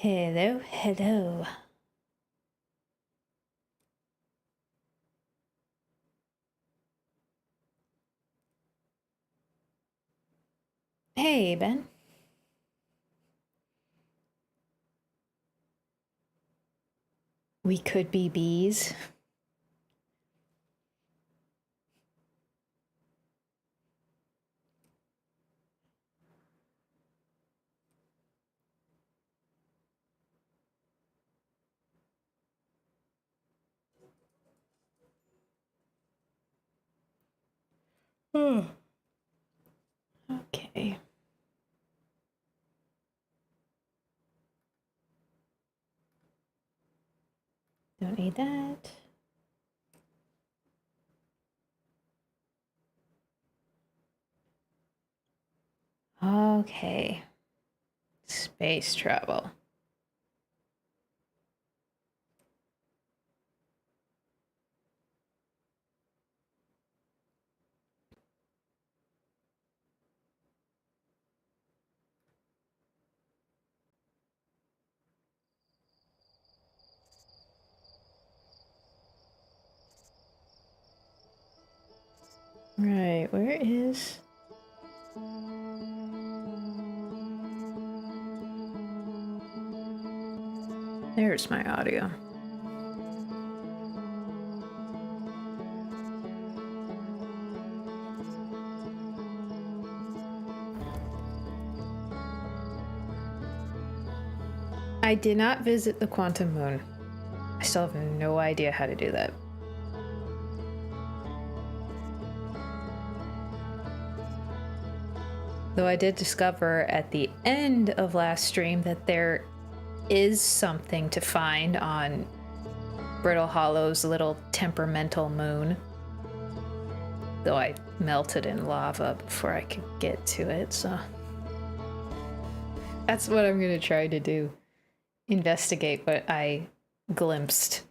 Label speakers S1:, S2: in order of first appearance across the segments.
S1: Hello, hello. Hey, Ben. We could be bees. Oh. Okay. Don't need that. Okay. Space travel. Right, where is... There's my audio. I did not visit the Quantum Moon. I still have no idea how to do that. Though I did discover at the end of last stream that there is something to find on Brittle Hollow's little temperamental moon. Though I melted in lava before I could get to it, so... That's what I'm gonna try to do. Investigate what I glimpsed.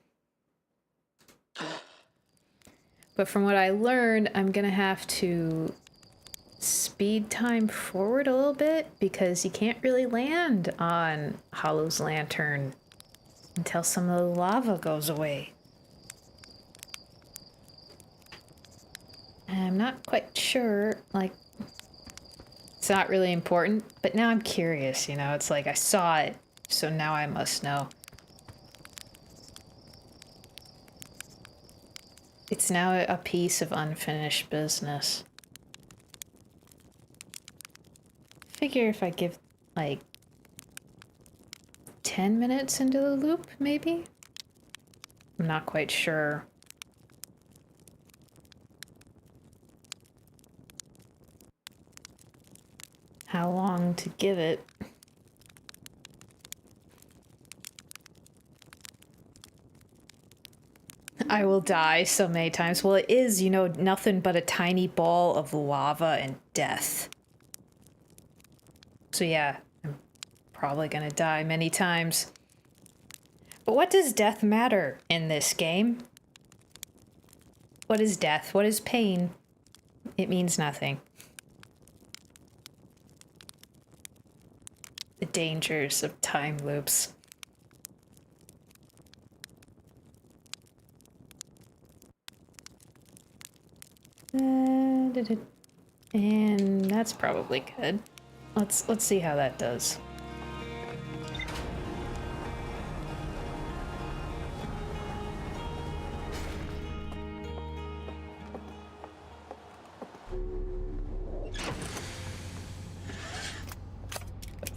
S1: But from what I learned, I'm gonna have to speed time forward a little bit because you can't really land on Hollow's Lantern until some of the lava goes away. I'm not quite sure, like, it's not really important, but now I'm curious, you know? It's like I saw it, so now I must know. It's now a piece of unfinished business. Figure if I give, like, 10 minutes into the loop, maybe? I'm not quite sure. How long to give it. I will die so many times. Well, it is, you know, nothing but a tiny ball of lava and death. So yeah, I'm probably gonna die many times. But what does death matter in this game? What is death? What is pain? It means nothing. The dangers of time loops. And that's probably good. Let's see how that does.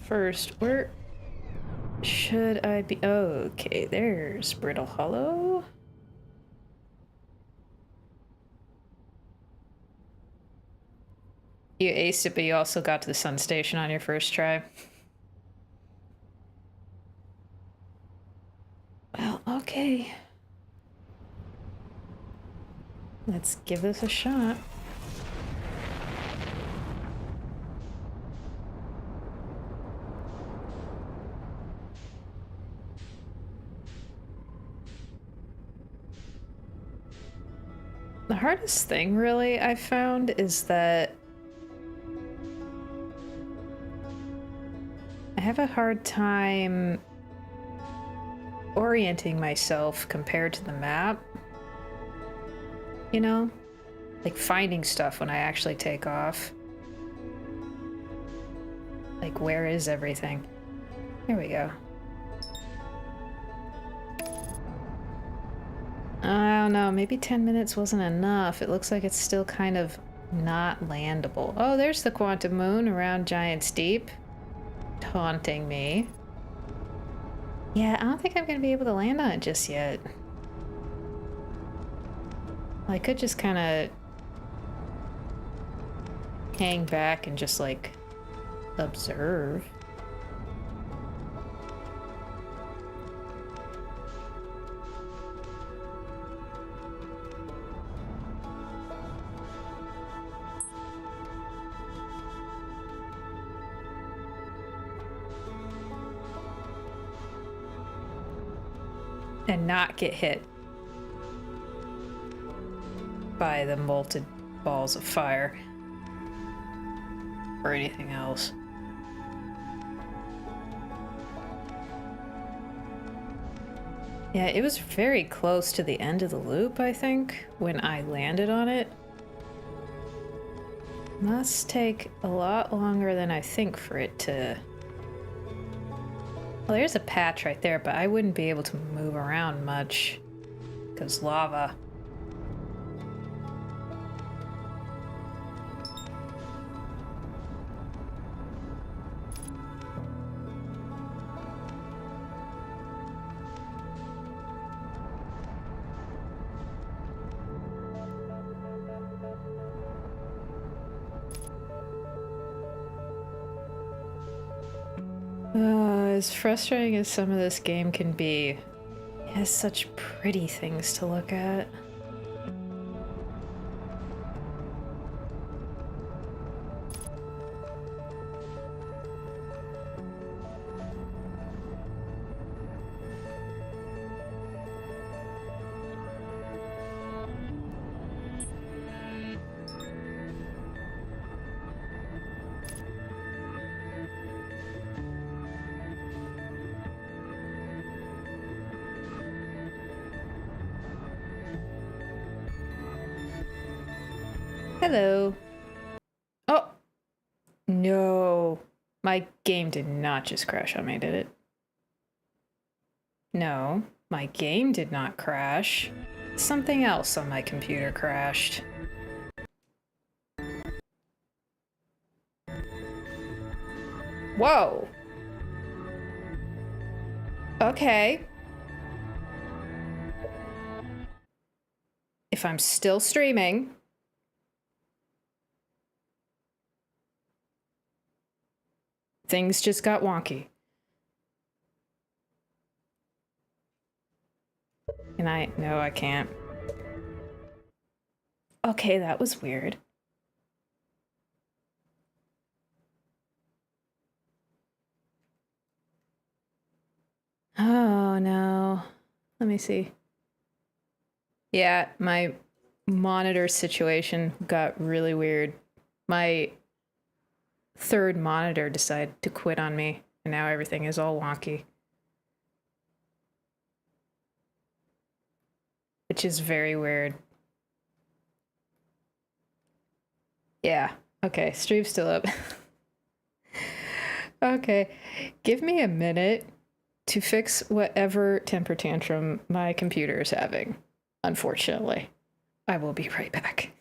S1: First, where should I be? Okay, there's Brittle Hollow. You aced it, but you also got to the Sun Station on your first try. Well, okay. Let's give this a shot. The hardest thing, really, I found is that I have a hard time orienting myself compared to the map. You know? Like finding stuff when I actually take off. Like, where is everything? Here we go. I don't know, maybe 10 minutes wasn't enough. It looks like it's still kind of not landable. Oh, there's the Quantum Moon around Giant's Deep. Taunting me. Yeah, I don't think I'm gonna be able to land on it just yet. I could just kind of hang back and just, like, observe. And not get hit by the molten balls of fire or anything else. Yeah, it was very close to the end of the loop, I think, when I landed on it. Must take a lot longer than I think for it to... Well, there's a patch right there, but I wouldn't be able to move around much because lava. As frustrating as some of this game can be, it has such pretty things to look at. Hello. Oh! No. My game did not just crash on me, did it? No, my game did not crash. Something else on my computer crashed. Whoa! Okay. If I'm still streaming... Things just got wonky. Can I? No, I can't. Okay, that was weird. Oh no. Let me see. Yeah, my monitor situation got really weird. My third monitor decided to quit on me, and now everything is all wonky. Which is very weird. Yeah. Okay, stream's still up. Okay, give me a minute to fix whatever temper tantrum my computer is having, unfortunately. I will be right back.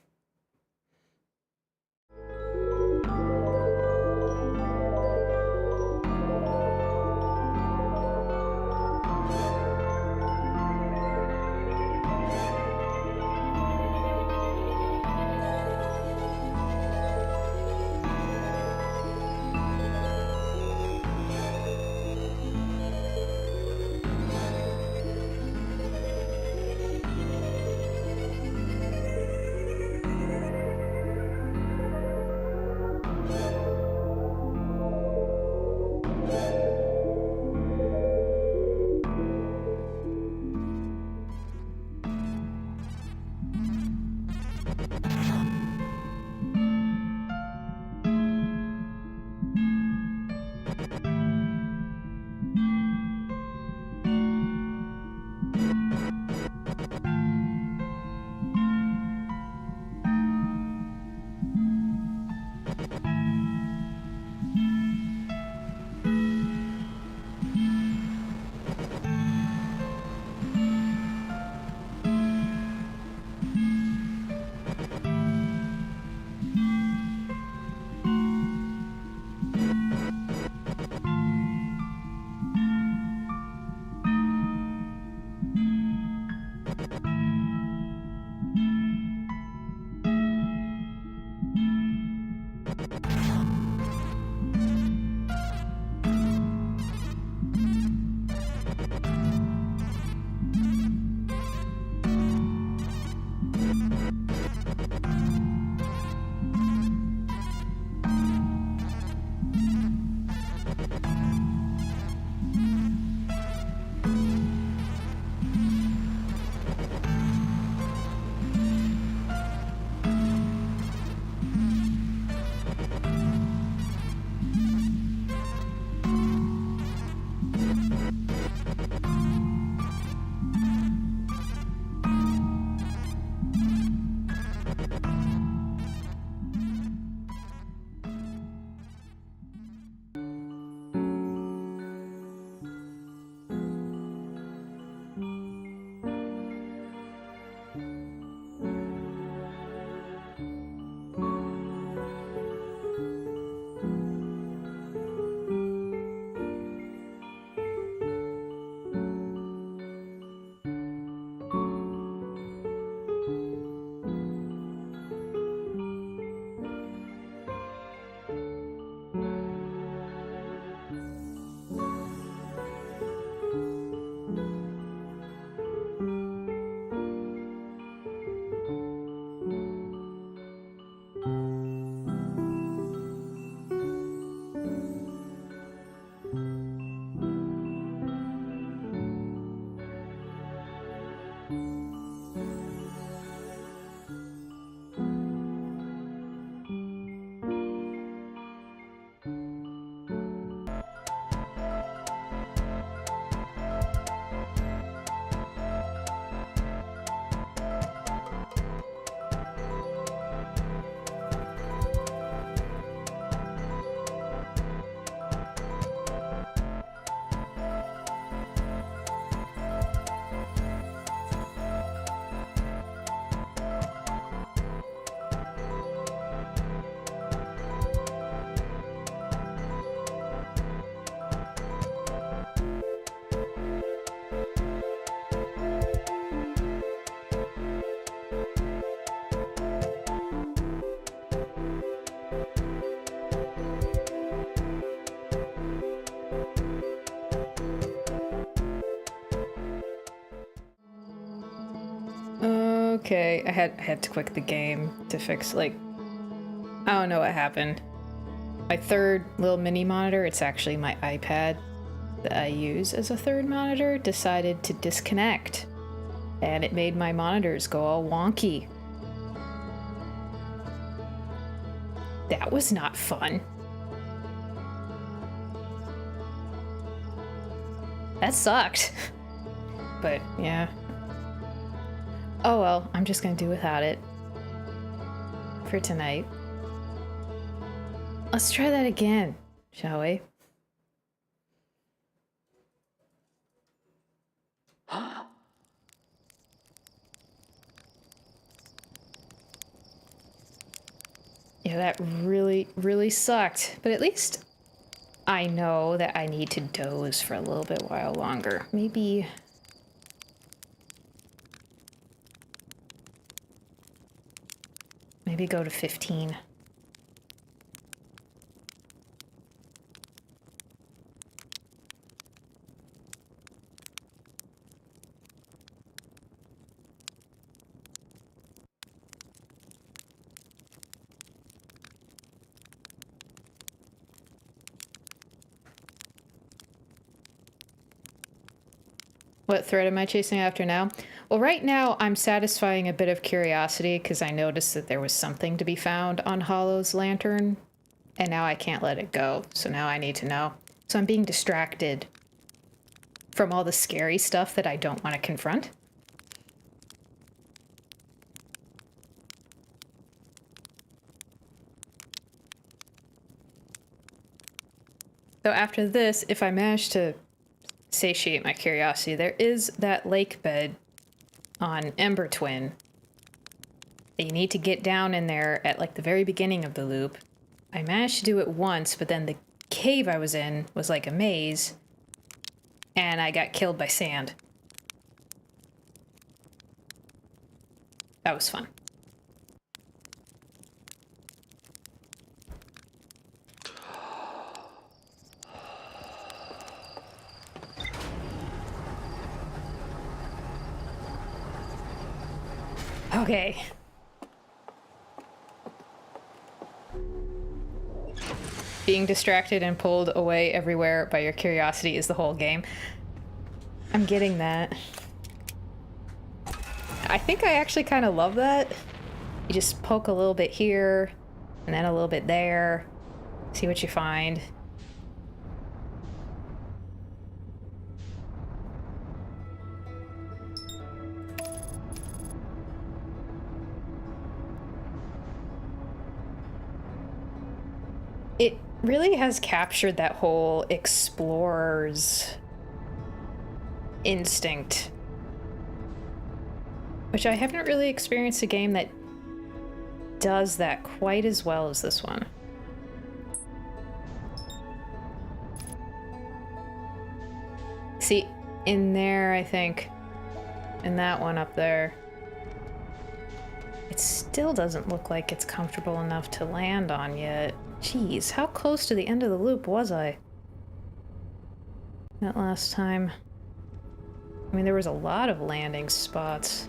S1: okay. I had to click the game to fix, like, I don't know what happened. My third little mini monitor, it's actually my iPad that I use as a third monitor, decided to disconnect. And it made my monitors go all wonky. That was not fun. That sucked. But, yeah. Oh well, I'm just gonna do without it. For tonight. Let's try that again, shall we? Yeah, that really, really sucked. But at least I know that I need to doze for a little bit while longer. Maybe go to 15. What thread am I chasing after now? Well, right now I'm satisfying a bit of curiosity because I noticed that there was something to be found on Hollow's lantern, and now I can't let it go, so now I need to know. So I'm being distracted from all the scary stuff that I don't want to confront. So after this, if I manage to satiate my curiosity, there is that lake bed on Ember Twin. You need to get down in there at like the very beginning of the loop. I managed to do it once, but then the cave I was in was like a maze, and I got killed by sand. That was fun. Okay. Being distracted and pulled away everywhere by your curiosity is the whole game. I'm getting that. I think I actually kind of love that. You just poke a little bit here, and then a little bit there. See what you find. It really has captured that whole explorer's instinct, which I haven't really experienced a game that does that quite as well as this one. See, in there, I think, in that one up there, it still doesn't look like it's comfortable enough to land on yet. Jeez, how close to the end of the loop was I? That last time. I mean, there was a lot of landing spots.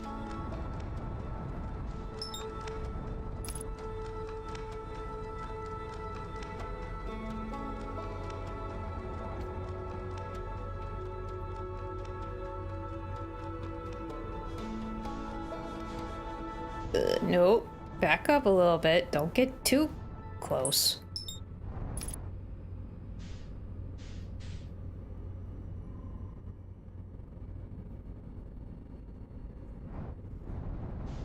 S1: Nope. Back up a little bit. Don't get too close.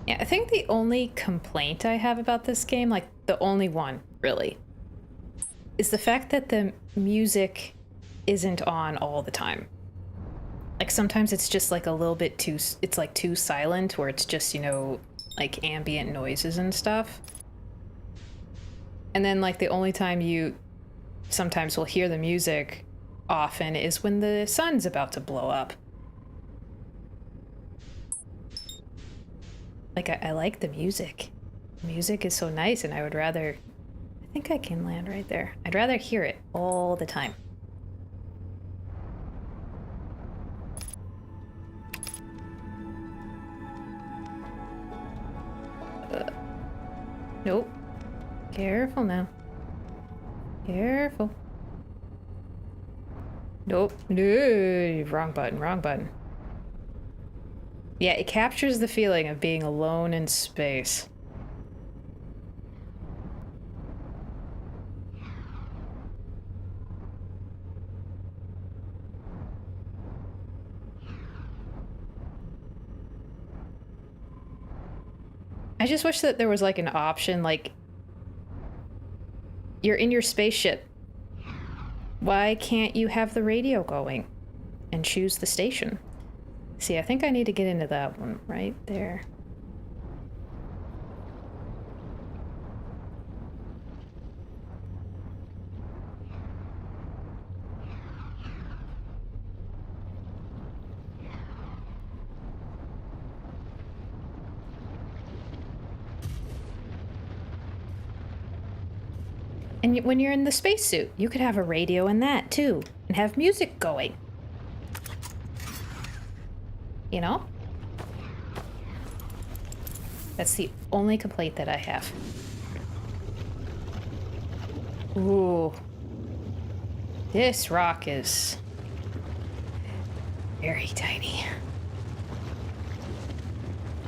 S1: Yeah, I think the only complaint I have about this game, like the only one, really, is the fact that the music isn't on all the time. Like sometimes it's just like a little bit too, it's like too silent where it's just, you know, like ambient noises and stuff. And then like the only time you sometimes will hear the music often is when the sun's about to blow up. Like I like the music. The music is so nice, and I would rather, I think I can land right there. I'd rather hear it all the time. Nope. Careful now. Careful. Nope. No. Wrong button, wrong button. Yeah, it captures the feeling of being alone in space. I just wish that there was like an option, like you're in your spaceship. Why can't you have the radio going and choose the station? See, I think I need to get into that one right there. And when you're in the spacesuit, you could have a radio in that too, and have music going. You know? That's the only complaint that I have. Ooh. This rock is very tiny.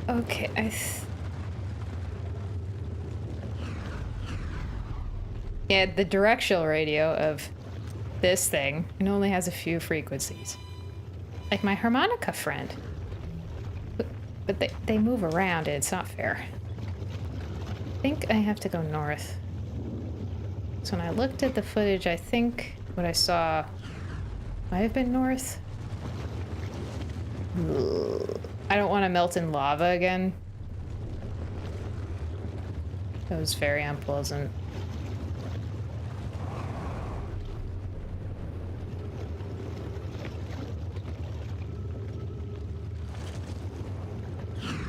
S1: Okay, yeah, the directional radio of this thing, it only has a few frequencies. Like my harmonica friend. But they move around and it's not fair. I think I have to go north. So when I looked at the footage, I think what I saw might have been north. I don't want to melt in lava again. That was very unpleasant.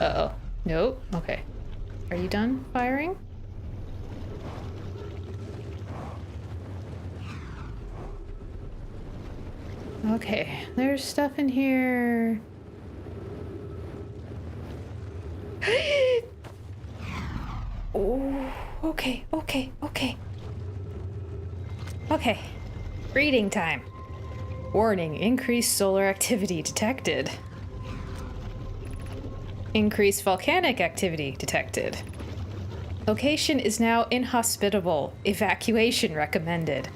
S1: Uh-oh. Nope. Okay. Are you done firing? Okay. There's stuff in here. Oh, okay. Okay. Reading time. Warning, increased solar activity detected. Increased volcanic activity detected. Location is now inhospitable. Evacuation recommended.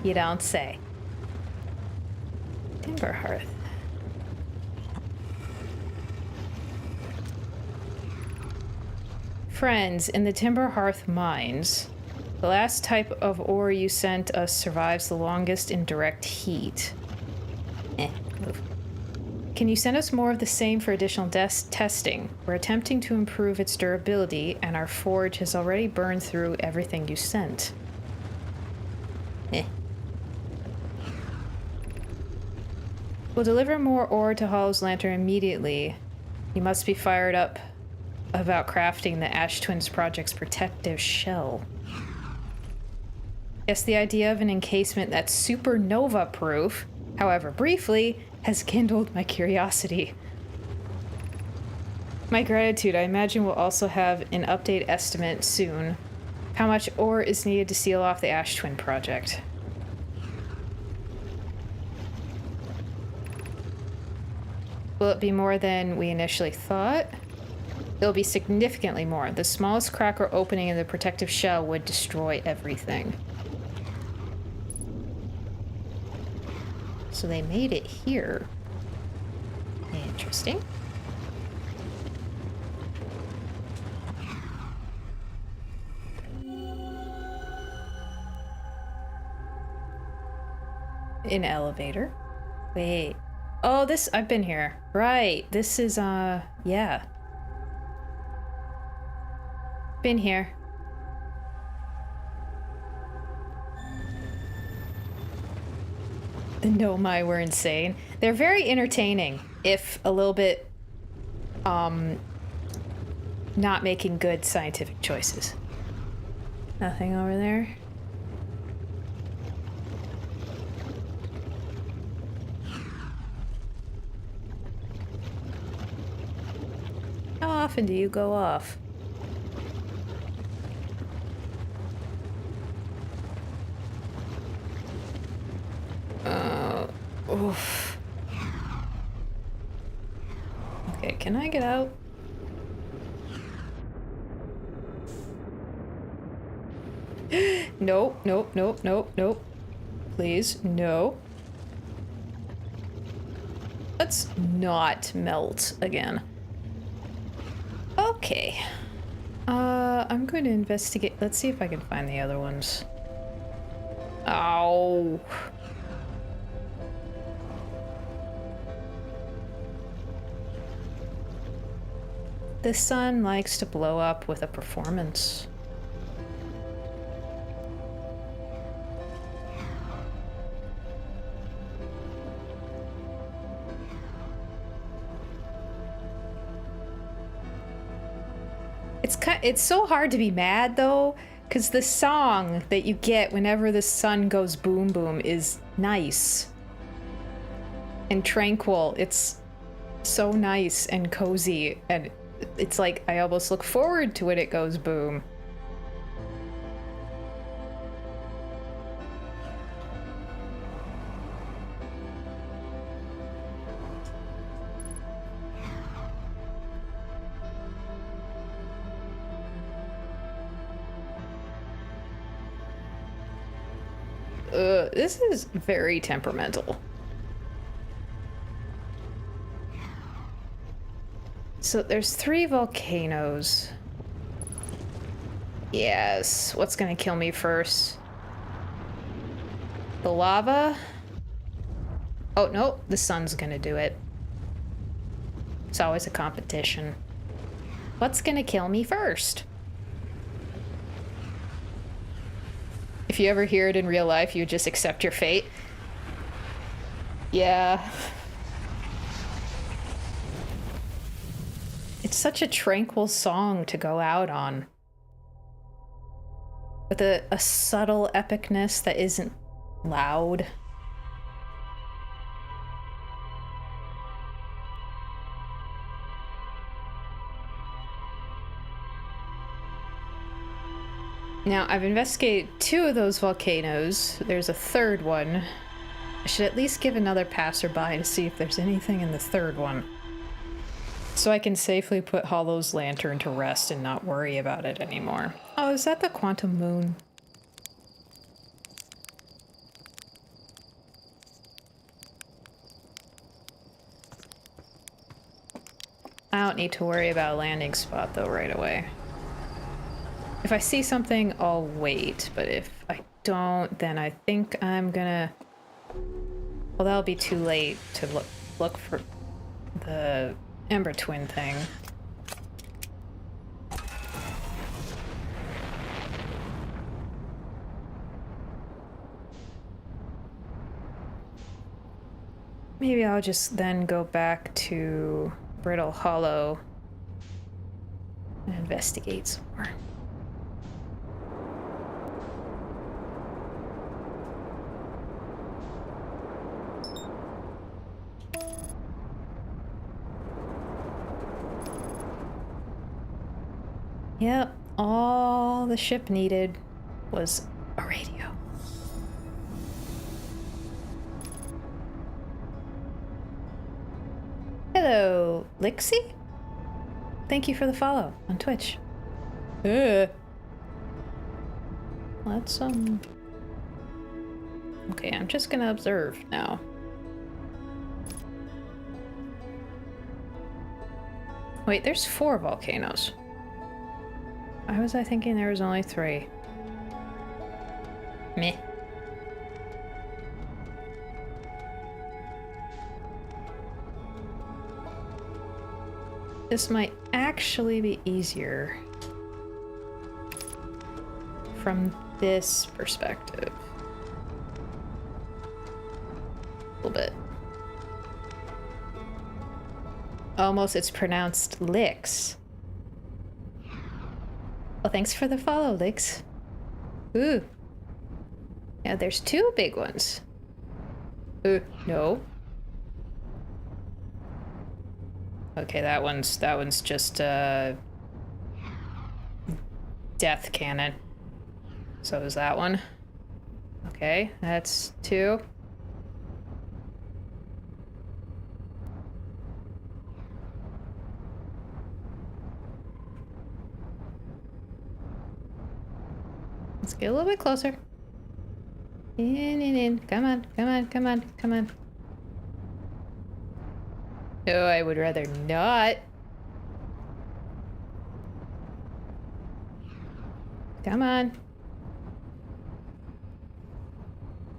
S1: You don't say. Timber Hearth. Friends, in the Timber Hearth mines, the last type of ore you sent us survives the longest in direct heat. Move. Can you send us more of the same for additional testing? We're attempting to improve its durability, and our forge has already burned through everything you sent. We'll deliver more ore to Hollow's Lantern immediately. You must be fired up about crafting the Ash Twins Project's protective shell. Yes, the idea of an encasement that's supernova-proof, however briefly, has kindled my curiosity. My gratitude. I imagine we'll also have an update estimate soon. How much ore is needed to seal off the Ash Twin Project? Will it be more than we initially thought? It'll be significantly more. The smallest crack or opening in the protective shell would destroy everything. So they made it here. Interesting. An elevator. Wait. Oh, this, I've been here. Right. This is, yeah. Been here. The Nomai were insane. They're very entertaining, if a little bit, not making good scientific choices. Nothing over there. How often do you go off? Oof. Okay, can I get out? Nope, nope, nope, nope, nope. Please, no. Let's not melt again. Okay. I'm going to investigate. Let's see if I can find the other ones. Ow. The sun likes to blow up with a performance. It's so hard to be mad though, because the song that you get whenever the sun goes boom boom is nice and tranquil. It's so nice and cozy, and it's like I almost look forward to when it goes boom. This is very temperamental. So there's 3 volcanoes. Yes. What's gonna kill me first? The lava? Oh, no. The sun's gonna do it. It's always a competition. What's gonna kill me first? If you ever hear it in real life, you just accept your fate. Yeah. It's such a tranquil song to go out on. With a subtle epicness that isn't loud. Now, I've investigated 2 of those volcanoes. There's a 3rd one. I should at least give another passerby to see if there's anything in the 3rd one. So I can safely put Hollow's lantern to rest and not worry about it anymore. Oh, is that the quantum moon? I don't need to worry about a landing spot though right away. If I see something, I'll wait, but if I don't, then I think I'm gonna... Well, that'll be too late to look for the Ember Twin thing. Maybe I'll just then go back to Brittle Hollow and investigate some more. Yep, all the ship needed was a radio. Hello, Lixie? Thank you for the follow on Twitch. Let's, Okay, I'm just gonna observe now. Wait, there's 4 volcanoes. Why was I thinking there was only 3? Meh. This might actually be easier from this perspective. A little bit. Almost, it's pronounced Lix. Well, thanks for the follow, Lix. Ooh. Yeah, there's 2 big ones. No. Okay, that one's just death cannon. So is that one. Okay, that's 2. Get a little bit closer. In. Come on, come on, come on, come on. Oh, I would rather not. Come on.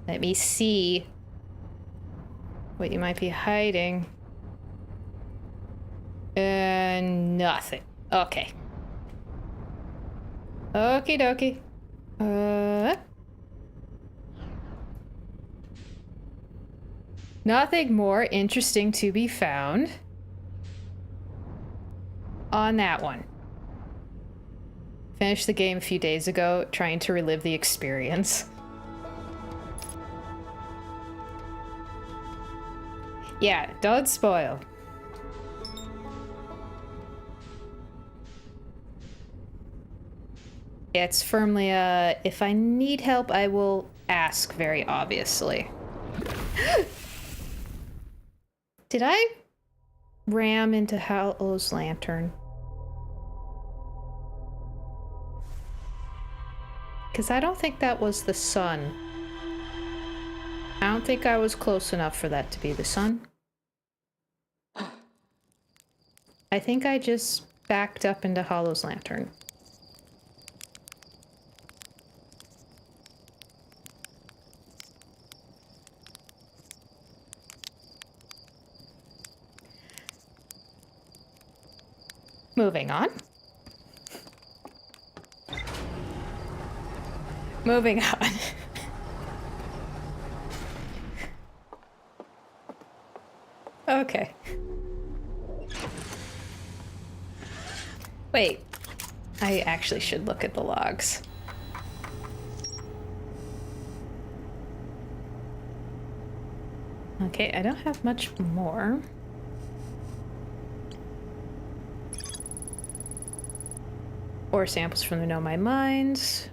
S1: Let me see what you might be hiding. Nothing. Okay. Okie dokie. Nothing more interesting to be found on that one. Finished the game a few days ago, trying to relive the experience. Yeah, don't spoil. Yeah, it's firmly if I need help, I will ask, very obviously. Did I ram into Hallow's lantern? Because I don't think that was the sun. I don't think I was close enough for that to be the sun. I think I just backed up into Hallow's lantern. Moving on. Moving on. Okay. Wait. I actually should look at the logs. Okay, I don't have much more. Or samples from the Know My Mines.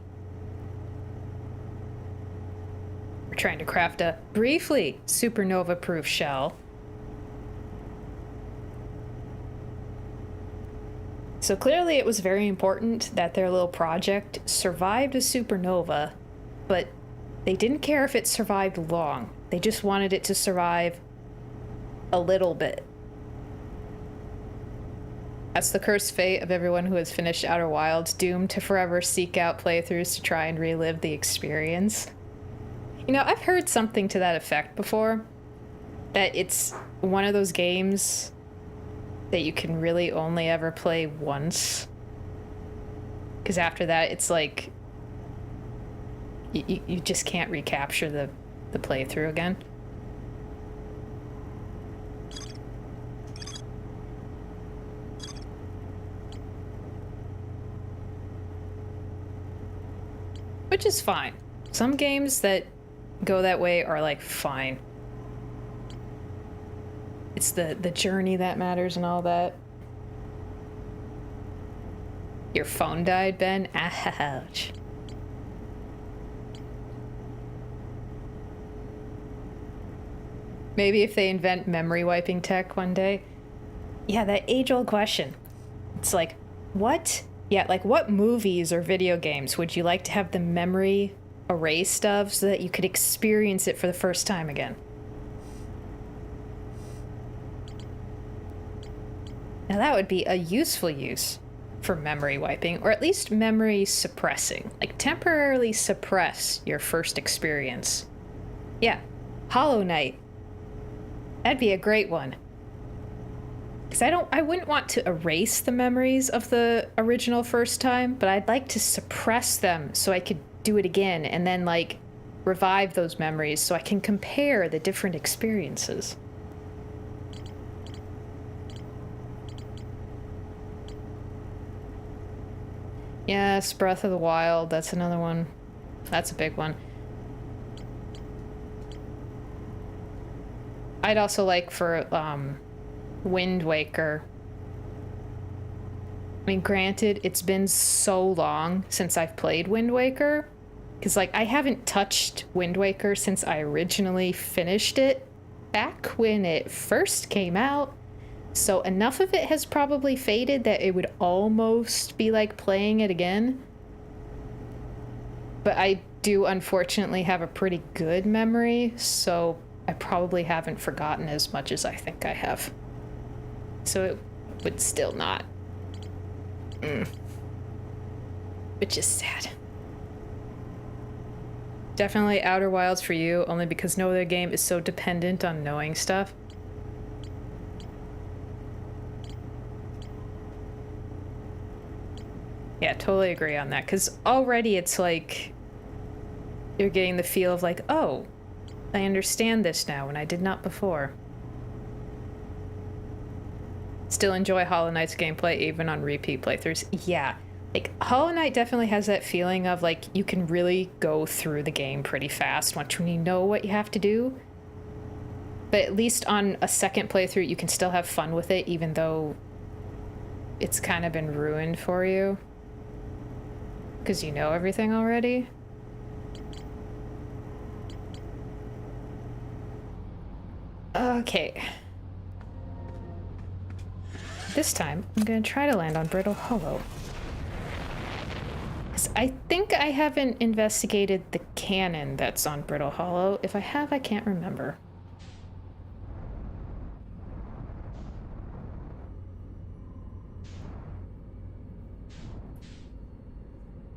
S1: We're trying to craft a, briefly, supernova-proof shell. So clearly it was very important that their little project survived a supernova, but they didn't care if it survived long. They just wanted it to survive a little bit. That's the cursed fate of everyone who has finished Outer Wilds, doomed to forever seek out playthroughs to try and relive the experience. You know, I've heard something to that effect before. That it's one of those games that you can really only ever play once. Because after that, it's like... You just can't recapture the playthrough again. Which is fine. Some games that go that way are like fine. It's the journey that matters and all that. Your phone died, Ben? Ouch. Maybe if they invent memory wiping tech one day. Yeah, that age-old question. It's like, what? Yeah, like what movies or video games would you like to have the memory erased of so that you could experience it for the first time again? Now that would be a useful use for memory wiping, or at least memory suppressing. Like temporarily suppress your first experience. Yeah, Hollow Knight. That'd be a great one. Because I wouldn't want to erase the memories of the original first time, but I'd like to suppress them so I could do it again and then, like, revive those memories so I can compare the different experiences. Yes, Breath of the Wild, that's another one. That's a big one. I'd also like for, Wind Waker. I mean, granted, it's been so long since I've played Wind Waker, because, like, I haven't touched Wind Waker since I originally finished it back when it first came out, so enough of it has probably faded that it would almost be like playing it again. But I do unfortunately have a pretty good memory, so I probably haven't forgotten as much as I think I have. So it would still not. Which is sad. Definitely Outer Wilds for you, only because no other game is so dependent on knowing stuff. Yeah, totally agree on that, because already it's like you're getting the feel of like, oh, I understand this now and I did not before. Still enjoy Hollow Knight's gameplay even on repeat playthroughs. Yeah, like Hollow Knight definitely has that feeling of like you can really go through the game pretty fast once when you know what you have to do. But at least on a second playthrough you can still have fun with it even though it's kind of been ruined for you. Because you know everything already. Okay. This time, I'm gonna try to land on Brittle Hollow. Because I think I haven't investigated the cannon that's on Brittle Hollow. If I have, I can't remember.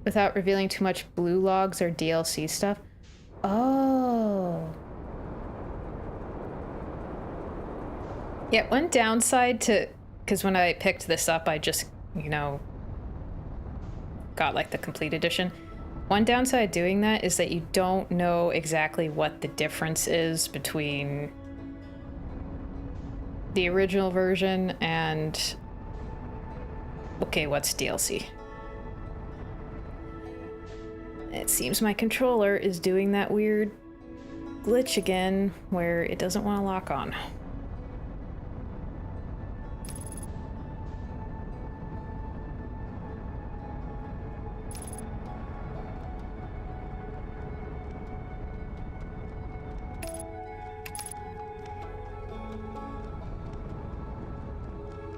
S1: Without revealing too much blue logs or DLC stuff. Oh. Yeah, one downside to... Because when I picked this up, I just, you know, got like the complete edition. One downside doing that is that you don't know exactly what the difference is between the original version and... Okay, what's DLC? It seems my controller is doing that weird glitch again where it doesn't want to lock on.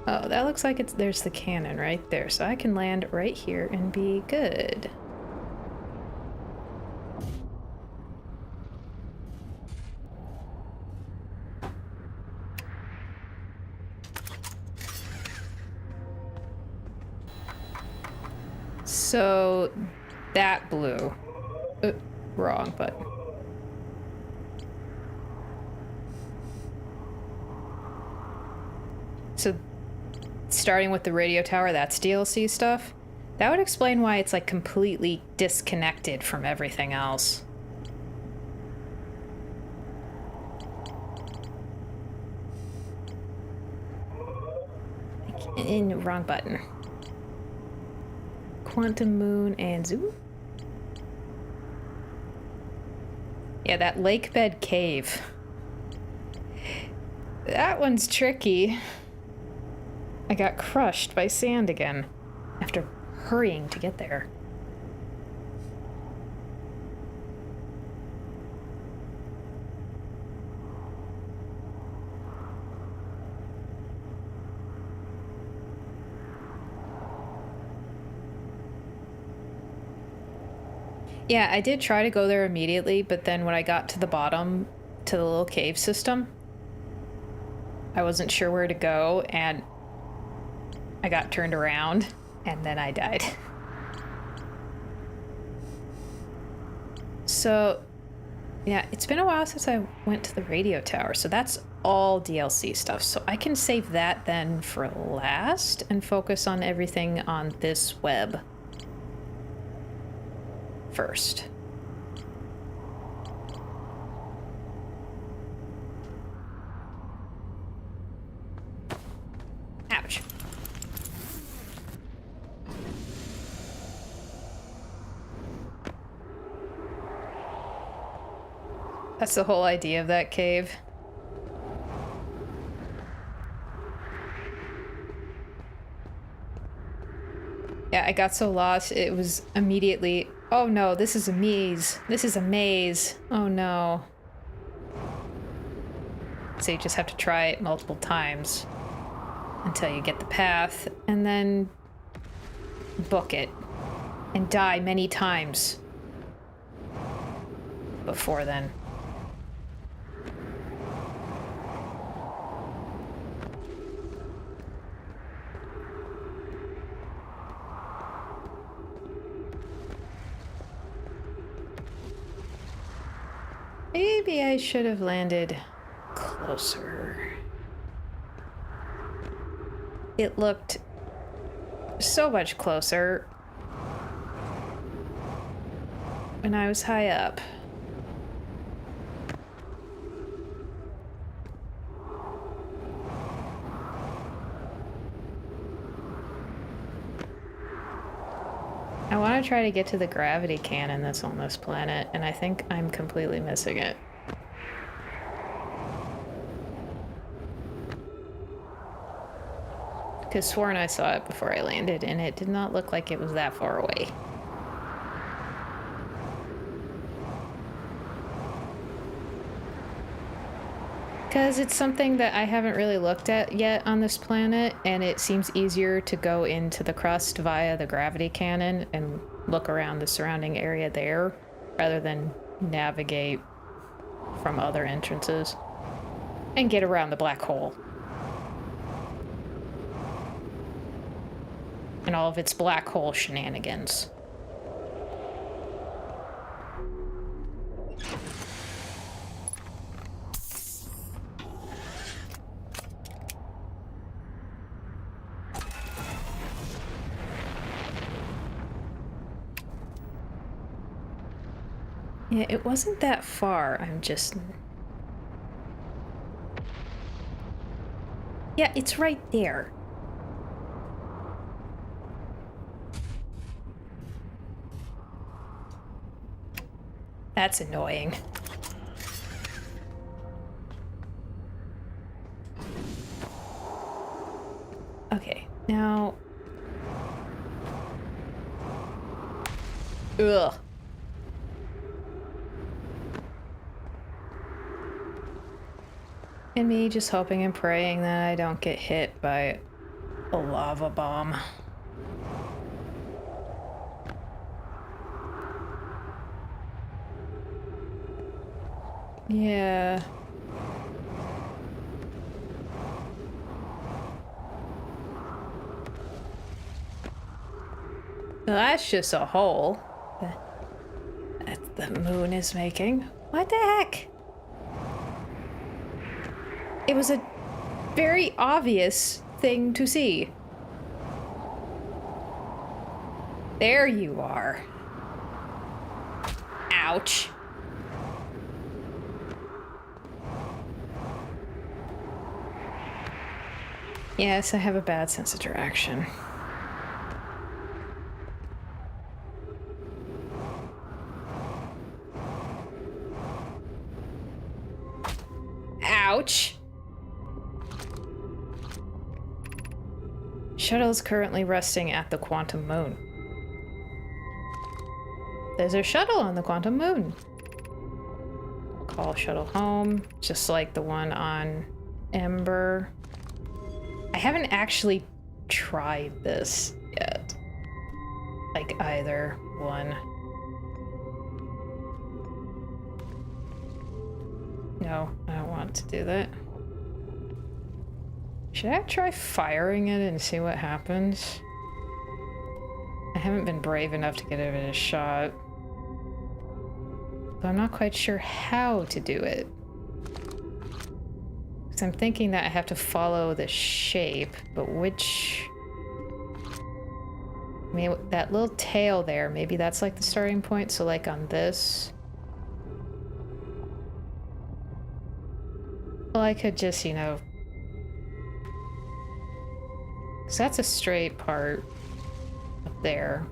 S1: Oh, that looks like there's the cannon right there, so I can land right here and be good. So that blew. Wrong button. So starting with the radio tower, that's DLC stuff. That would explain why it's like completely disconnected from everything else. In the wrong button. Quantum Moon and Zoo. Yeah, that lake bed cave. That one's tricky. I got crushed by sand again after hurrying to get there. Yeah, I did try to go there immediately, but then when I got to the bottom, to the little cave system, I wasn't sure where to go, and I got turned around, and then I died. So, yeah, it's been a while since I went to the radio tower, so that's all DLC stuff. So I can save that then for last and focus on everything on this web first. Ouch. That's the whole idea of that cave. Yeah, I got so lost, it was immediately, oh no, this is a maze. This is a maze. Oh no. So you just have to try it multiple times until you get the path, and then book it and die many times before then. Maybe I should have landed closer. It looked so much closer when I was high up. I want to try to get to the gravity cannon that's on this planet, and I think I'm completely missing it. Because sworn I saw it before I landed, and it did not look like it was that far away. Because it's something that I haven't really looked at yet on this planet, and it seems easier to go into the crust via the gravity cannon and look around the surrounding area there, rather than navigate from other entrances and get around the black hole and all of its black hole shenanigans. Yeah, it wasn't that far. I'm just... Yeah, it's right there. That's annoying. Okay, now... Ugh. And me just hoping and praying that I don't get hit by a lava bomb. Yeah. Well, that's just a hole that the moon is making. What the heck? It was a very obvious thing to see. There you are. Ouch. Yes, I have a bad sense of direction. Ouch. Shuttle is currently resting at the Quantum Moon. There's a shuttle on the Quantum Moon. Call shuttle home, just like the one on Ember. I haven't actually tried this yet. Like either one. No, I don't want to do that. Should I try firing it and see what happens? I haven't been brave enough to give it a shot. But I'm not quite sure how to do it. Because I'm thinking that I have to follow the shape, but which... I mean, that little tail there, maybe that's like the starting point, so like on this... Well, I could just, you know... Because that's a straight part up there.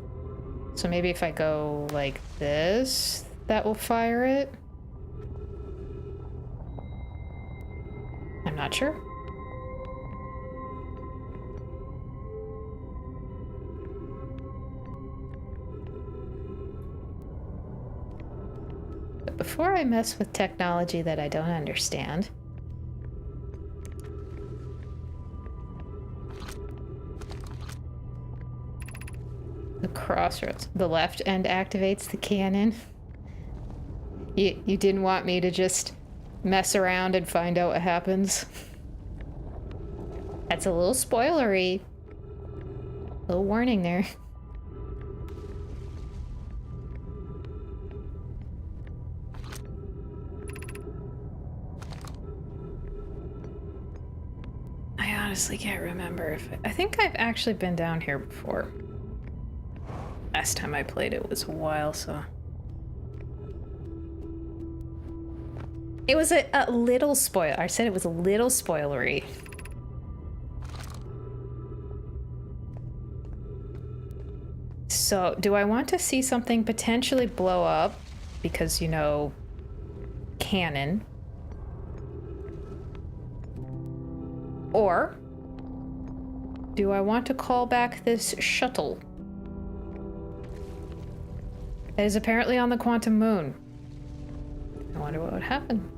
S1: So maybe if I go like this, that will fire it? I'm not sure. But before I mess with technology that I don't understand... The crossroads. The left end activates the cannon. You didn't want me to just mess around and find out what happens? That's a little spoilery. Little warning there. I honestly can't remember if... I think I've actually been down here before. Last time I played it was a while, so... It was a little spoil. I said it was a little spoilery. So, do I want to see something potentially blow up? Because, you know, canon. Or do I want to call back this shuttle that is apparently on the Quantum Moon? I wonder what would happen.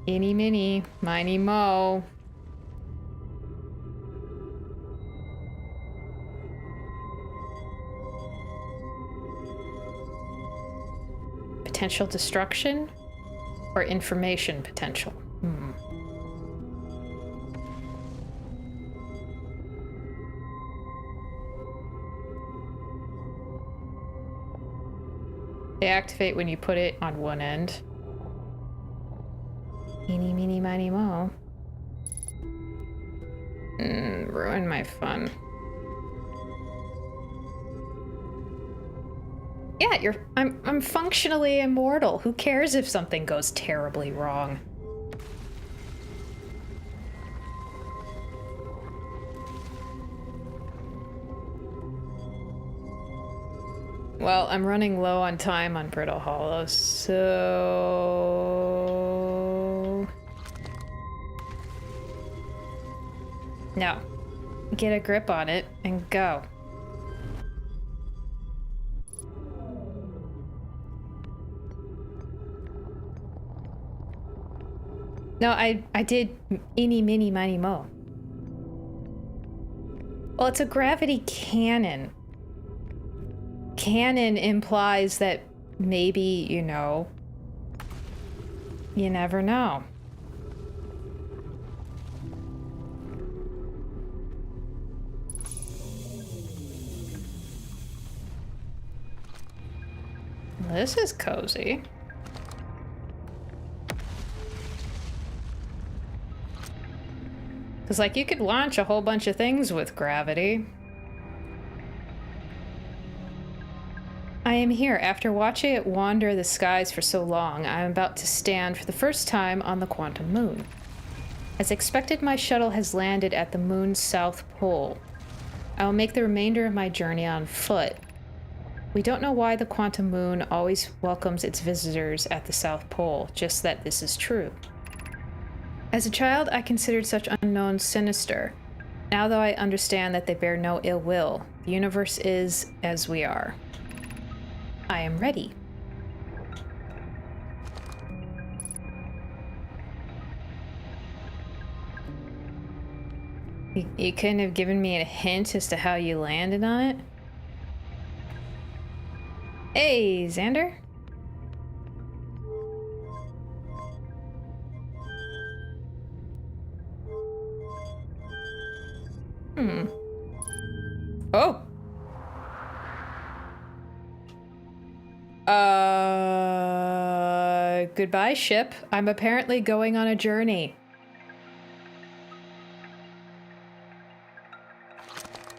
S1: Eeny, miny, miny, mo. Potential destruction or information potential? They activate when you put it on one end. Eeny, meeny, miny, mo. Ruin my fun. Yeah, I'm functionally immortal. Who cares if something goes terribly wrong? Well, I'm running low on time on Brittle Hollow, so... No. Get a grip on it and go. No, I did eeny, miny, miny, mo. Well, it's a gravity cannon. Canon implies that maybe, you know, you never know. This is cozy. Because, like, you could launch a whole bunch of things with gravity. I am here. After watching it wander the skies for so long, I am about to stand for the first time on the Quantum Moon. As expected, my shuttle has landed at the moon's south pole. I will make the remainder of my journey on foot. We don't know why the Quantum Moon always welcomes its visitors at the South Pole, just that this is true. As a child, I considered such unknowns sinister. Now, though, I understand that they bear no ill will. The universe is as we are. I am ready. You couldn't have given me a hint as to how you landed on it? Hey, Xander. Oh. Goodbye, ship. I'm apparently going on a journey.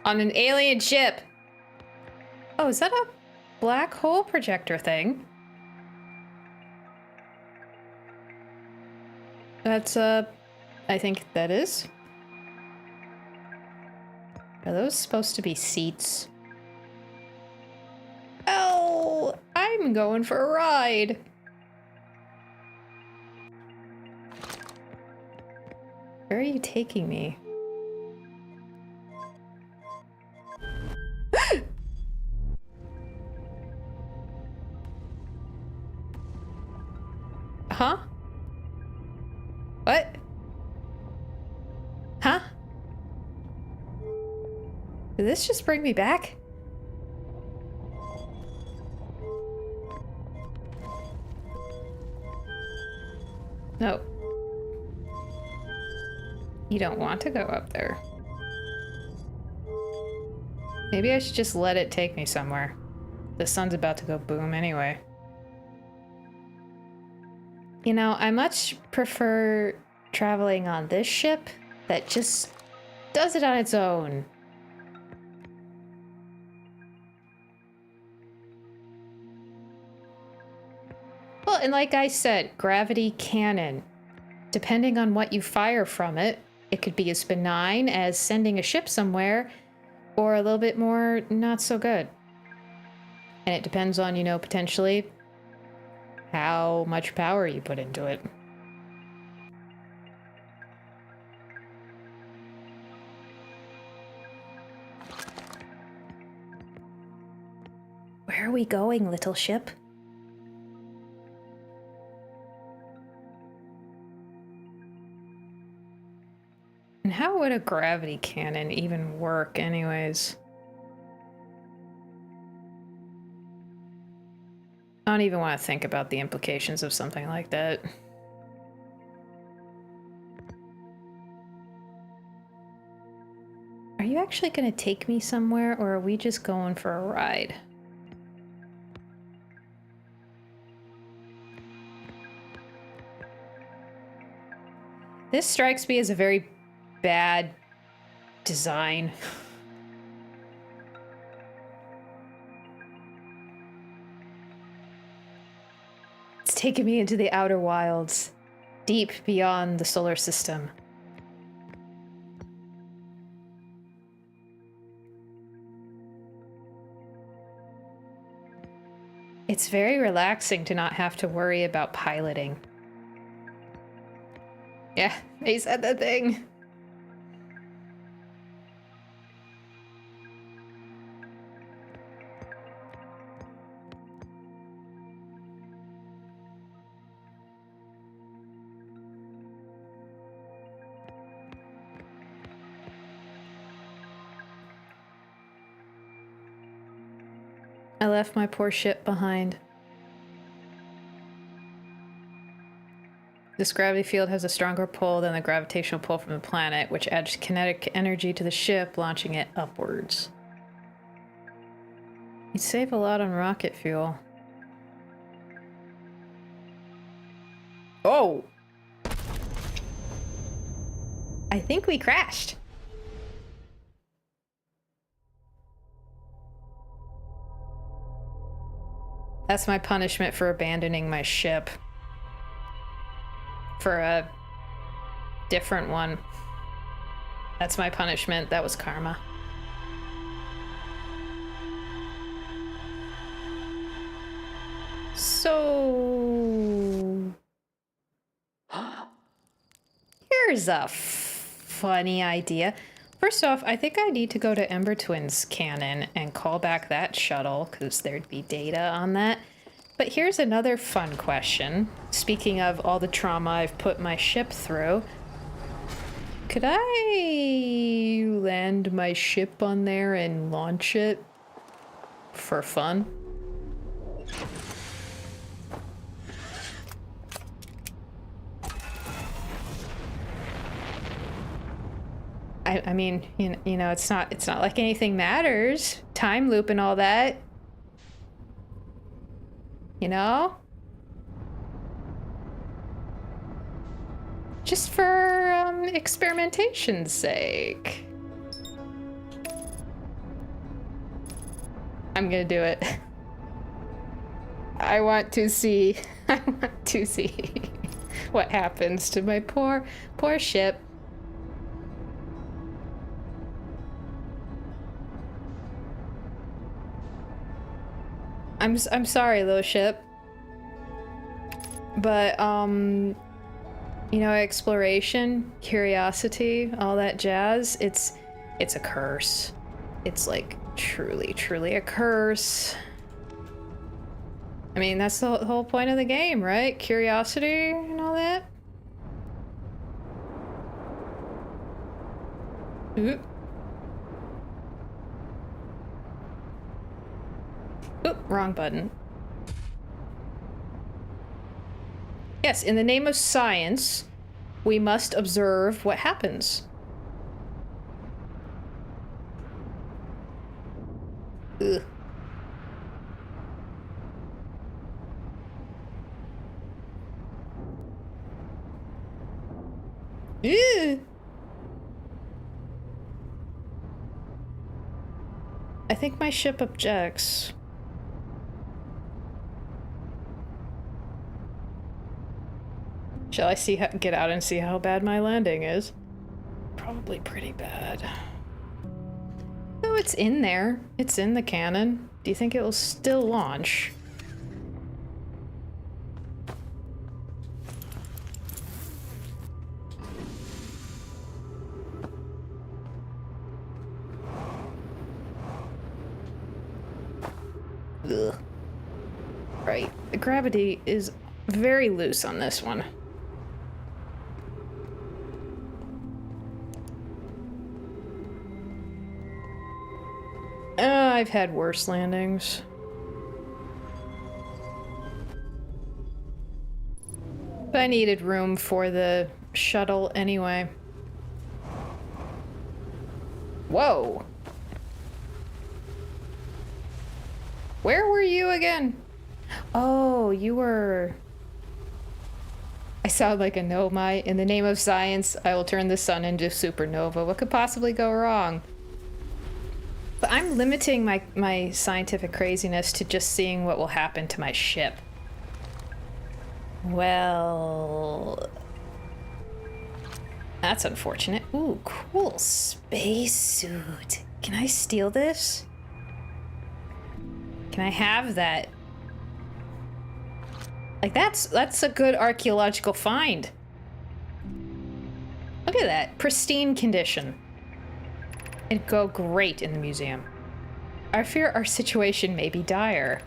S1: On an alien ship. Oh, is that a black hole projector thing? That's, I think that is. Are those supposed to be seats? Oh, I'm going for a ride. Where are you taking me? Huh? Did this just bring me back? No. You don't want to go up there. Maybe I should just let it take me somewhere. The sun's about to go boom anyway. You know, I much prefer traveling on this ship that just does it on its own. Well, and like I said, gravity cannon. Depending on what you fire from it, it could be as benign as sending a ship somewhere, or a little bit more not so good. And it depends on, you know, potentially how much power you put into it. Where are we going, little ship? And how would a gravity cannon even work anyways? I don't even want to think about the implications of something like that. Are you actually going to take me somewhere, or are we just going for a ride? This strikes me as a very bad design. It's taken me into the outer wilds, deep beyond the solar system. It's very relaxing to not have to worry about piloting. Yeah, he said the thing. I left my poor ship behind. This gravity field has a stronger pull than the gravitational pull from the planet, which adds kinetic energy to the ship, launching it upwards. You'd save a lot on rocket fuel. Oh! I think we crashed. That's my punishment for abandoning my ship. For a different one. That's my punishment. That was karma. So... here's a funny idea. First off, I think I need to go to Ember Twins Cannon and call back that shuttle, because there'd be data on that. But here's another fun question. Speaking of all the trauma I've put my ship through, could I land my ship on there and launch it for fun? I mean, you know, it's not like anything matters. Time loop and all that. You know? Just for experimentation's sake. I'm gonna do it. I want to see what happens to my poor ship. I'm sorry, little ship. But, you know, exploration, curiosity, all that jazz, it's a curse. It's like truly a curse. I mean, that's the whole point of the game, right? Curiosity and all that. Oop. Oop, wrong button. Yes, in the name of science, we must observe what happens. Ugh. Ew. I think my ship objects. Shall I get out and see how bad my landing is? Probably pretty bad. No, it's in there. It's in the cannon. Do you think it will still launch? Ugh. Right. The gravity is very loose on this one. I've had worse landings. But I needed room for the shuttle anyway. Whoa! Where were you again? Oh, you were... I sound like a nomai. In the name of science, I will turn the sun into supernova. What could possibly go wrong? But I'm limiting my scientific craziness to just seeing what will happen to my ship. Well... That's unfortunate. Ooh, cool spacesuit. Can I steal this? Can I have that? Like, that's a good archaeological find. Look at that. Pristine condition. It'd go great in the museum. I fear our situation may be dire.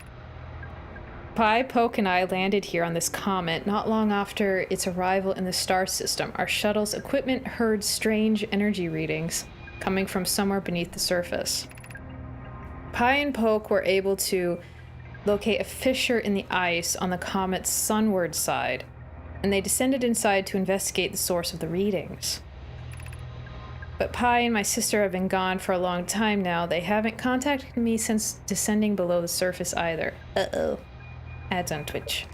S1: Pi, Poke, and I landed here on this comet not long after its arrival in the star system. Our shuttle's equipment heard strange energy readings coming from somewhere beneath the surface. Pi and Poke were able to locate a fissure in the ice on the comet's sunward side, and they descended inside to investigate the source of the readings. But Pi and my sister have been gone for a long time now. They haven't contacted me since descending below the surface either. Uh-oh. Ads on Twitch.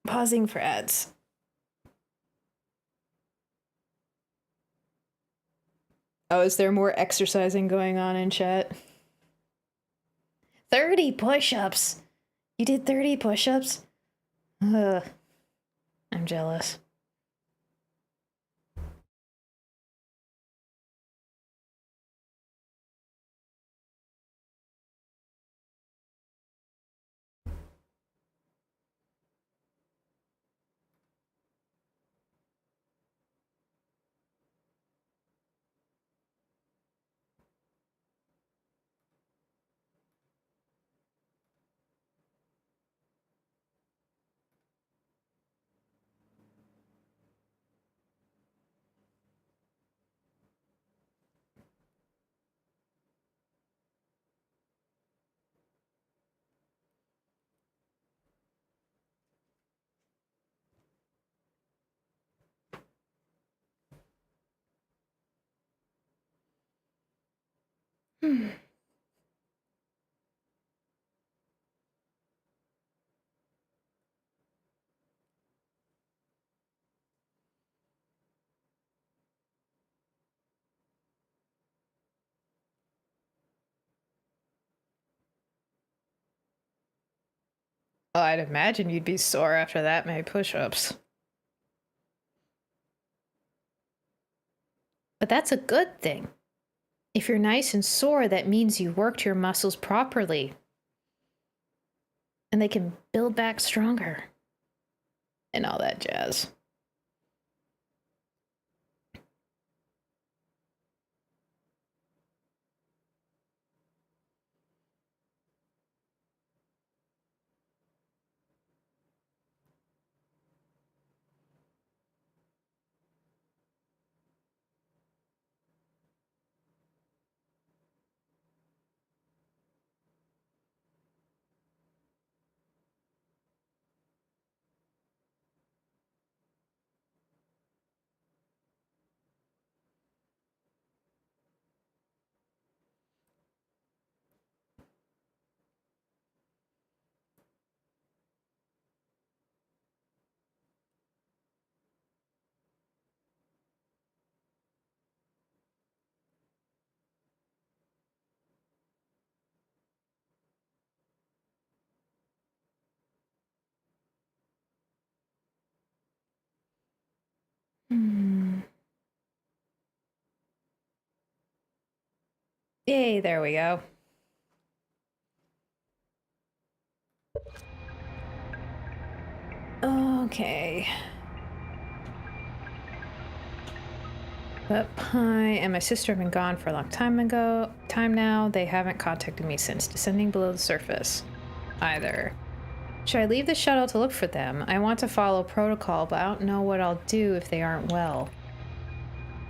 S1: Pausing for ads. Oh, is there more exercising going on in chat? 30 push-ups! You did 30 push-ups? Ugh. I'm jealous. Oh, I'd imagine you'd be sore after that many push-ups. But that's a good thing. If you're nice and sore, that means you worked your muscles properly. And they can build back stronger. And all that jazz. Yay, there we go. Okay. But Pi and my sister have been gone for a long time now. They haven't contacted me since descending below the surface either. Should I leave the shuttle to look for them? I want to follow protocol, but I don't know what I'll do if they aren't well.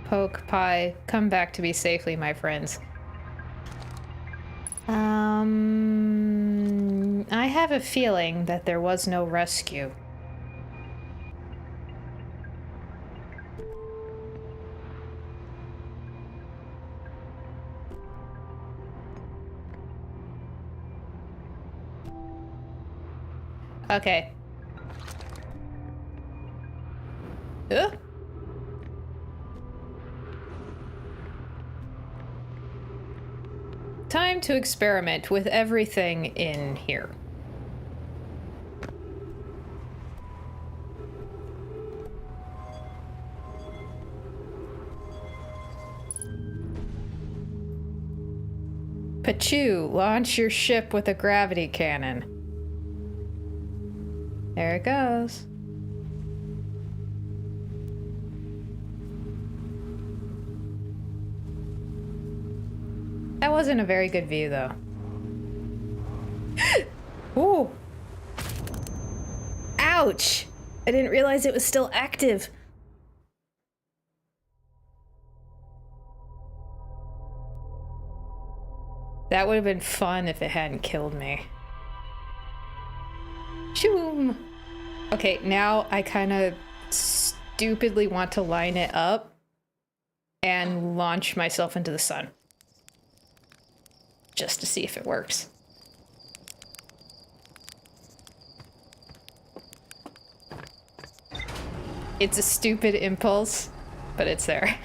S1: Poke, Pi, come back to me safely, my friends. I have a feeling that there was no rescue. Okay. Time to experiment with everything in here. Pachu, launch your ship with a gravity cannon. There it goes. That wasn't a very good view, though. Ooh. Ouch! I didn't realize it was still active. That would have been fun if it hadn't killed me. Shoom! Okay, now I kind of stupidly want to line it up and launch myself into the sun. Just to see if it works. It's a stupid impulse, but it's there.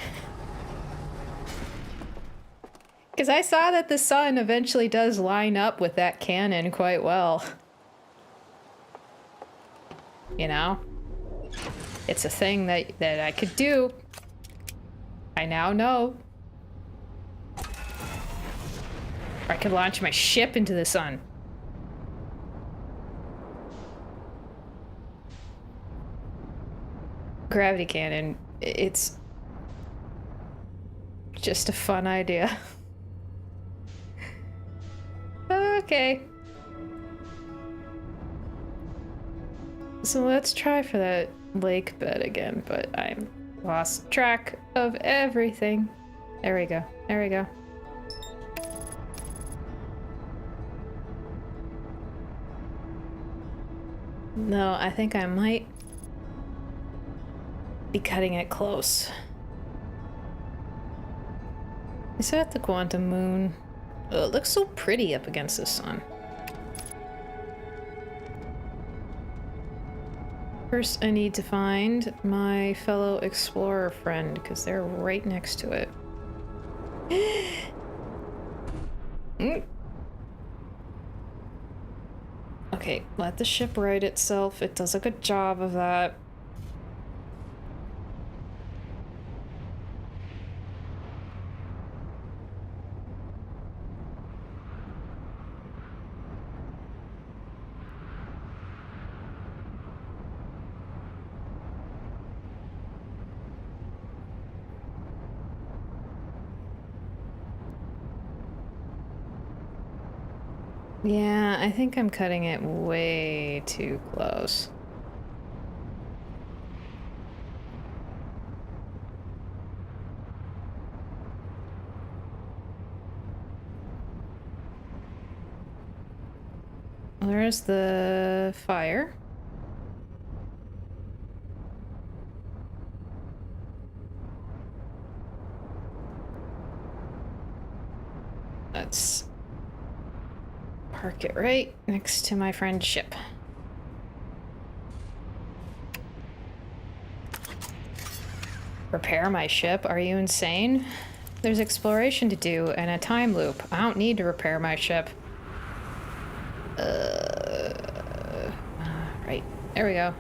S1: Because I saw that the sun eventually does line up with that cannon quite well. You know? It's a thing that I could do. I now know. Or I could launch my ship into the sun. Gravity cannon. It's just a fun idea. Okay. So let's try for that lake bed again, but I'm lost track of everything. There we go. There we go. No, I think I might be cutting it close. Is that the quantum moon? Oh, it looks so pretty up against the sun. First, I need to find my fellow explorer friend, because they're right next to it. Okay, let the ship right itself. It does a good job of that. Yeah, I think I'm cutting it way too close. There's the fire. Let's park it right next to my friend's ship. Repair my ship? Are you insane? There's exploration to do and a time loop. I don't need to repair my ship. Right. There we go.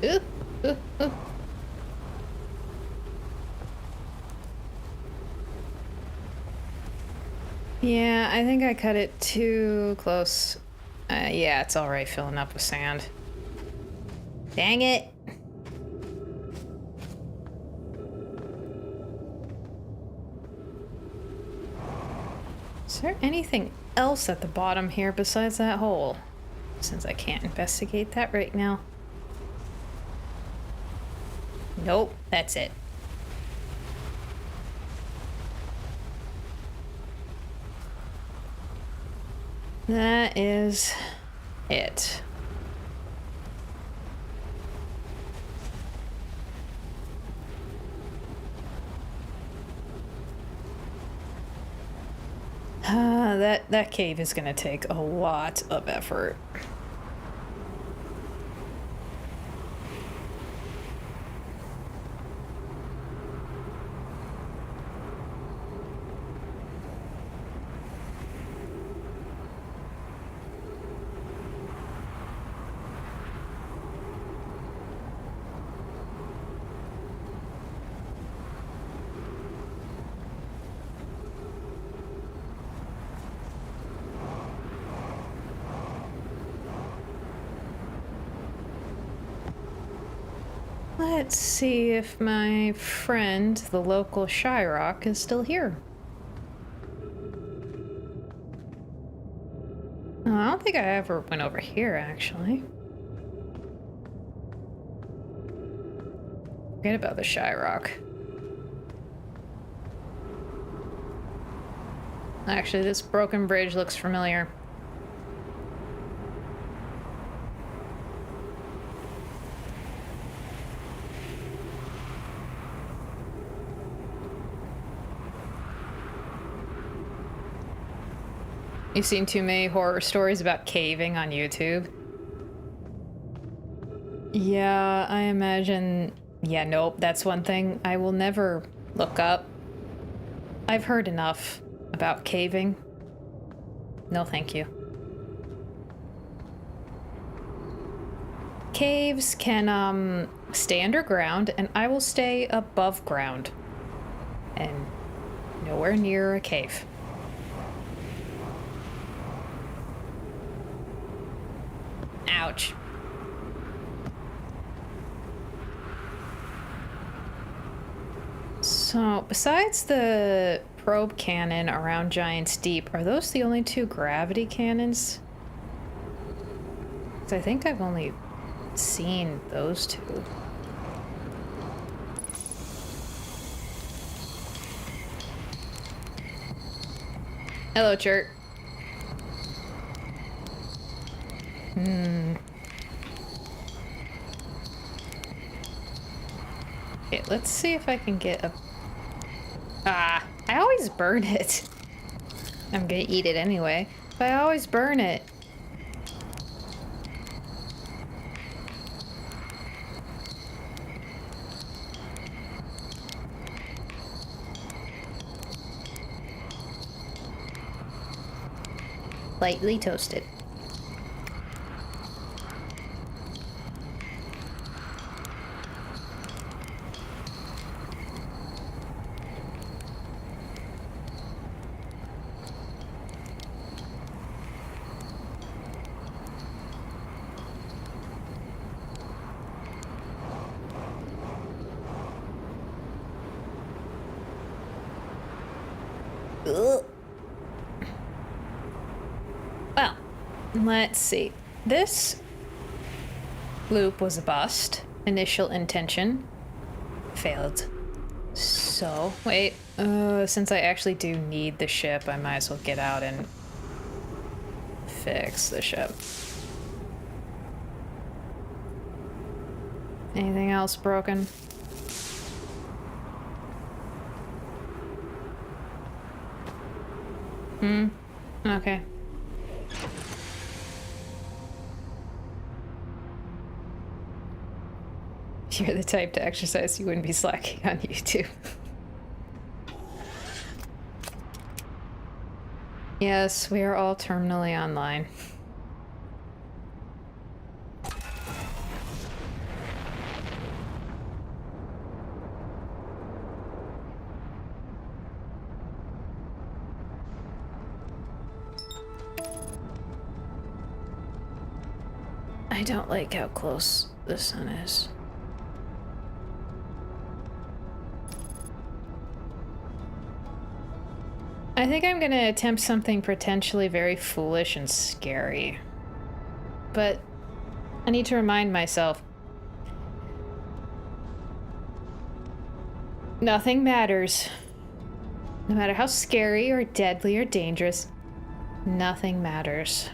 S1: Ooh, ooh, ooh. Yeah, I think I cut it too close. Yeah, it's already filling up with sand. Dang it! Is there anything else at the bottom here besides that hole? Since I can't investigate that right now. Nope, that's it. That is it. That cave is gonna take a lot of effort. Let's see if my friend, the local Shyrock, is still here. Oh, I don't think I ever went over here, actually. Forget about the Shyrock. Actually, this broken bridge looks familiar. You've seen too many horror stories about caving on YouTube? Yeah, I imagine... Yeah, nope, that's one thing I will never look up. I've heard enough about caving. No, thank you. Caves can, stay underground, and I will stay above ground. And nowhere near a cave. Ouch. So, besides the probe cannon around Giant's Deep, are those the only two gravity cannons? 'Cause I think I've only seen those two. Hello, Chert. Okay, let's see if I can get a... Ah, I always burn it. I'm gonna eat it anyway, but I always burn it. Lightly toasted. Ugh. Well, let's see. This loop was a bust. Initial intention failed. So, wait. Since I actually do need the ship, I might as well get out and fix the ship. Anything else broken? Okay. If you're the type to exercise, you wouldn't be slacking on YouTube. Yes, we are all terminally online. I don't like how close the sun is. I think I'm gonna attempt something potentially very foolish and scary. But I need to remind myself, nothing matters. No matter how scary or deadly or dangerous, nothing matters.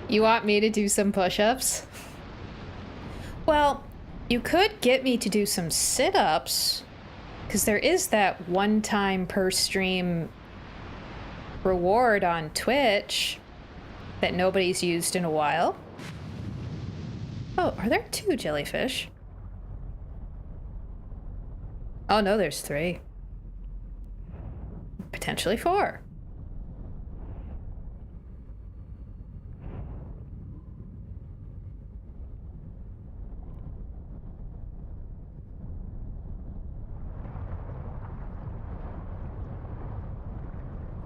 S1: You want me to do some push-ups? Well, you could get me to do some sit-ups, because there is that one time per stream reward on Twitch that nobody's used in a while. Oh, are there 2 jellyfish? Oh no, there's 3. Potentially 4.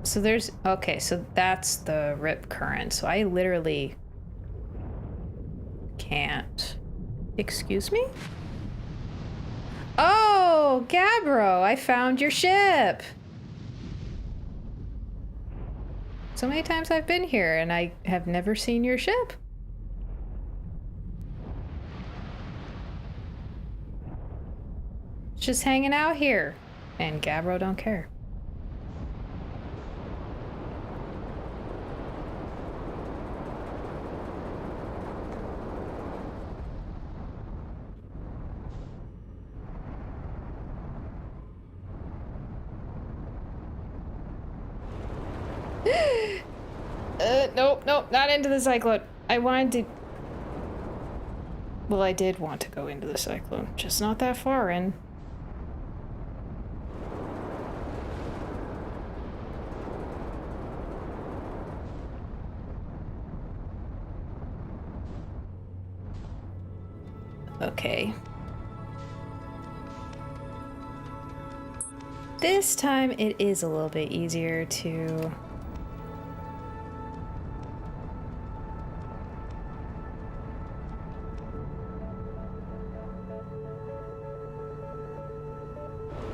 S1: So there's, okay, so that's the rip current. So I literally can't. Excuse me? Oh, Gabbro, I found your ship. So many times I've been here and I have never seen your ship. It's just hanging out here. And Gabbro don't care. Nope, not into the cyclone. I wanted to... Well, I did want to go into the cyclone, just not that far in. Okay. This time it is a little bit easier to...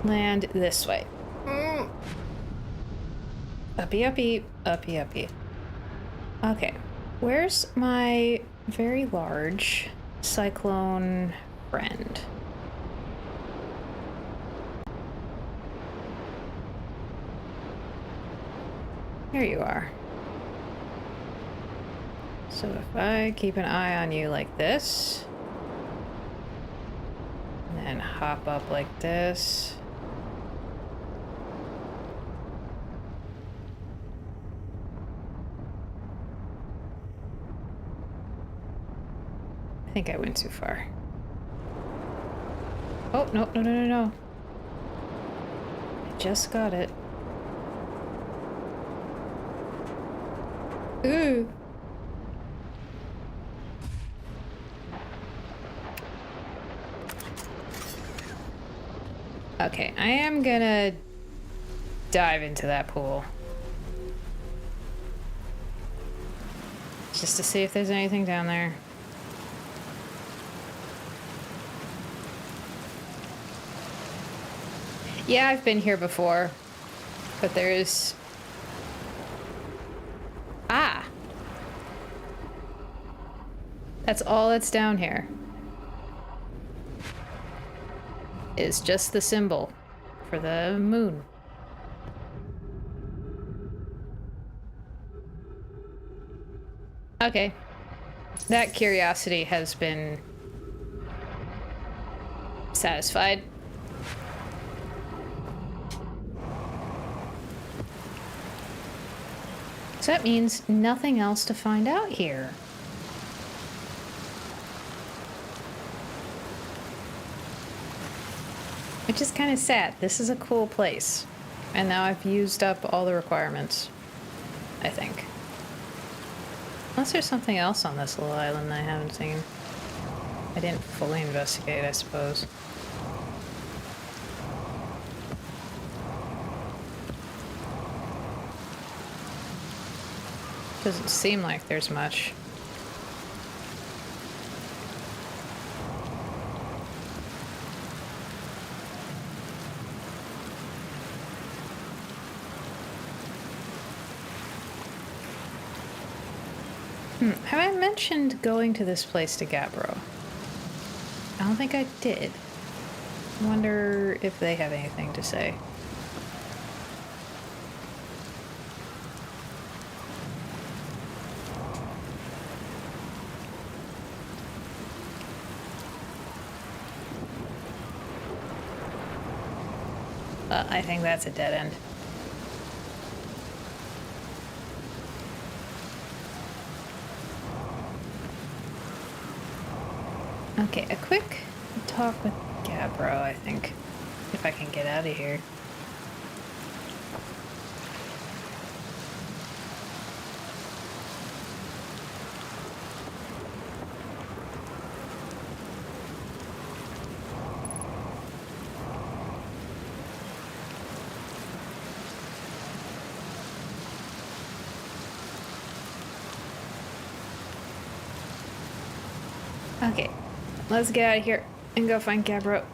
S1: land this way. Uppy, uppy, uppy, uppy. Okay, where's my very large cyclone friend? Here you are. So if I keep an eye on you like this, and then hop up like this, I think I went too far. Oh, no, no, no, no, no. I just got it. Ooh. Okay, I am gonna dive into that pool. Just to see if there's anything down there. Yeah, I've been here before, but there's... Ah! That's all that's down here. Is just the symbol for the moon. Okay. That curiosity has been satisfied. So that means nothing else to find out here. Which is kind of sad. This is a cool place. And now I've used up all the requirements, I think. Unless there's something else on this little island I haven't seen. I didn't fully investigate, I suppose. Doesn't seem like there's much. Have I mentioned going to this place to Gabbro? I don't think I did. I wonder if they have anything to say. I think that's a dead end. Okay, a quick talk with Gabbro, I think. If I can get out of here. Okay, let's get out of here and go find Gabbro.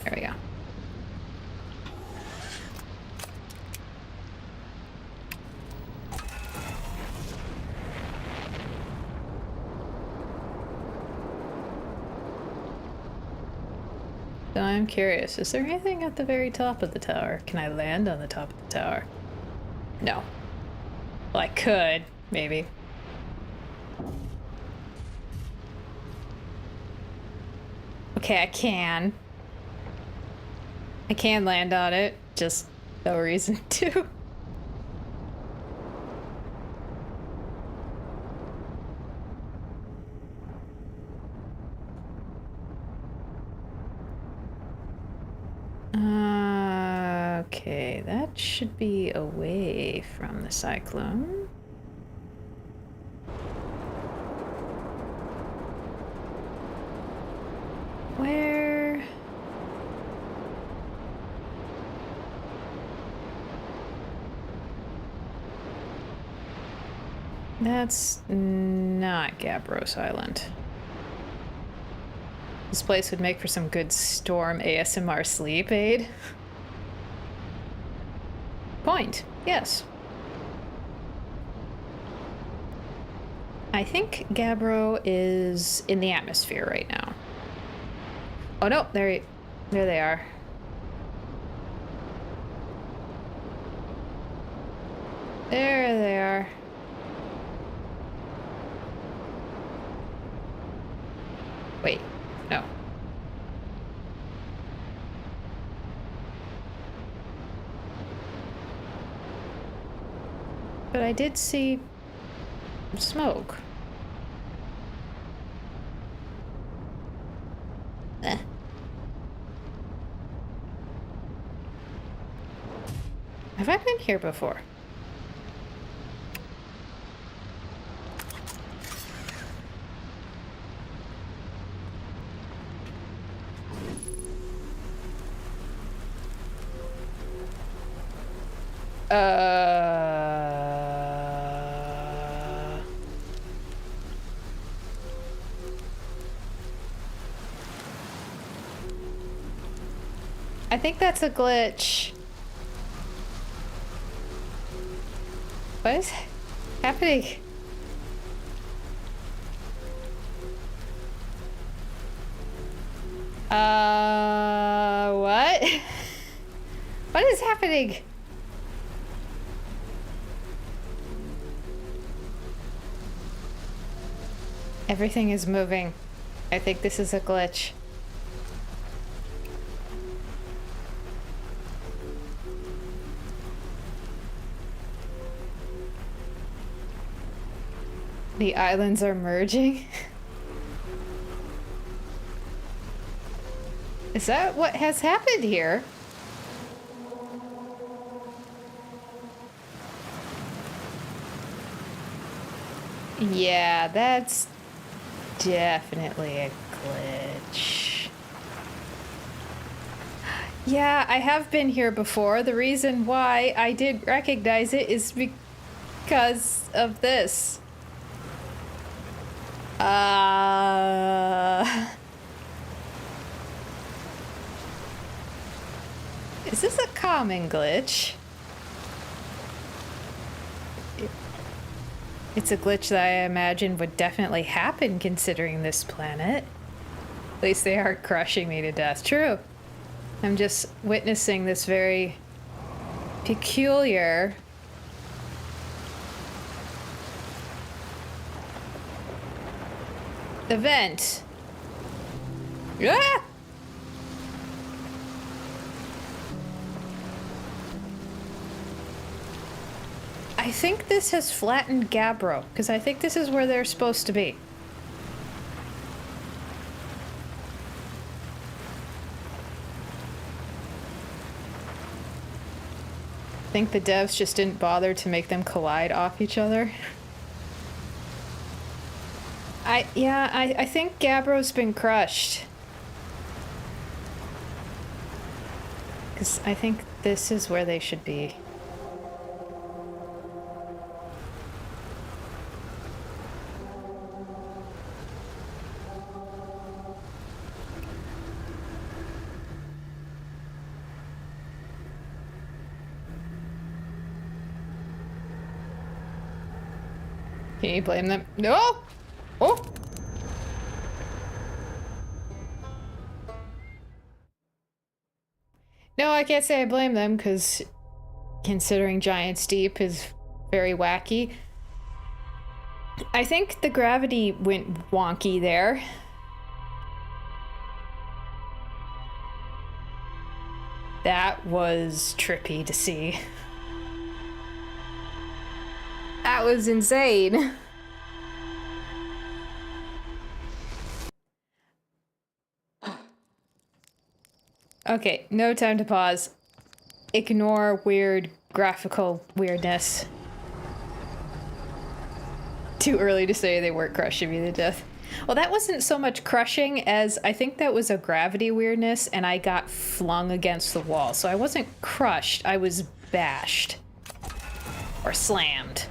S1: There we go. So I'm curious, is there anything at the very top of the tower? Can I land on the top of the tower? No. Well, I could, maybe. Okay, I can. I can land on it, just no reason to. Okay, that should be away from the cyclone. Where? That's not Gabbros Island. This place would make for some good storm ASMR sleep aid. Point, yes. I think Gabbro is in the atmosphere right now. Oh no, there they are. There they are. Wait, no. But I did see smoke. Eh. Have I been here before? I think that's a glitch. What is happening? What? What is happening? Everything is moving. I think this is a glitch. The islands are merging. Is that what has happened here? Yeah, that's definitely a glitch. Yeah, I have been here before. The reason why I did recognize it is because of this. Is this a common glitch? It's a glitch that I imagine would definitely happen considering this planet. At least they are crushing me to death. True. I'm just witnessing this very peculiar event. Ah! I think this has flattened Gabbro, because I think this is where they're supposed to be. I think the devs just didn't bother to make them collide off each other. I think Gabbro's been crushed. Because I think this is where they should be. Can you blame them? No! Oh! No, I can't say I blame them, because considering Giant's Deep is very wacky. I think the gravity went wonky there. That was trippy to see. That was insane. Okay, no time to pause. Ignore weird graphical weirdness. Too early to say they weren't crushing me to death. Well, that wasn't so much crushing as I think that was a gravity weirdness and I got flung against the wall. So I wasn't crushed, I was bashed. Or slammed.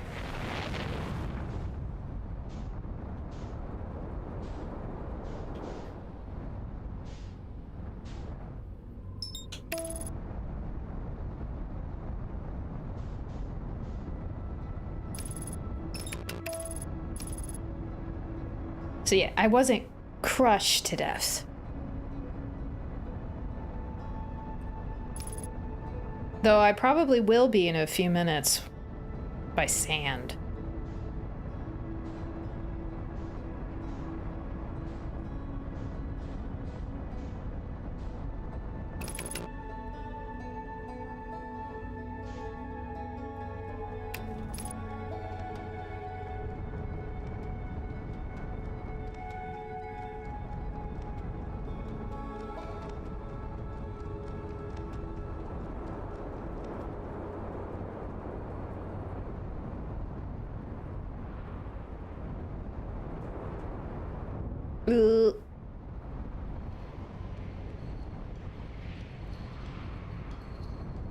S1: So yeah, I wasn't crushed to death. Though I probably will be in a few minutes by sand.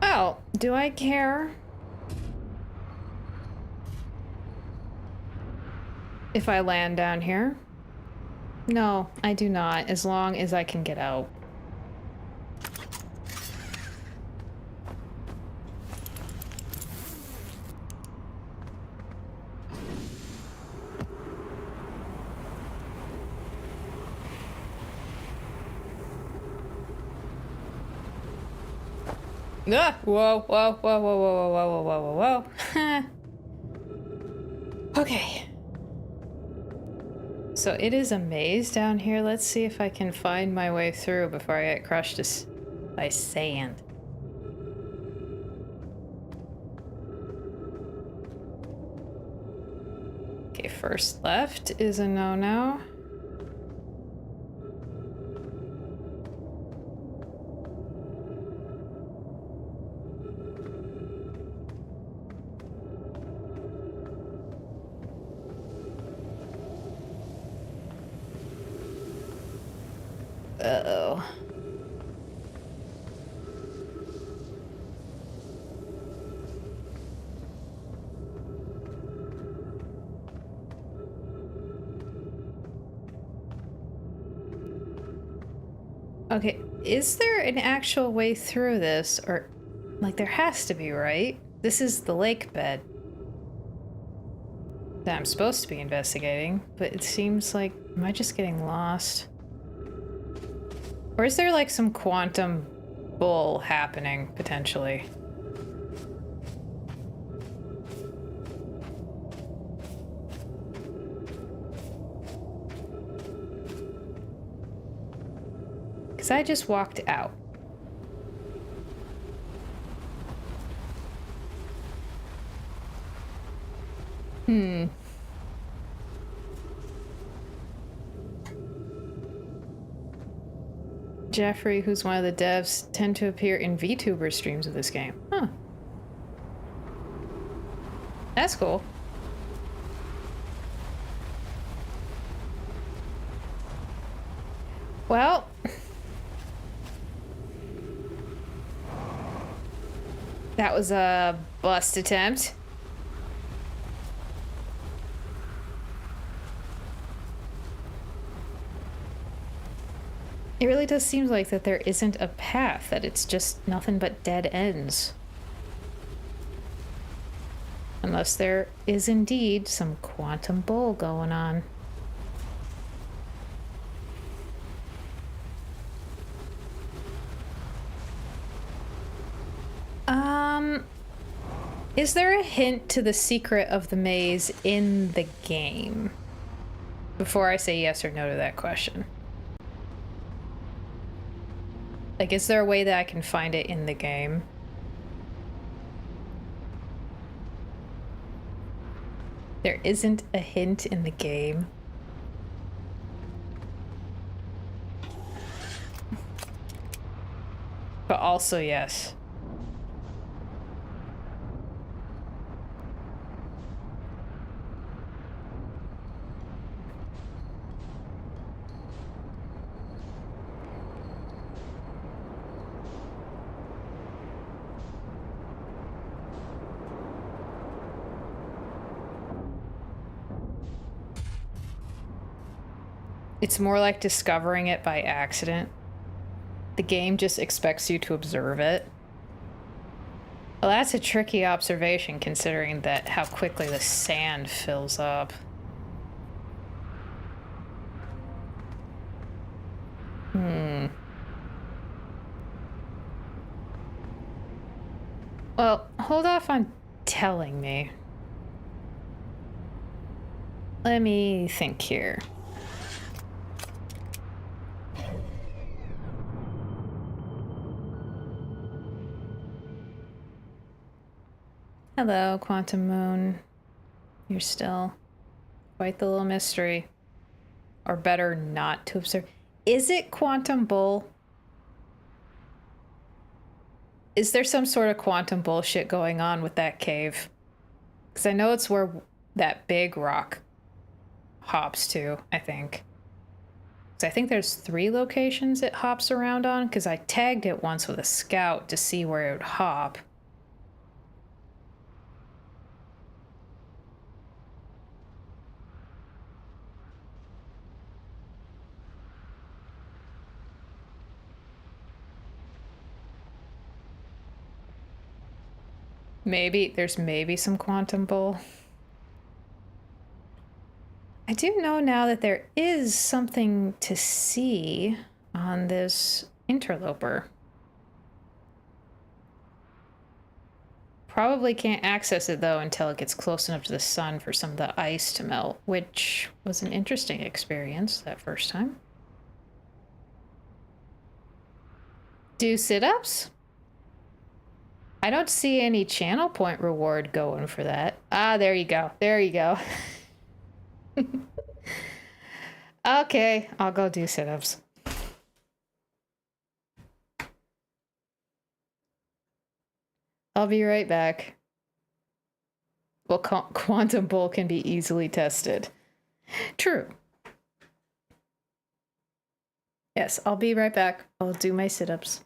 S1: Well, do I care if I land down here? No, I do not, as long as I can get out. Ah! Whoa, whoa, whoa, whoa, whoa, whoa, whoa, whoa, whoa, whoa. Okay. So it is a maze down here. Let's see if I can find my way through before I get crushed by sand. Okay, first left is a no-no. Uh-oh. Okay, is there an actual way through this? Or, like, there has to be, right? This is the lake bed that I'm supposed to be investigating, but it seems like, am I just getting lost? Or is there, like, some quantum bull happening, potentially? Because I just walked out. Jeffrey, who's one of the devs, tend to appear in VTuber streams of this game. Huh. That's cool. Well... that was a bust attempt. It really does seem like that there isn't a path, that it's just nothing but dead ends. Unless there is indeed some quantum bull going on. Is there a hint to the secret of the maze in the game? Before I say yes or no to that question. Like, is there a way that I can find it in the game? There isn't a hint in the game. But also, yes. It's more like discovering it by accident. The game just expects you to observe it. Well, that's a tricky observation considering that how quickly the sand fills up. Well, hold off on telling me. Let me think here. Hello, Quantum Moon. You're still quite the little mystery. Or better not to observe. Is it Quantum Bull? Is there some sort of quantum bullshit going on with that cave? Because I know it's where that big rock hops to, I think. Because I think there's 3 locations it hops around on, because I tagged it once with a scout to see where it would hop. There's maybe some quantum bull. I do know now that there is something to see on this interloper. Probably can't access it though until it gets close enough to the sun for some of the ice to melt, which was an interesting experience that first time. Do sit-ups? I don't see any channel point reward going for that. Ah, there you go. There you go. Okay, I'll go do sit-ups. I'll be right back. Well, quantum bolt can be easily tested. True. Yes, I'll be right back. I'll do my sit-ups.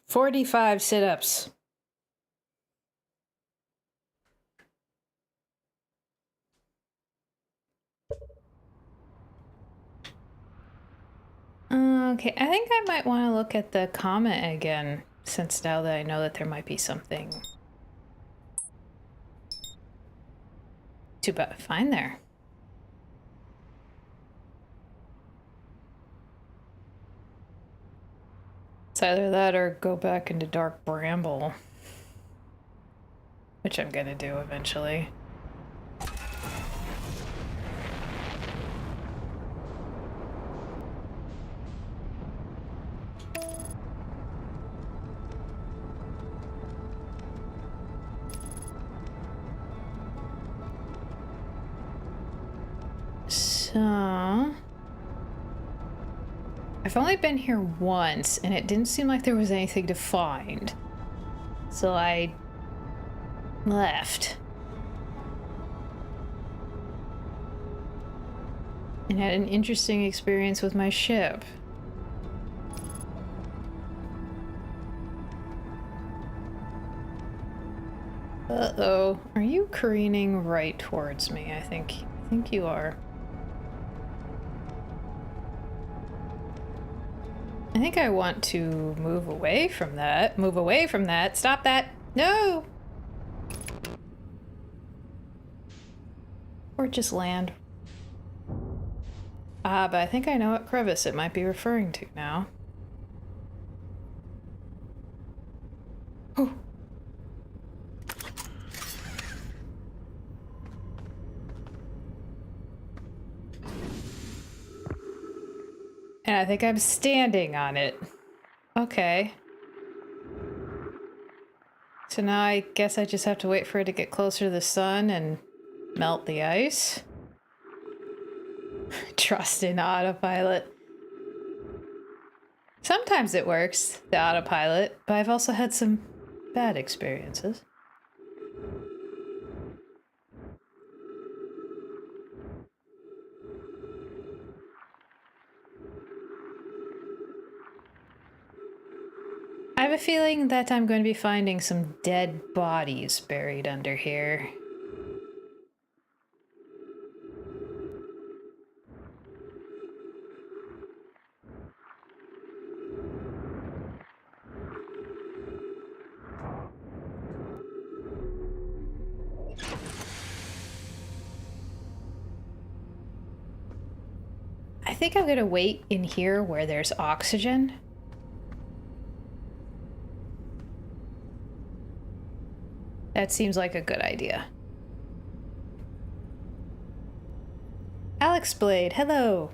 S1: 45 sit-ups. Okay, I think I might want to look at the comment again, since now that I know that there might be something to find there. It's either that or go back into Dark Bramble, which I'm gonna do eventually. So... I've only been here once, and it didn't seem like there was anything to find. So I left. And had an interesting experience with my ship. Uh-oh. Are you careening right towards me? I think you are. I think I want to move away from that. Move away from that. Stop that. No! Or just land. Ah, but I think I know what crevice it might be referring to now. Oh. And I think I'm standing on it. Okay. So now I guess I just have to wait for it to get closer to the sun and melt the ice. Trust in autopilot. Sometimes it works, the autopilot, but I've also had some bad experiences. I have a feeling that I'm going to be finding some dead bodies buried under here. I think I'm gonna wait in here where there's oxygen. That seems like a good idea. Alex Blade, hello.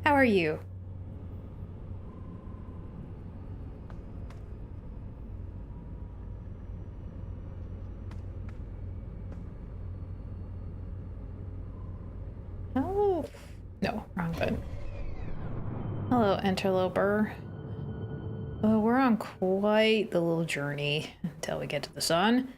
S1: How are you? Oh, no, wrong button. Hello, interloper. Oh, we're on quite the little journey until we get to the sun.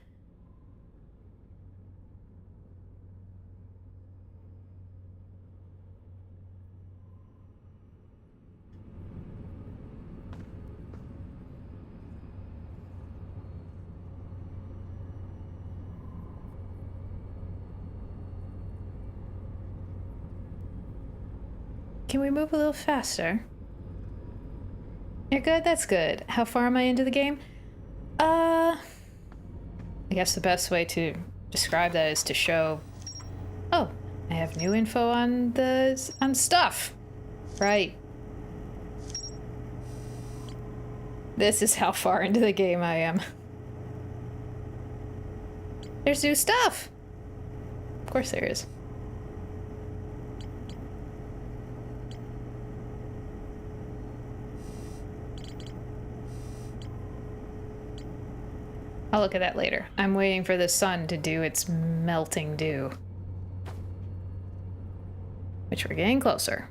S1: Can we move a little faster? You're good? That's good. How far am I into the game? I guess the best way to describe that is to show... Oh, I have new info on stuff. Right. This is how far into the game I am. There's new stuff! Of course there is. I'll look at that later. I'm waiting for the sun to do its melting dew. Which we're getting closer.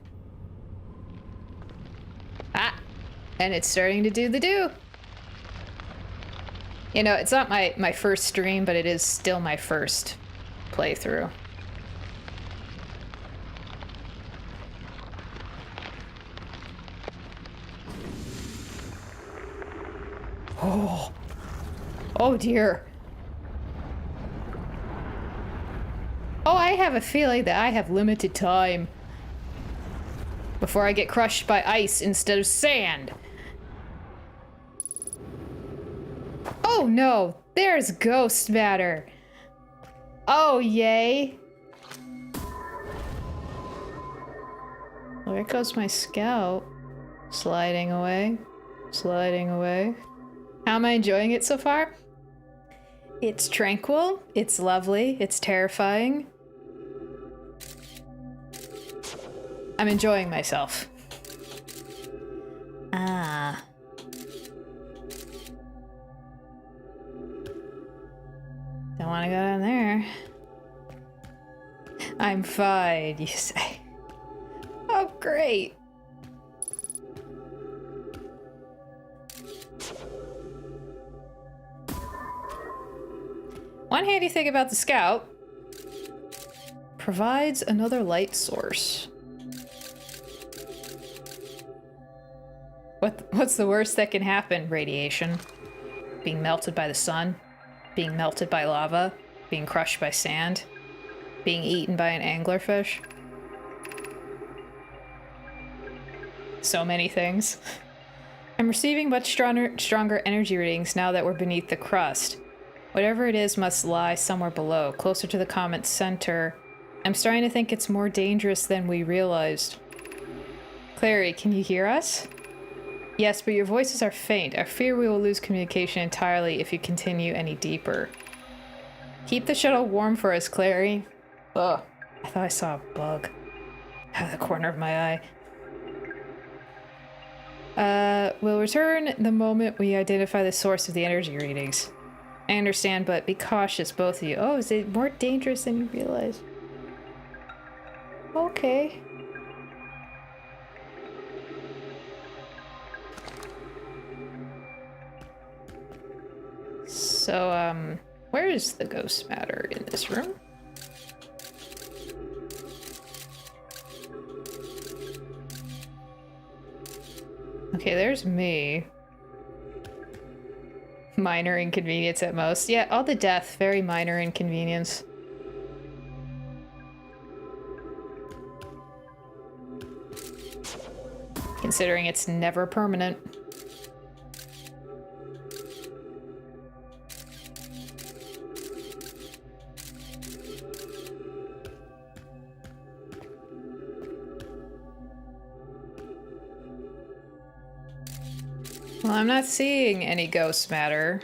S1: Ah! And it's starting to do the dew! You know, it's not my first stream, but it is still my first playthrough. Oh. Oh dear. Oh, I have a feeling that I have limited time before I get crushed by ice instead of sand. Oh no, there's ghost matter. Oh yay. Well, there goes my scout. Sliding away. Sliding away. How am I enjoying it so far? It's tranquil, it's lovely, it's terrifying. I'm enjoying myself. Ah. Don't want to go down there. I'm fine, you say. Oh, great. One handy thing about the Scout, provides another light source. What's the worst that can happen? Radiation. Being melted by the sun. Being melted by lava. Being crushed by sand. Being eaten by an anglerfish. So many things. I'm receiving much stronger energy readings now that we're beneath the crust. Whatever it is must lie somewhere below, closer to the comet's center. I'm starting to think it's more dangerous than we realized. Clary, can you hear us? Yes, but your voices are faint. I fear we will lose communication entirely if you continue any deeper. Keep the shuttle warm for us, Clary. Ugh, I thought I saw a bug out of the corner of my eye. We'll return the moment we identify the source of the energy readings. I understand, but be cautious, both of you. Oh, is it more dangerous than you realize? Okay. So, where is the ghost matter in this room? Okay, there's me. Minor inconvenience at most. Yeah, all the death, very minor inconvenience. Considering it's never permanent. Well, I'm not seeing any ghost matter.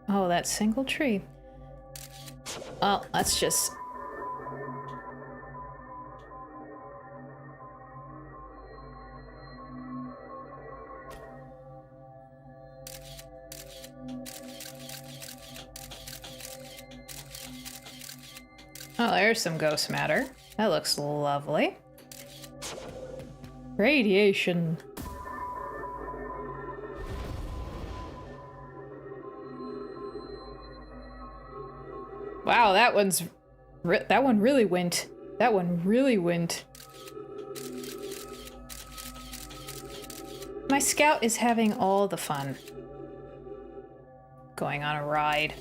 S1: Oh, that single tree. Well, let's just... Oh, there's some ghost matter. That looks lovely. Radiation. Wow, that one really went. That one really went. My scout is having all the fun. Going on a ride.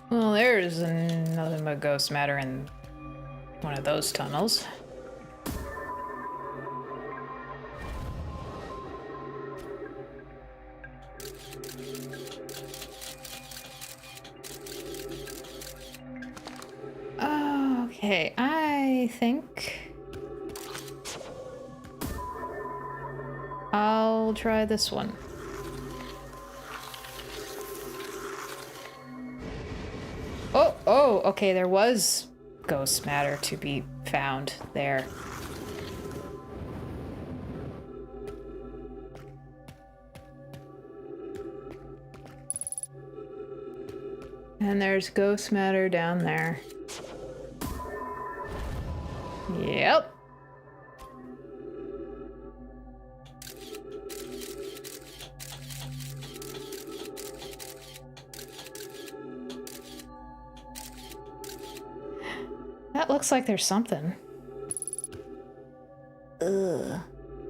S1: Well, there's nothing but ghost matter in one of those tunnels. Okay, I think I'll try this one. Oh, okay, there was ghost matter to be found there. And there's ghost matter down there. Yep. That looks like there's something. Ugh.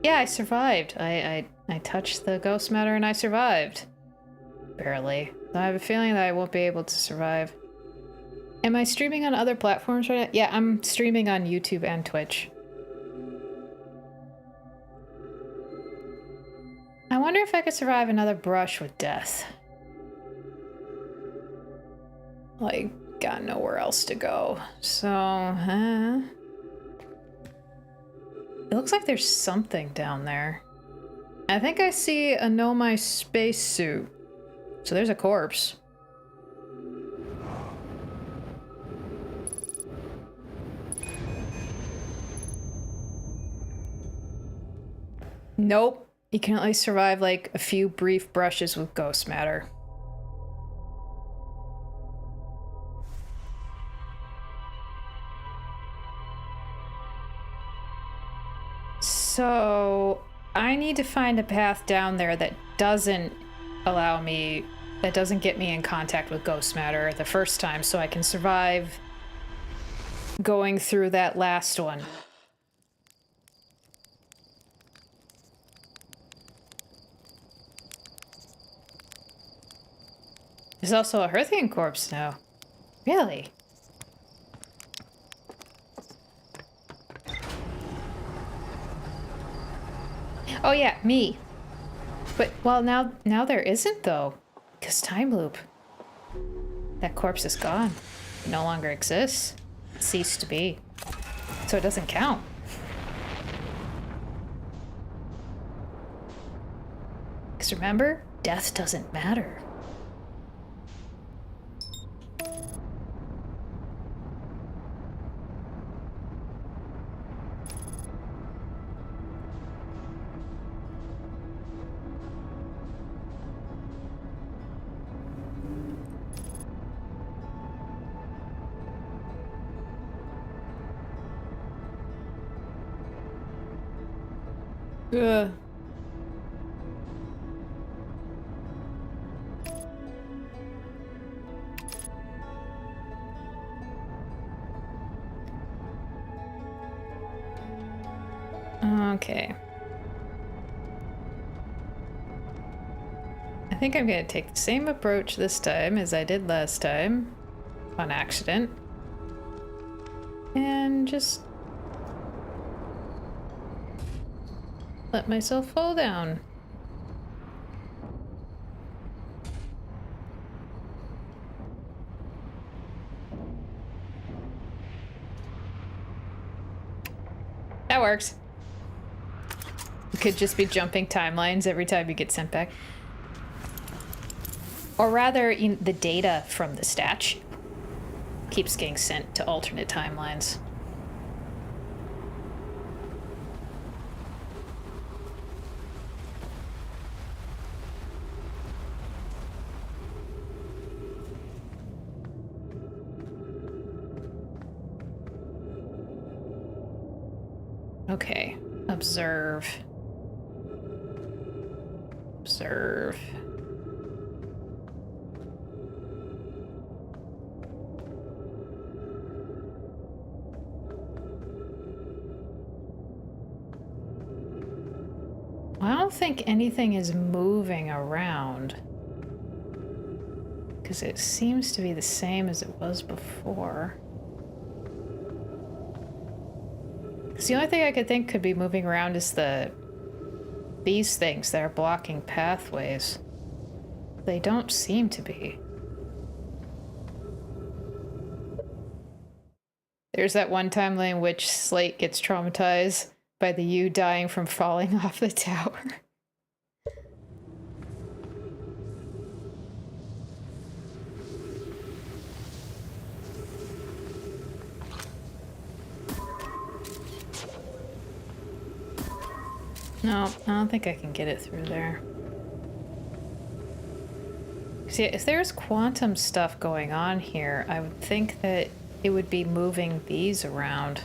S1: Yeah, I survived. I touched the ghost matter and I survived. Barely. I have a feeling that I won't be able to survive. Am I streaming on other platforms right now? Yeah, I'm streaming on YouTube and Twitch. I wonder if I could survive another brush with death. Like, got nowhere else to go. So, it looks like there's something down there. I think I see a Nomai spacesuit. So there's a corpse. Nope. You can only survive like a few brief brushes with ghost matter. So I need to find a path down there that doesn't allow me, that doesn't get me in contact with ghost matter the first time, so I can survive going through that last one. There's also a Hearthian corpse now. Really? Oh yeah, me. But, well, now there isn't, though. Because time loop. That corpse is gone. It no longer exists. It ceased to be. So it doesn't count. Because remember, death doesn't matter. Ugh. Okay. I think I'm gonna take the same approach this time as I did last time, on accident, and just let myself fall down. That works. You could just be jumping timelines every time you get sent back. Or rather, the data from the statue keeps getting sent to alternate timelines. Okay, observe. Observe. I don't think anything is moving around. Because it seems to be the same as it was before. Because the only thing I could think could be moving around is these things that are blocking pathways. They don't seem to be. There's that one timeline in which Slate gets traumatized by the U dying from falling off the tower. No, I don't think I can get it through there. See, if there's quantum stuff going on here, I would think that it would be moving these around.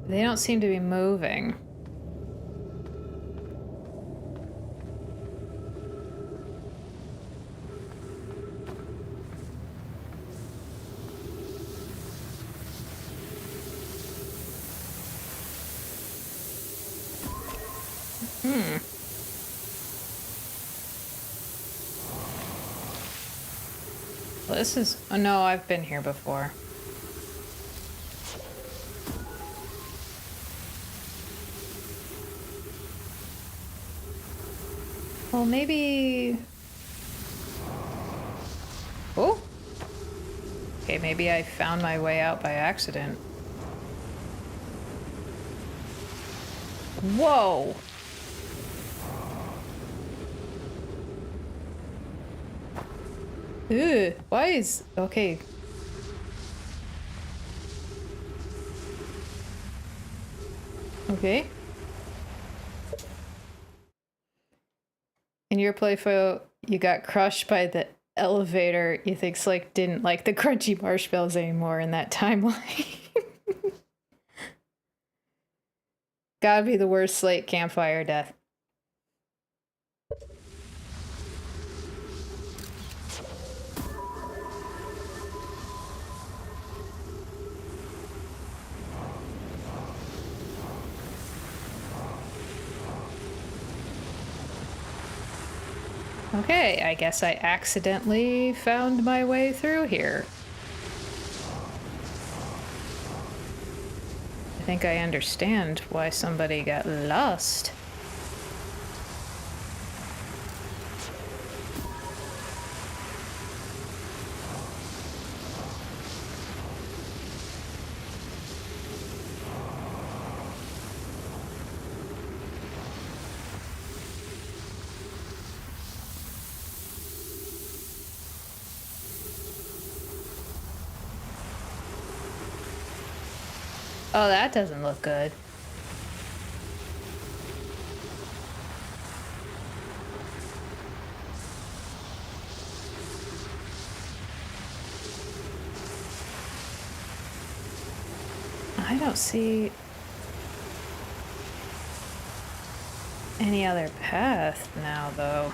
S1: They don't seem to be moving. Well, this is... Oh, no, I've been here before. Well, maybe... Oh! Okay, maybe I found my way out by accident. Whoa! Ugh, why is... Okay. Okay. In your playthrough, you got crushed by the elevator. You think Slick didn't like the crunchy marshmallows anymore in that timeline. Gotta be the worst Slate campfire death. Okay, I guess I accidentally found my way through here. I think I understand why somebody got lost. Oh, that doesn't look good. I don't see any other path now, though.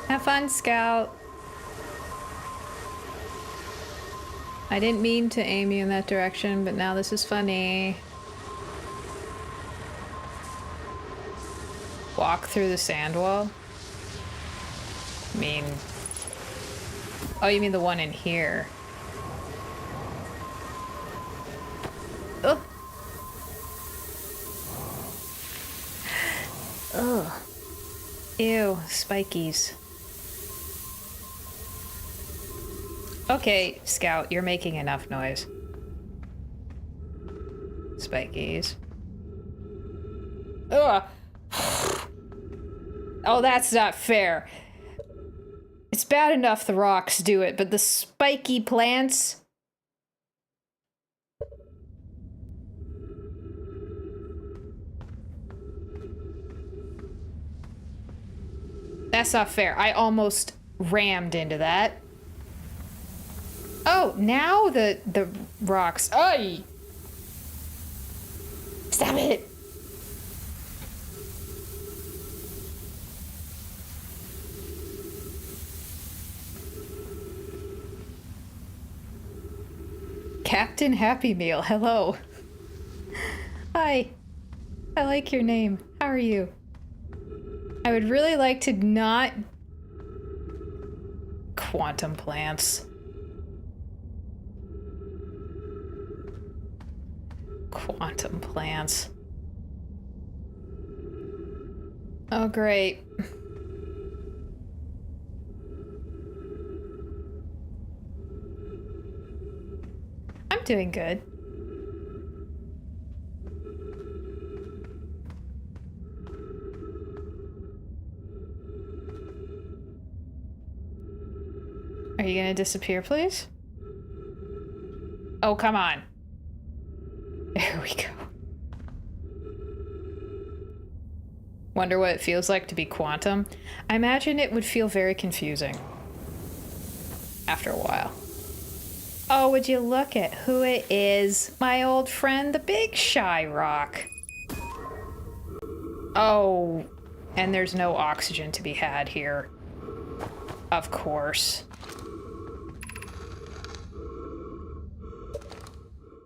S1: Have fun, Scout. I didn't mean to aim you in that direction, but now this is funny. Walk through the sand wall? I mean... Oh, you mean the one in here? Ugh. Ugh. Ew, spikies. Okay, Scout, you're making enough noise. Spikies. Ugh. Oh, that's not fair. It's bad enough the rocks do it, but the spiky plants... That's not fair. I almost rammed into that. Oh, now the rocks. Ay! Stop it! Captain Happy Meal, hello. Hi. I like your name. How are you? I would really like to not... Quantum plants. Quantum plants. Oh, great. doing good. Are you gonna disappear, please? Oh, come on. There we go. Wonder what it feels like to be Quantum. I imagine it would feel very confusing after a while. Oh, would you look at who it is? My old friend, the big Shyrock. Oh, and there's no oxygen to be had here. Of course.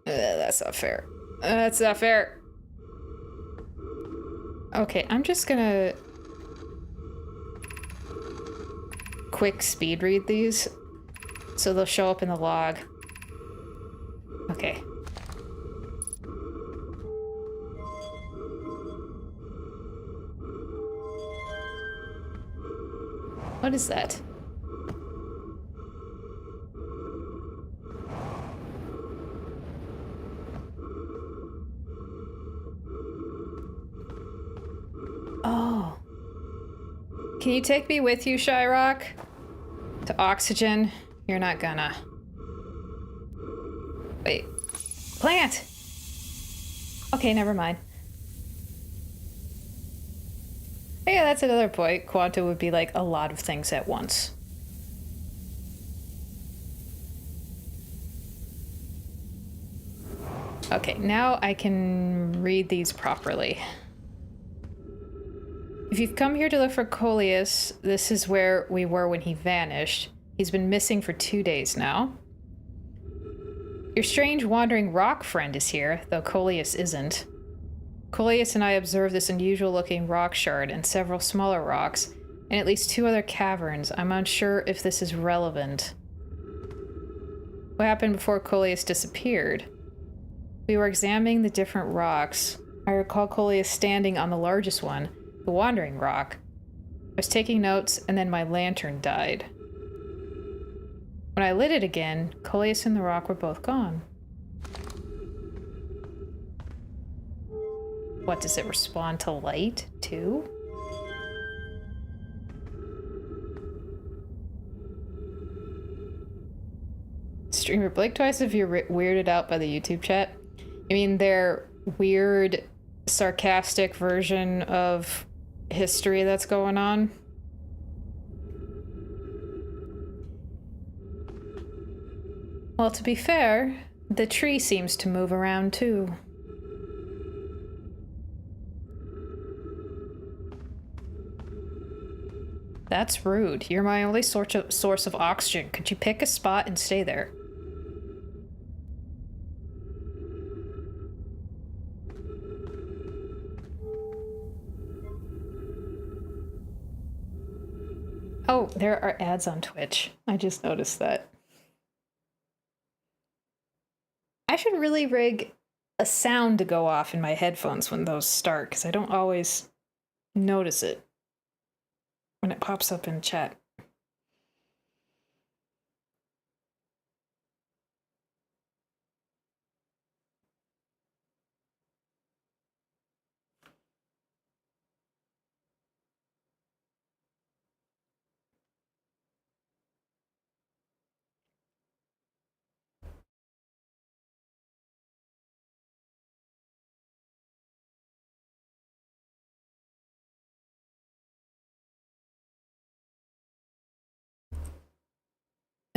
S1: That's not fair. That's not fair. Okay, I'm just gonna quick speed read these so they'll show up in the log. Okay. What is that? Oh. Can you take me with you, Shyrock? To oxygen? You're not gonna. Wait. Plant! Okay, never mind. Yeah, that's another point. Quanta would be like a lot of things at once. Okay, now I can read these properly. If you've come here to look for Coleus, this is where we were when he vanished. He's been missing for 2 days now. Your strange wandering rock friend is here, though Coleus isn't. Coleus and I observed this unusual looking rock shard and several smaller rocks, and at least 2 other caverns. I'm unsure if this is relevant. What happened before Coleus disappeared? We were examining the different rocks. I recall Coleus standing on the largest one, the wandering rock. I was taking notes, and then my lantern died. When I lit it again, Coleus and the rock were both gone. What, does it respond to light, too? Streamer Blake twice if you're weirded out by the YouTube chat. I mean, their weird, sarcastic version of history that's going on. Well, to be fair, the tree seems to move around too. That's rude. You're my only source of oxygen. Could you pick a spot and stay there? Oh, there are ads on Twitch. I just noticed that. I should really rig a sound to go off in my headphones when those start, because I don't always notice it when it pops up in chat.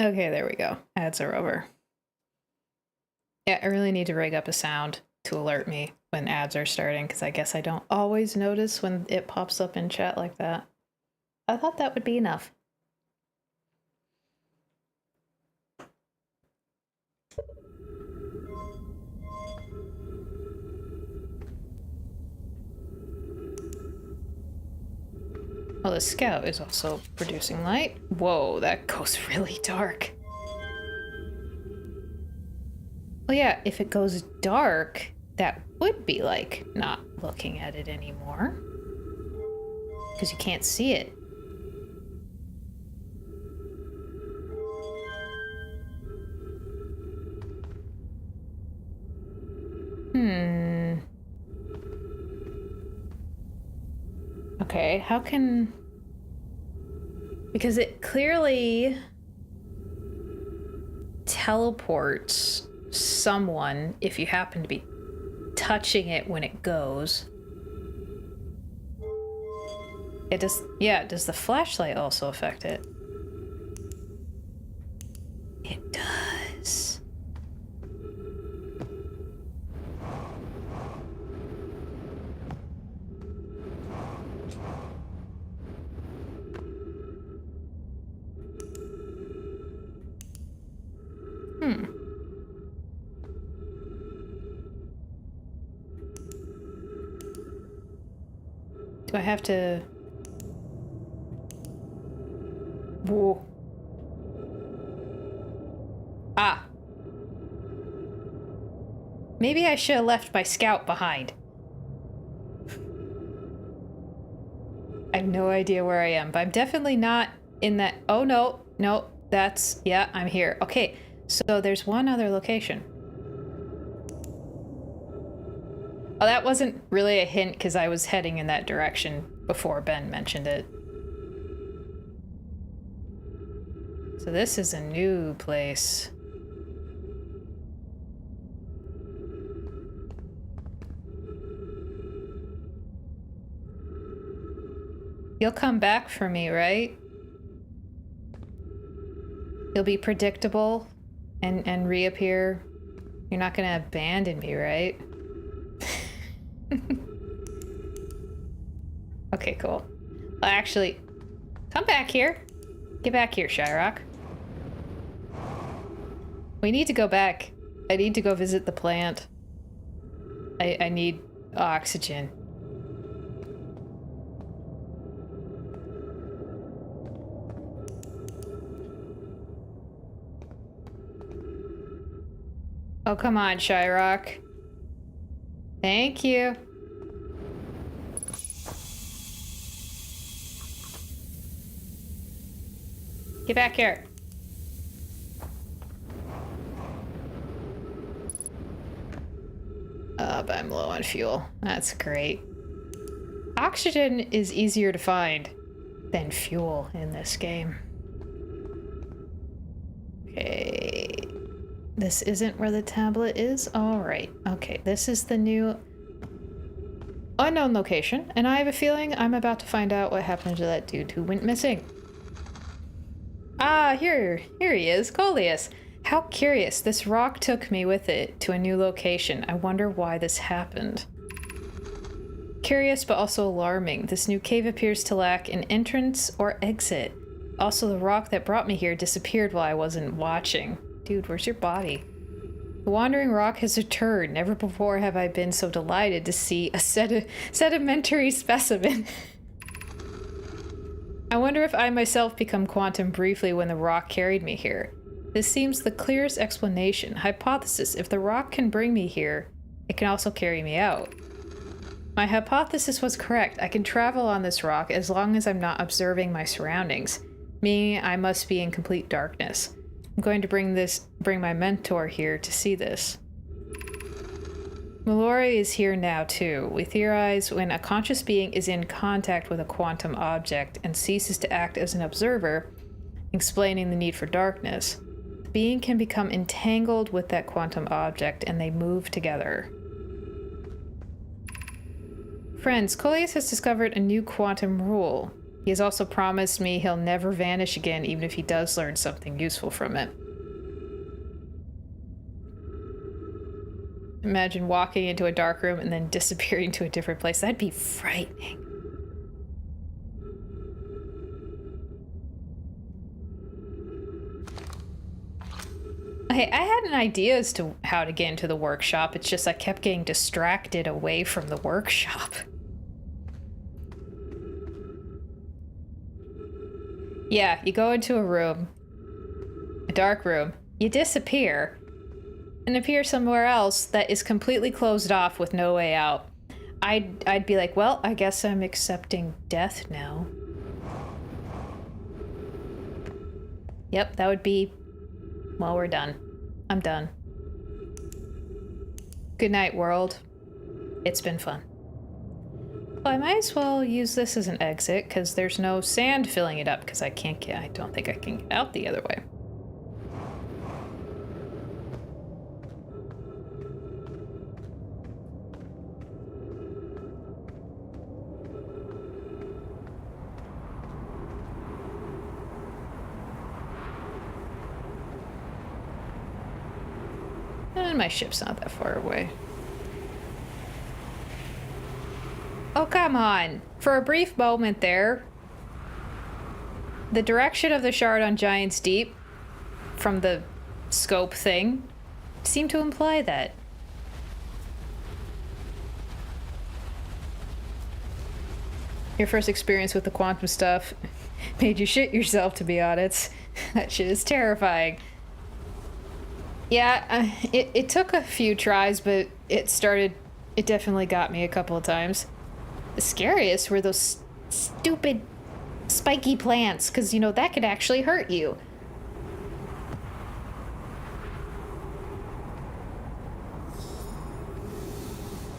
S1: Okay, there we go. Ads are over. Yeah, I really need to rig up a sound to alert me when ads are starting, because I guess I don't always notice when it pops up in chat like that. I thought that would be enough. Well, the scout is also producing light. Whoa, that goes really dark. Well, yeah, if it goes dark, that would be like not looking at it anymore. Because you can't see it. How can... Because it clearly teleports someone if you happen to be touching it when it goes. It does... Yeah, does the flashlight also affect it? It does. Do I have to... Whoa. Ah. Maybe I should have left my scout behind. I have no idea where I am, but I'm definitely not in that... Oh, no. No, that's... Yeah, I'm here. Okay, so there's one other location. Oh, that wasn't really a hint because I was heading in that direction before Ben mentioned it. So this is a new place. You'll come back for me, right? You'll be predictable and reappear. You're not gonna abandon me, right? Okay, cool. Well, actually, come back here. Get back here, Shyrock. We need to go back. I need to go visit the plant. I need oxygen. Oh, come on, Shyrock. Thank you. Get back here. But I'm low on fuel. That's great. Oxygen is easier to find than fuel in this game. Okay. This isn't where the tablet is? Alright. Okay, this is the new unknown location, and I have a feeling I'm about to find out what happened to that dude who went missing. Ah, here he is, Coleus. How curious, this rock took me with it to a new location. I wonder why this happened. Curious, but also alarming. This new cave appears to lack an entrance or exit. Also, the rock that brought me here disappeared while I wasn't watching. Dude, where's your body? The wandering rock has returned. Never before have I been so delighted to see a sedimentary specimen. I wonder if I myself become quantum briefly when the rock carried me here. This seems the clearest explanation. Hypothesis: if the rock can bring me here, it can also carry me out. My hypothesis was correct. I can travel on this rock as long as I'm not observing my surroundings, meaning I must be in complete darkness. I'm going to bring my mentor here to see this. Mallory is here now too. We theorize when a conscious being is in contact with a quantum object and ceases to act as an observer, explaining the need for darkness. The being can become entangled with that quantum object and they move together. Friends, Coleus has discovered a new quantum rule. He has also promised me he'll never vanish again, even if he does learn something useful from it. Imagine walking into a dark room and then disappearing to a different place. That'd be frightening. Okay, I had an idea as to how to get into the workshop. It's just I kept getting distracted away from the workshop. Yeah, you go into a room, a dark room, you disappear, and appear somewhere else that is completely closed off with no way out. I'd be like, well, I guess I'm accepting death now. Yep, that would be... Well, we're done. I'm done. Good night, world. It's been fun. Well, I might as well use this as an exit because there's no sand filling it up because I don't think I can get out the other way. And my ship's not that far away. Oh, come on. For a brief moment there, the direction of the shard on Giant's Deep from the scope thing seemed to imply that. Your first experience with the quantum stuff made you shit yourself, to be honest. That shit is terrifying. Yeah, it took a few tries, but it definitely got me a couple of times. The scariest were those stupid spiky plants, because, you know, that could actually hurt you.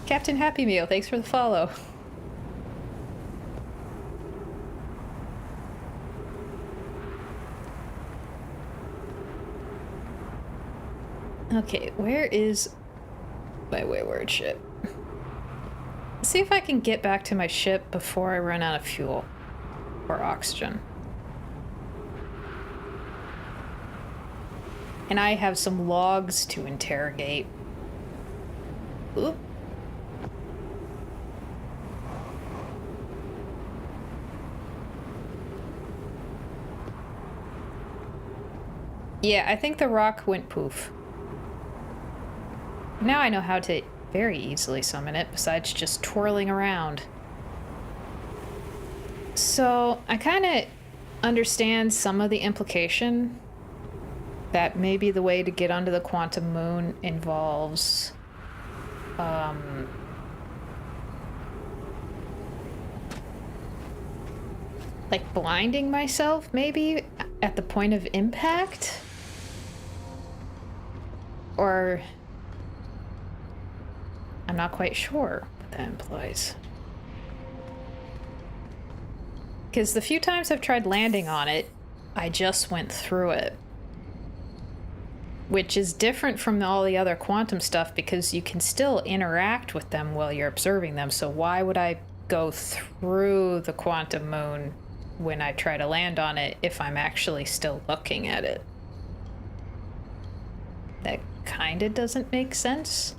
S1: Captain Happy Meal, thanks for the follow. Okay, where is my wayward ship? Let's see if I can get back to my ship before I run out of fuel or oxygen. And I have some logs to interrogate. Oop. Yeah, I think the rock went poof. Now I know how to very easily summon it, besides just twirling around. So, I kind of understand some of the implication that maybe the way to get onto the quantum moon involves like blinding myself, maybe, at the point of impact? Or I'm not quite sure what that implies. Because the few times I've tried landing on it, I just went through it. Which is different from all the other quantum stuff because you can still interact with them while you're observing them. So why would I go through the quantum moon when I try to land on it if I'm actually still looking at it? That kind of doesn't make sense.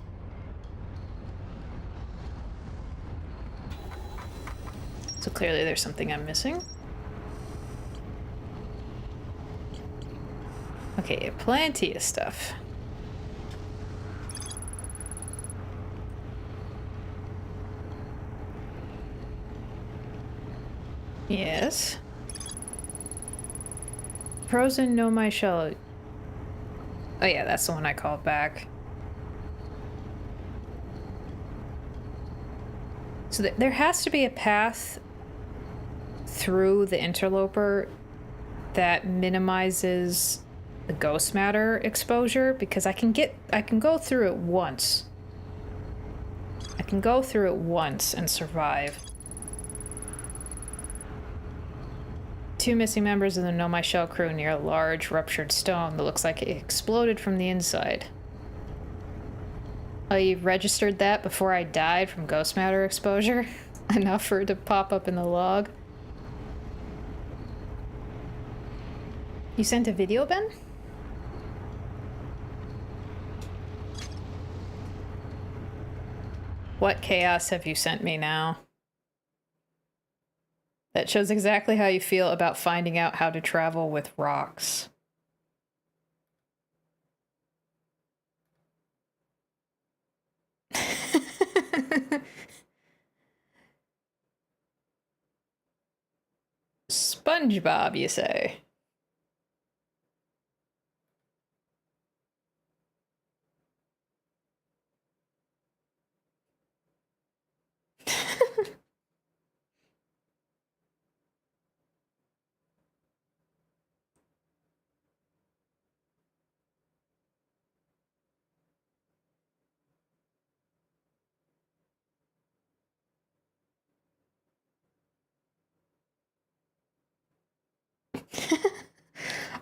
S1: So clearly there's something I'm missing. Okay, plenty of stuff. Yes. Frozen Nomai shell. Oh yeah, that's the one I called back. So there has to be a path through the interloper that minimizes the ghost matter exposure, because I can go through it once. I can go through it once and survive. 2 missing members of the Nomai Shell crew near a large ruptured stone that looks like it exploded from the inside. Oh, you registered that before I died from ghost matter exposure? Enough for it to pop up in the log? You sent a video, Ben? What chaos have you sent me now? That shows exactly how you feel about finding out how to travel with rocks. SpongeBob, you say?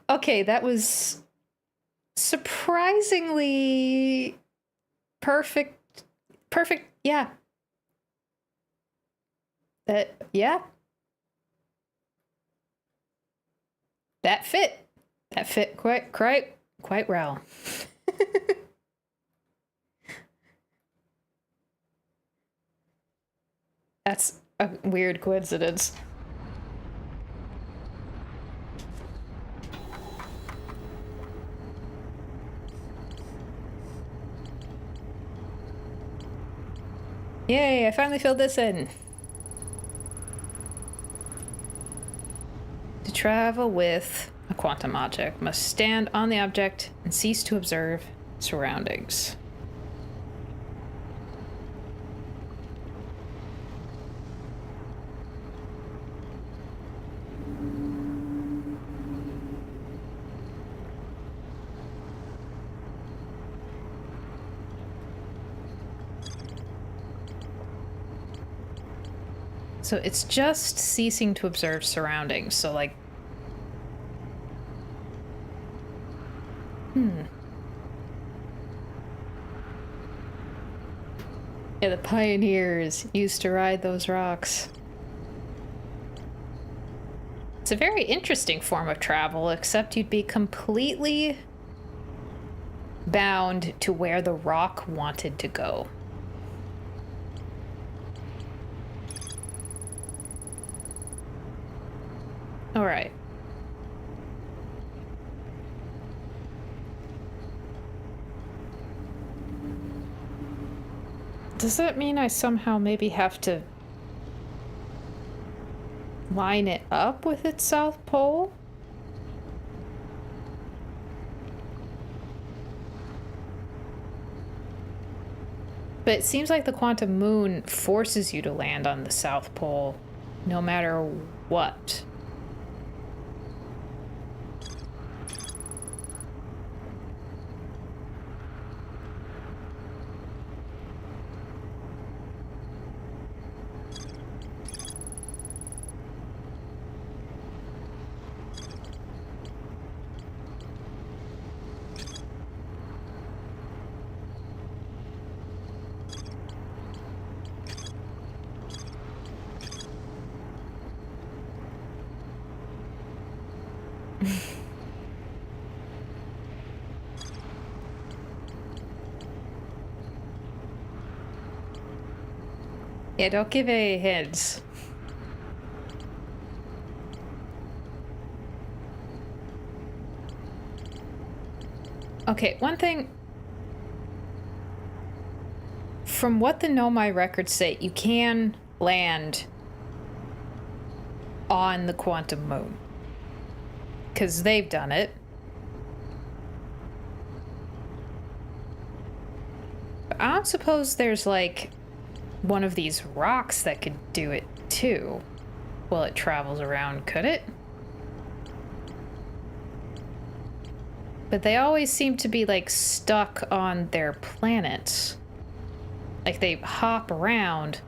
S1: Okay, that was surprisingly perfect. Perfect, yeah. Yeah. That fit. That fit quite well. That's a weird coincidence. Yay, I finally filled this in. To travel with a quantum object, must stand on the object and cease to observe surroundings. So it's just ceasing to observe surroundings. So, like, yeah, the pioneers used to ride those rocks. It's a very interesting form of travel, except you'd be completely bound to where the rock wanted to go. All right. Does that mean I somehow maybe have to line it up with its south pole? But it seems like the quantum moon forces you to land on the south pole no matter what. Yeah, don't give any hints. Okay, one thing. From what the Nomai records say, you can land on the quantum moon. Because they've done it. But I don't suppose there's, like, one of these rocks that could do it, too. Well, it travels around, could it? But they always seem to be, like, stuck on their planets. Like, they hop around.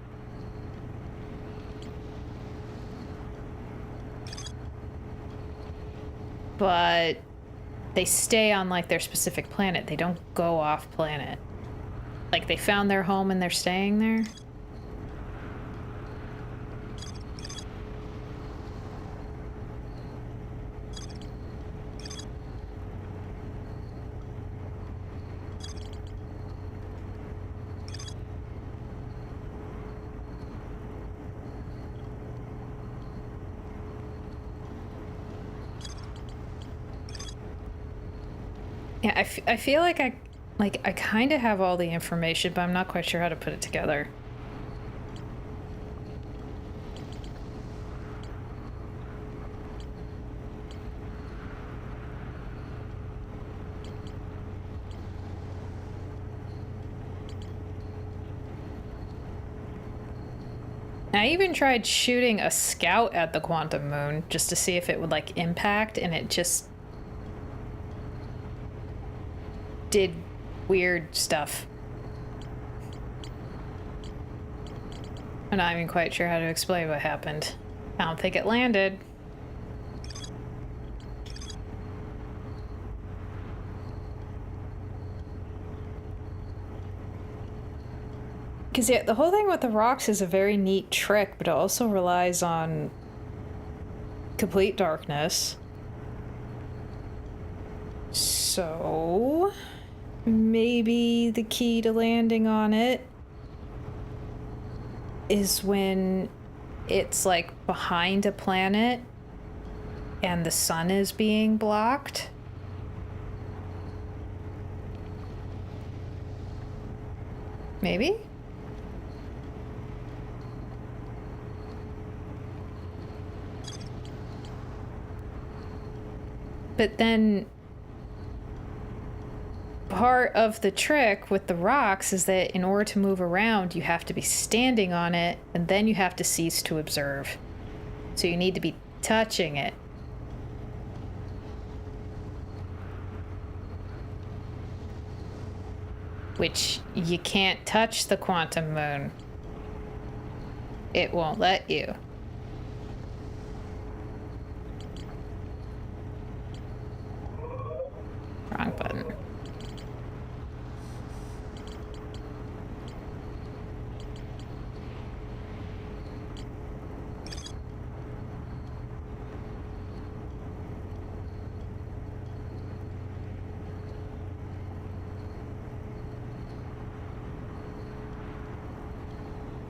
S1: But they stay on, like, their specific planet. They don't go off planet. Like, they found their home and they're staying there. Yeah, I feel like I kind of have all the information, but I'm not quite sure how to put it together. I even tried shooting a scout at the quantum moon just to see if it would, like, impact, and it just did weird stuff. I'm not even quite sure how to explain what happened. I don't think it landed. Because yeah, the whole thing with the rocks is a very neat trick, but it also relies on complete darkness. So maybe the key to landing on it is when it's like behind a planet and the sun is being blocked. Maybe? But then part of the trick with the rocks is that in order to move around, you have to be standing on it, and then you have to cease to observe. So you need to be touching it. Which you can't touch the quantum moon. It won't let you. Wrong button.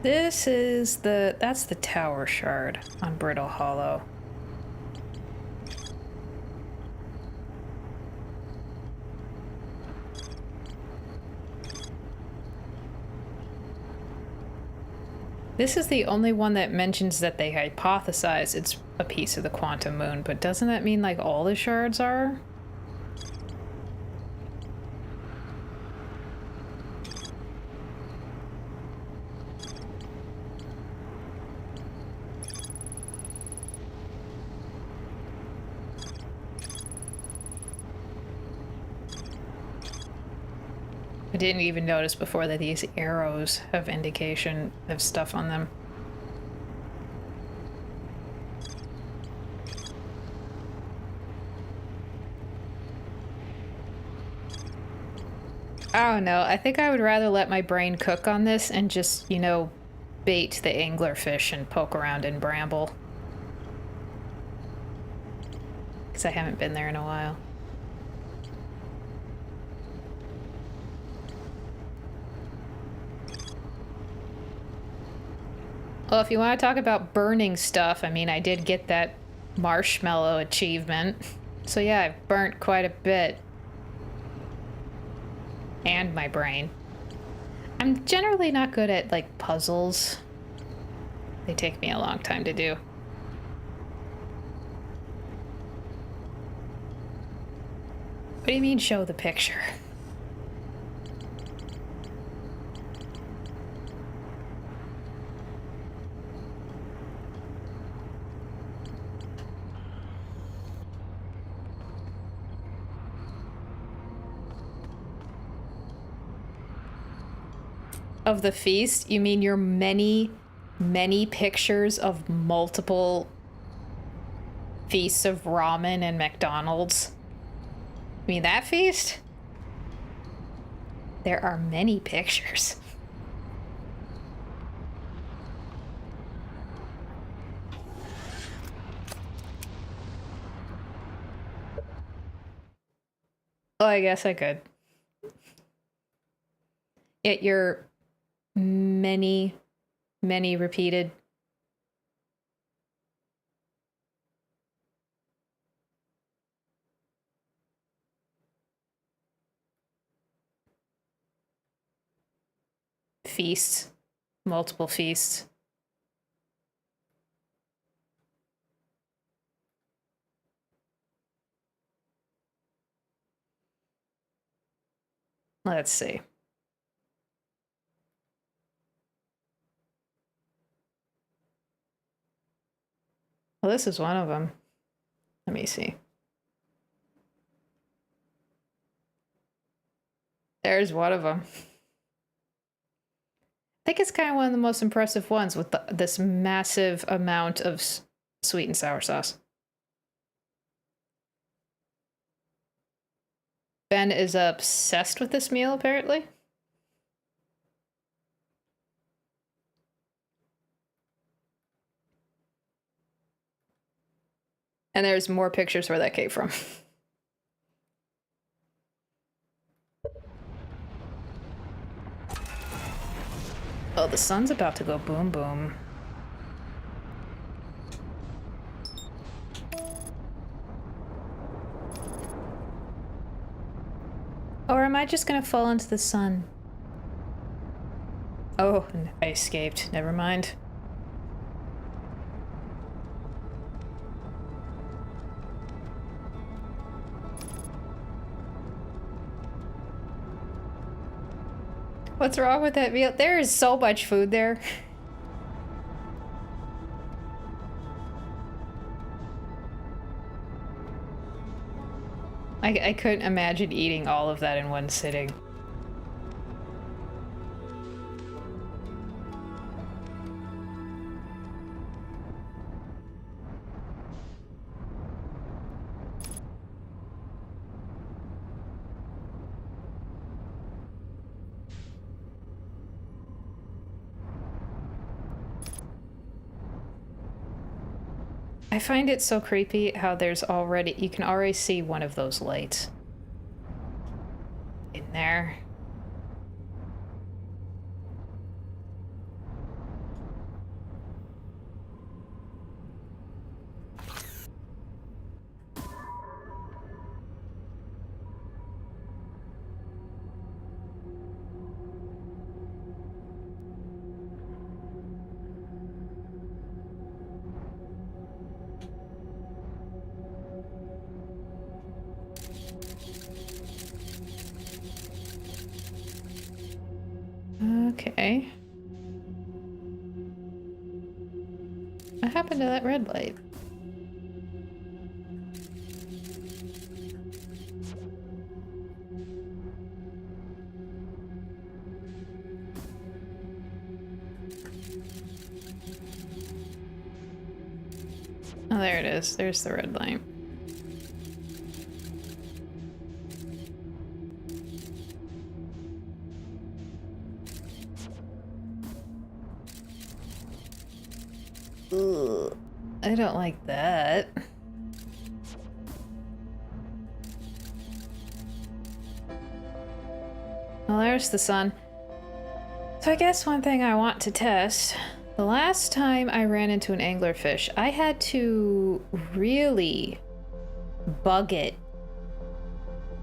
S1: This is that's the tower shard on Brittle Hollow. This is the only one that mentions that they hypothesize it's a piece of the quantum moon, but doesn't that mean like all the shards are? I didn't even notice before that these arrows have indication of stuff on them. I don't know. I think I would rather let my brain cook on this and just, you know, bait the anglerfish and poke around in bramble. Because I haven't been there in a while. Well, if you want to talk about burning stuff, I mean, I did get that marshmallow achievement. So yeah, I've burnt quite a bit. And my brain. I'm generally not good at, like, puzzles. They take me a long time to do. What do you mean, show the picture? Of the feast? You mean your many, many pictures of multiple feasts of ramen and McDonald's? You mean that feast? There are many pictures. Oh, I guess I could. At your many, many repeated feasts, multiple feasts. Let's see. Well, this is one of them. Let me see. There's one of them. I think it's kind of one of the most impressive ones with this massive amount of sweet and sour sauce. Ben is obsessed with this meal, apparently. And there's more pictures where that came from. Oh, the sun's about to go boom boom. Or am I just gonna fall into the sun? Oh, I escaped. Never mind. What's wrong with that meal? There is so much food there. I couldn't imagine eating all of that in one sitting. I find it so creepy how there's already, you can already see one of those lights in there. Okay. What happened to that red light? Oh, there it is. There's the red light. Ugh, I don't like that. Well, there's the sun. So I guess one thing I want to test. The last time I ran into an anglerfish, I had to really bug it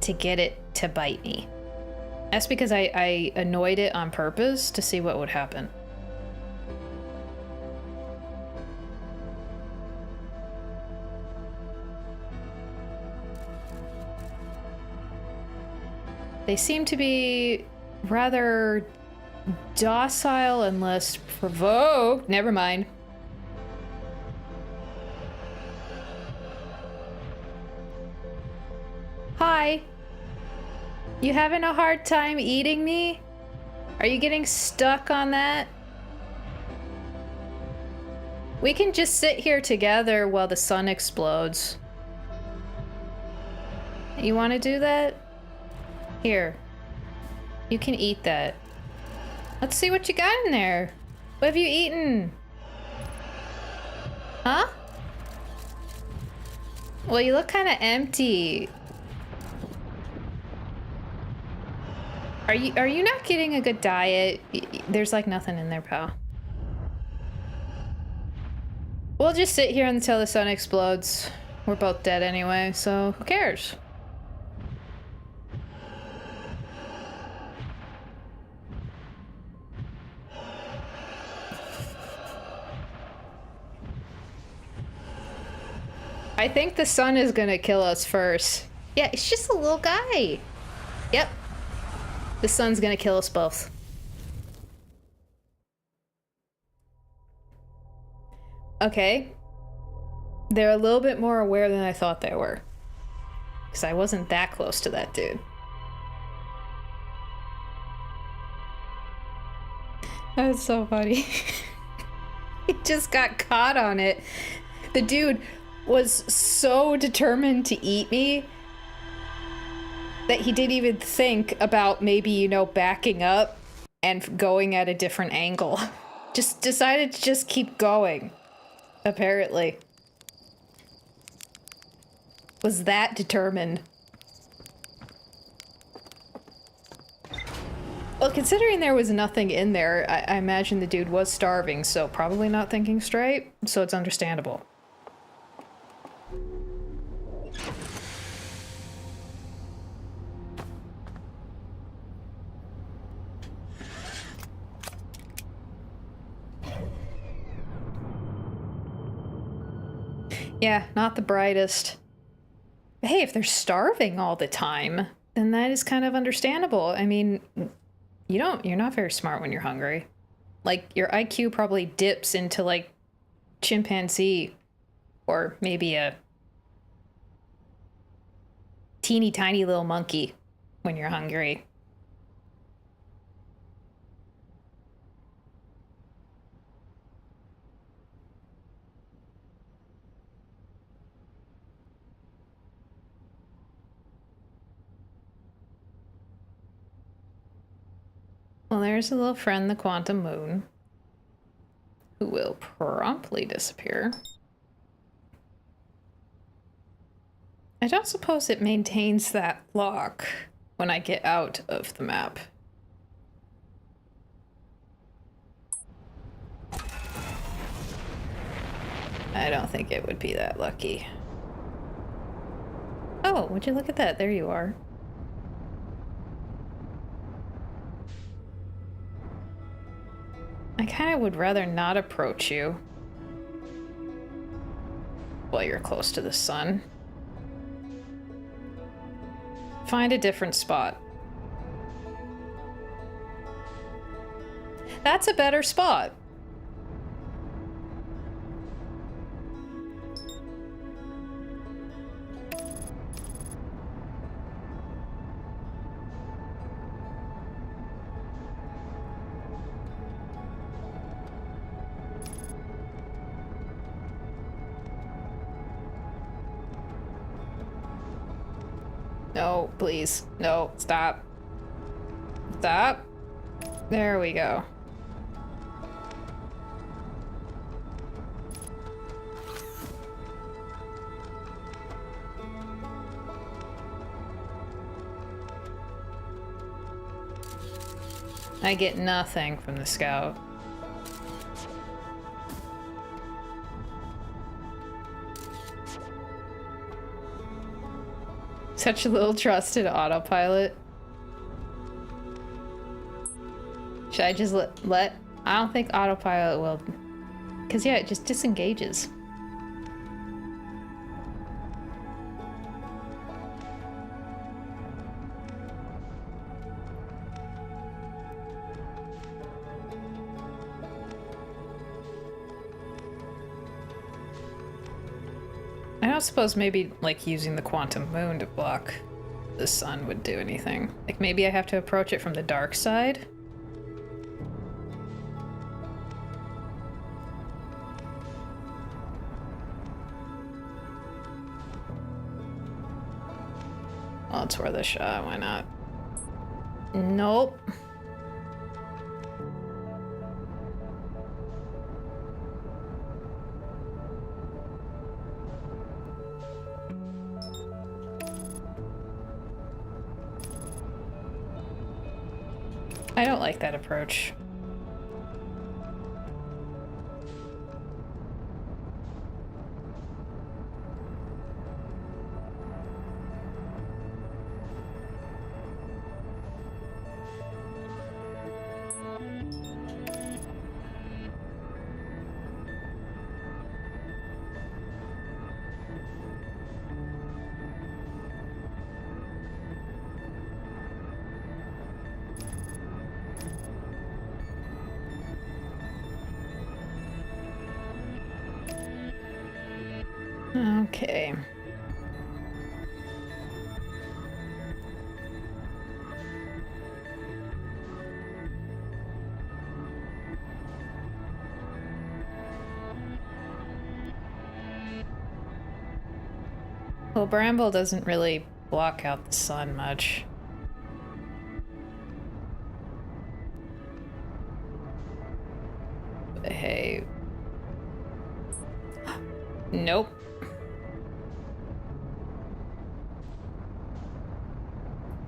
S1: to get it to bite me. That's because I annoyed it on purpose to see what would happen. They seem to be rather docile and less provoked. Never mind. Hi. You having a hard time eating me? Are you getting stuck on that? We can just sit here together while the sun explodes. You want to do that? Here. You can eat that. Let's see what you got in there. What have you eaten? Huh? Well, you look kind of empty. Are you not getting a good diet? There's like nothing in there, pal. We'll just sit here until the sun explodes. We're both dead anyway, so who cares? I think the sun is gonna kill us first. Yeah, it's just a little guy. Yep. The sun's gonna kill us both. Okay. They're a little bit more aware than I thought they were. Because I wasn't that close to that dude. That's so funny. He just got caught on it. The dude was so determined to eat me that he didn't even think about maybe, you know, backing up and going at a different angle. Just decided to just keep going, apparently. Was that determined. Well, considering there was nothing in there, I imagine the dude was starving, so probably not thinking straight, so it's understandable. Yeah, not the brightest. But hey, if they're starving all the time, then that is kind of understandable. I mean, you're not very smart when you're hungry. Like, your IQ probably dips into, like, chimpanzee, or maybe a teeny tiny little monkey when you're hungry. Well, there's a little friend, the Quantum Moon, who will promptly disappear. I don't suppose it maintains that lock when I get out of the map. I don't think it would be that lucky. Oh, would you look at that? There you are. I kind of would rather not approach you while you're close to the sun. Find a different spot. That's a better spot. No, please. No, stop. Stop. There we go. I get nothing from the scout. Such a little trusted autopilot. Should I just let? I don't think autopilot will. Because yeah, it just disengages. I don't suppose maybe, like, using the Quantum Moon to block the sun would do anything. Like, maybe I have to approach it from the dark side? Well, it's worth a shot, why not? Nope. I don't like that approach. Okay. Well, Bramble doesn't really block out the sun much. But hey. Nope.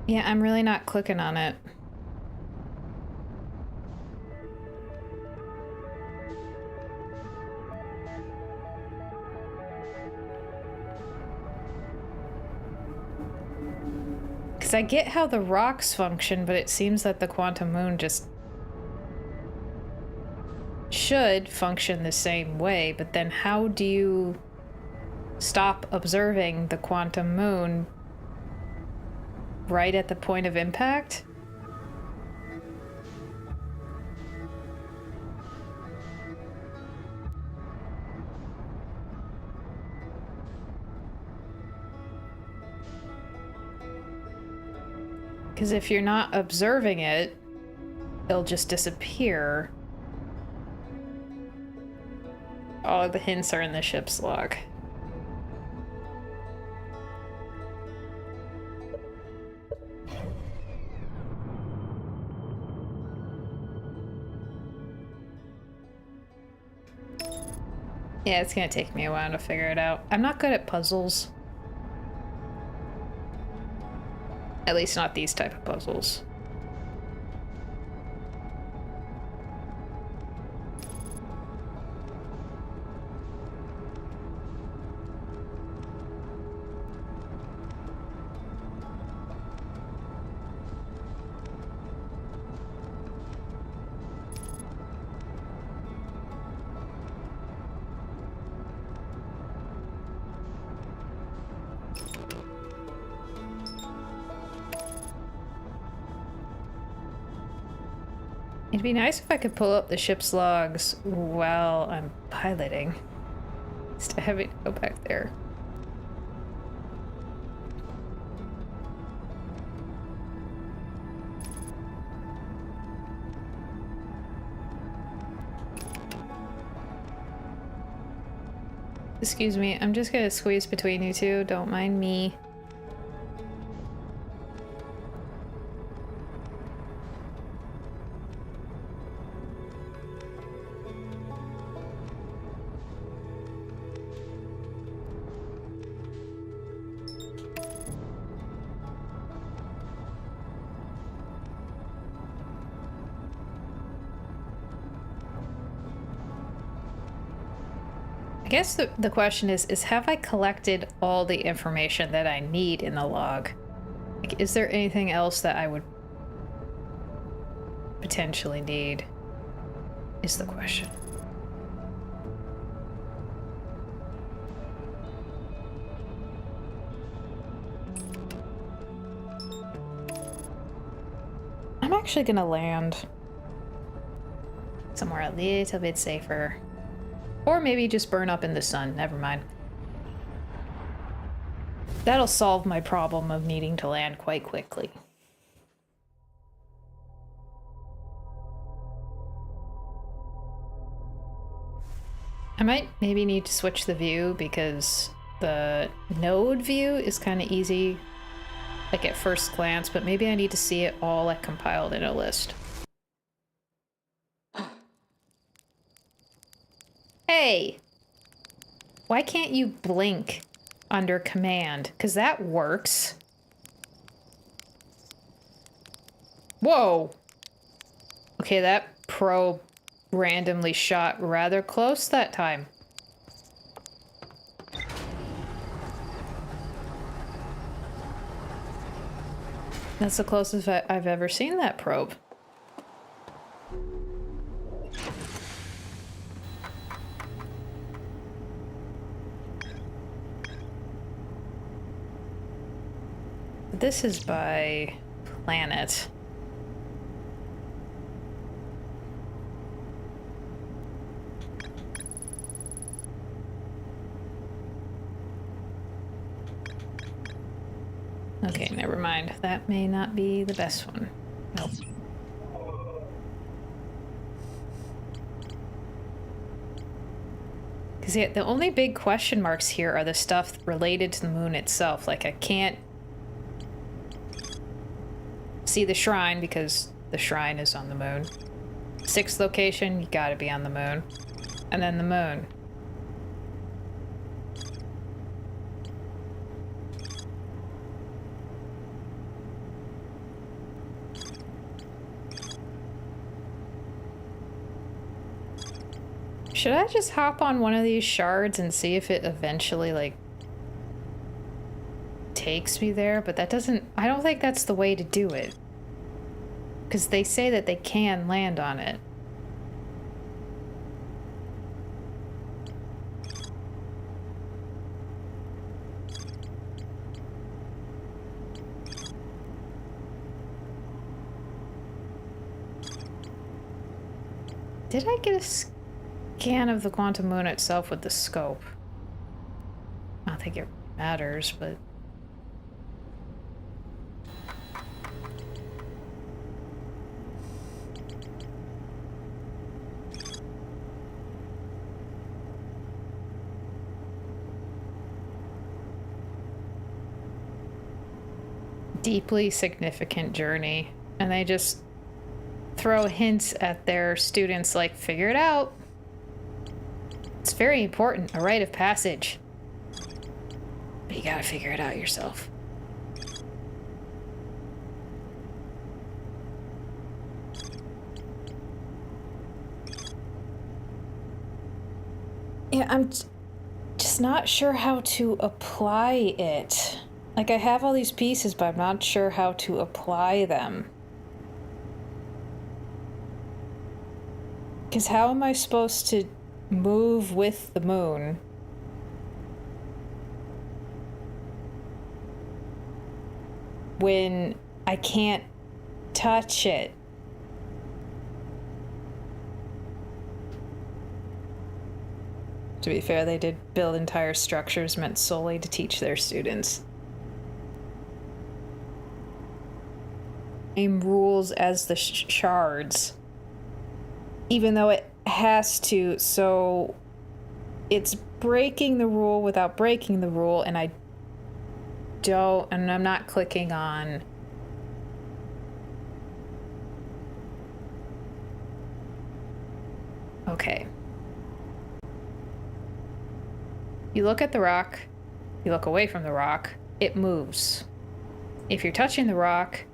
S1: Yeah, I'm really not clicking on it. Because I get how the rocks function, but it seems that the quantum moon just should function the same way, but then how do you stop observing the quantum moon right at the point of impact? Because if you're not observing it, it'll just disappear. All the hints are in the ship's log. Yeah, it's gonna take me a while to figure it out. I'm not good at puzzles. At least not these type of puzzles. It'd be nice if I could pull up the ship's logs while I'm piloting. Instead of having to go back there. Excuse me, I'm just gonna squeeze between you two, don't mind me. I guess the question is have I collected all the information that I need in the log? Like, is there anything else that I would potentially need? Is the question. I'm actually gonna land somewhere a little bit safer. Or maybe just burn up in the sun. Never mind. That'll solve my problem of needing to land quite quickly. I might maybe need to switch the view because the node view is kind of easy, like at first glance, but maybe I need to see it all like compiled in a list. Hey! Why can't you blink under command? Because that works. Whoa! Okay, that probe randomly shot rather close that time. That's the closest I've ever seen that probe. This is by planet. Okay, never mind. That may not be the best one. Nope. Because yeah, the only big question marks here are the stuff related to the moon itself. Like, I can't see the shrine because the shrine is on the moon. Sixth location, you gotta be on the moon. And then the moon. Should I just hop on one of these shards and see if it eventually, like, takes me there? But that doesn't... I don't think that's the way to do it. Because they say that they can land on it. Did I get a scan of the quantum moon itself with the scope? I don't think it matters, but... Deeply significant journey, and they just throw hints at their students like, figure it out. It's very important, a rite of passage. But you gotta figure it out yourself. Yeah, I'm just not sure how to apply it. Like, I have all these pieces, but I'm not sure how to apply them. Because how am I supposed to move with the moon? When I can't touch it? To be fair, they did build entire structures meant solely to teach their students. Same rules as the shards. Even though it has to, so it's breaking the rule without breaking the rule, and I'm not clicking on... Okay. You look at the rock, you look away from the rock, it moves. If you're touching the rock,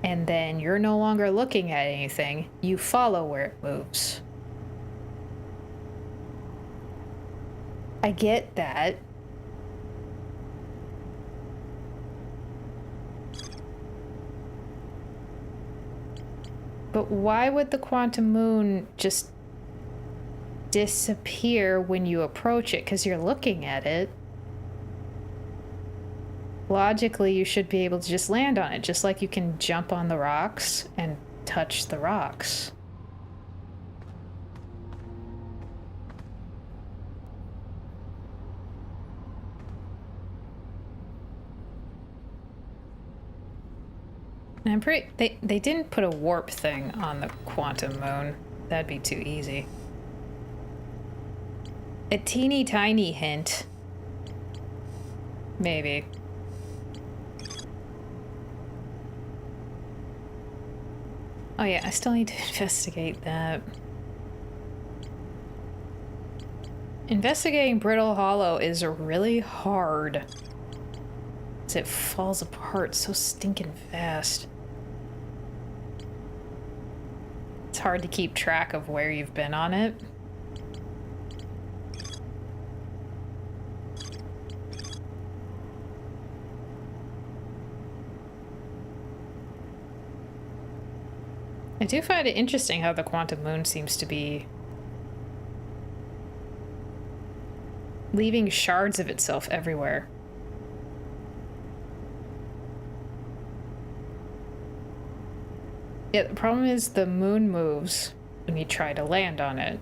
S1: and then you're no longer looking at anything, you follow where it moves. I get that. But why would the quantum moon just disappear when you approach it? Because you're looking at it. Logically, you should be able to just land on it, just like you can jump on the rocks and touch the rocks. And I'm pretty... They didn't put a warp thing on the quantum moon. That'd be too easy. A teeny tiny hint. Maybe. Oh yeah, I still need to investigate that. Investigating Brittle Hollow is really hard. As it falls apart so stinking fast. It's hard to keep track of where you've been on it. I do find it interesting how the quantum moon seems to be leaving shards of itself everywhere. Yeah, the problem is the moon moves when you try to land on it.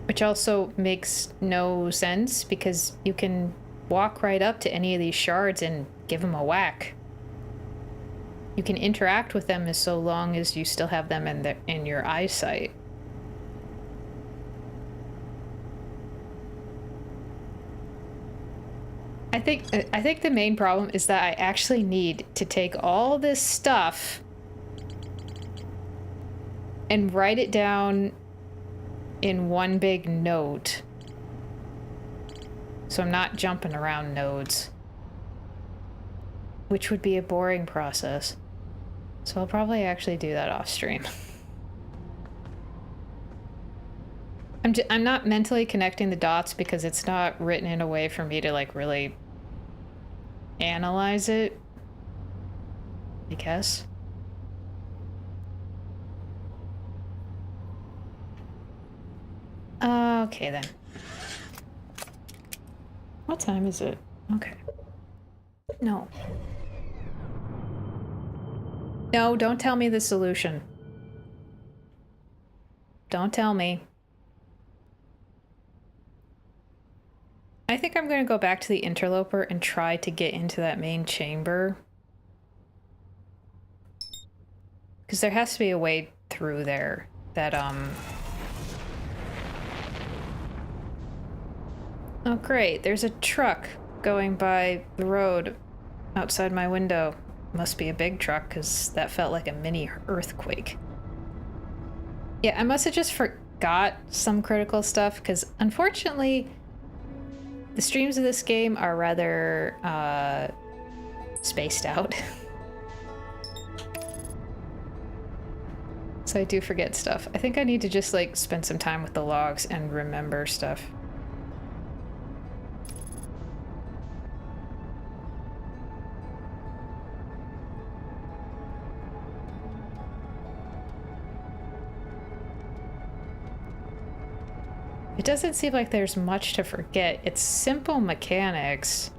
S1: Which also makes no sense because you can walk right up to any of these shards and give them a whack. You can interact with them as so long as you still have them in your eyesight. I think the main problem is that I actually need to take all this stuff and write it down in one big note. So I'm not jumping around nodes. Which would be a boring process. So I'll probably actually do that off stream. I'm not mentally connecting the dots because it's not written in a way for me to like really analyze it, I guess. Okay then. What time is it? Okay. No. No, don't tell me the solution. Don't tell me. I think I'm going to go back to the interloper and try to get into that main chamber. Because there has to be a way through there that, Oh, great. There's a truck going by the road outside my window. Must be a big truck, because that felt like a mini earthquake. Yeah, I must have just forgot some critical stuff, because unfortunately, the streams of this game are rather, spaced out. So I do forget stuff. I think I need to just, like, spend some time with the logs and remember stuff. It doesn't seem like there's much to forget. It's simple mechanics,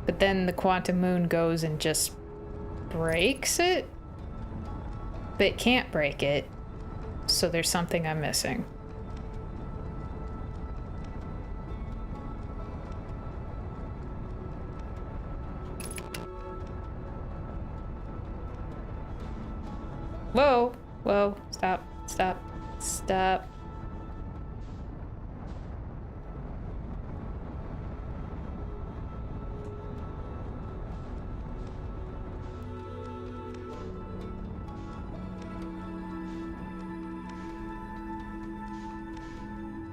S1: but then the Quantum Moon goes and just breaks it? But it can't break it, so there's something I'm missing. Whoa! Whoa, stop, stop, stop.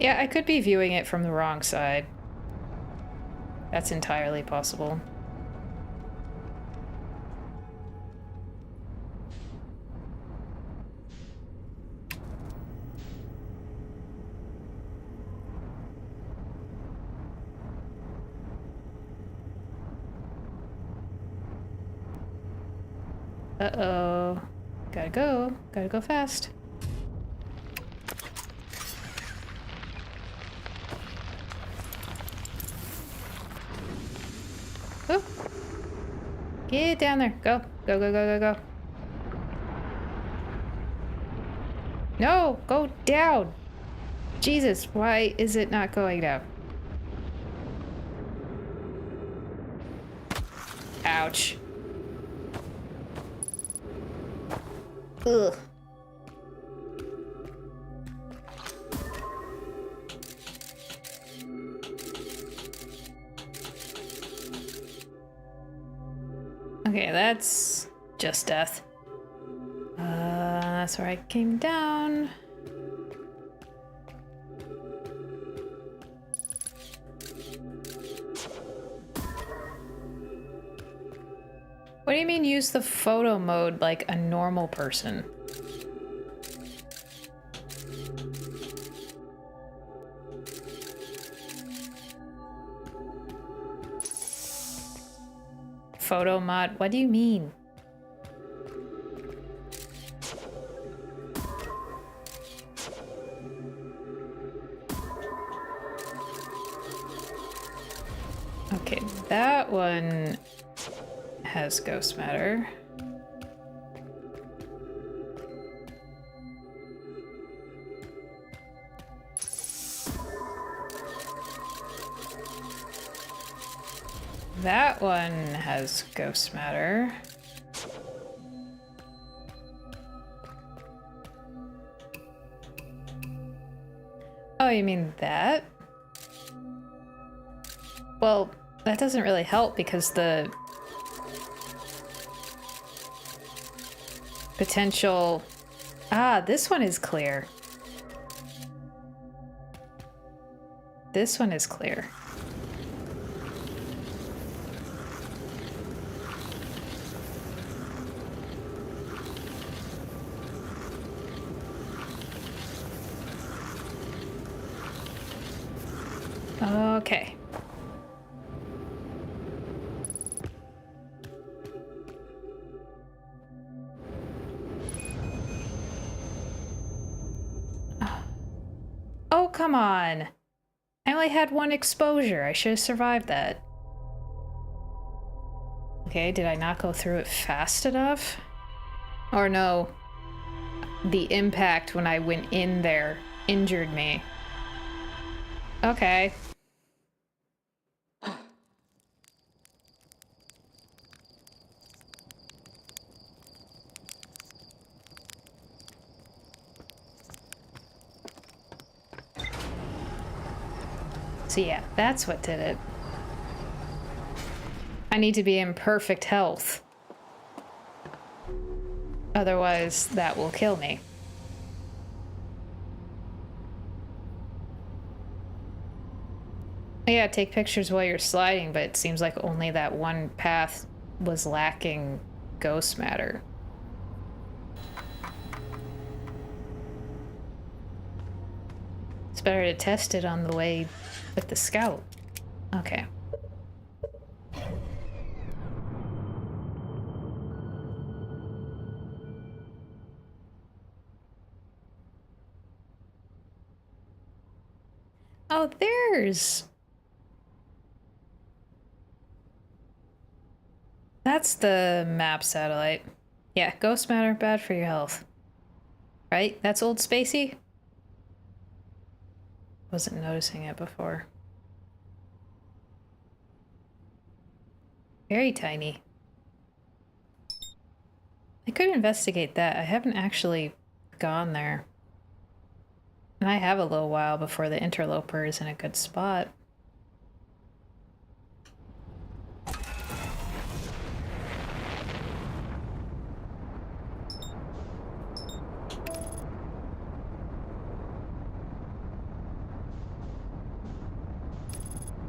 S1: Yeah, I could be viewing it from the wrong side. That's entirely possible. Uh-oh. Gotta go. Gotta go fast. Oh. Get down there. Go. Go, go, go, go, go. No! Go down! Jesus, why is it not going down? Ouch. Ugh. Okay, that's just death. That's where I came down. What do you mean use the photo mode like a normal person? Photo mod? What do you mean? Okay, that one has ghost matter. That one has ghost matter. Oh, you mean that? Well, that doesn't really help because the potential... Ah, this one is clear. This one is clear. Okay. Oh, come on. I only had one exposure. I should have survived that. Okay, did I not go through it fast enough? Or no, the impact when I went in there injured me. Okay. So yeah, that's what did it. I need to be in perfect health. Otherwise, that will kill me. Yeah, take pictures while you're sliding, but it seems like only that one path was lacking ghost matter. It's better to test it on the way with the scout. Okay. Oh, there's... That's the map satellite. Yeah, ghost matter, bad for your health. Right? That's Old Spacey? Wasn't noticing it before. Very tiny. I could investigate that. I haven't actually gone there. And I have a little while before the interloper is in a good spot.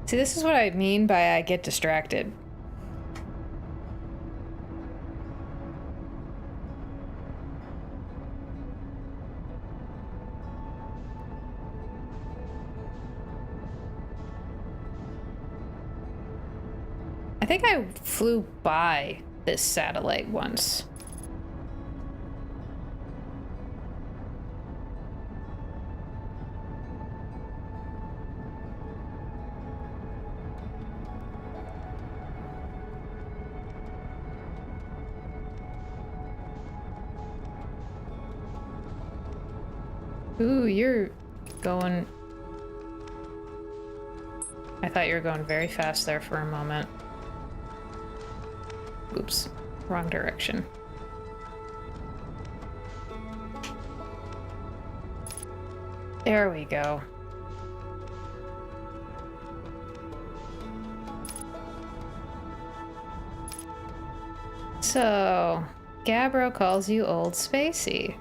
S1: See, this is what I mean by I get distracted. I think I flew by this satellite once. Ooh, you're going... I thought you were going very fast there for a moment. Oops, wrong direction. There we go. So, Gabbro calls you Old Spacey.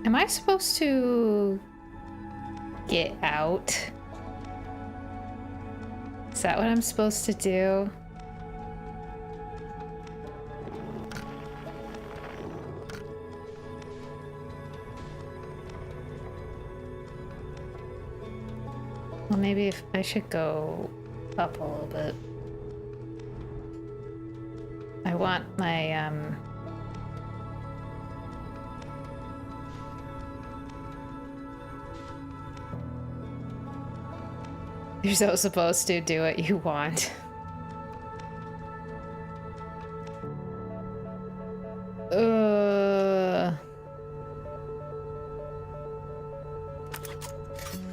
S1: Am I supposed to get out? Is that what I'm supposed to do? Well, maybe if I should go up a little bit. I want my, You're so supposed to do what you want.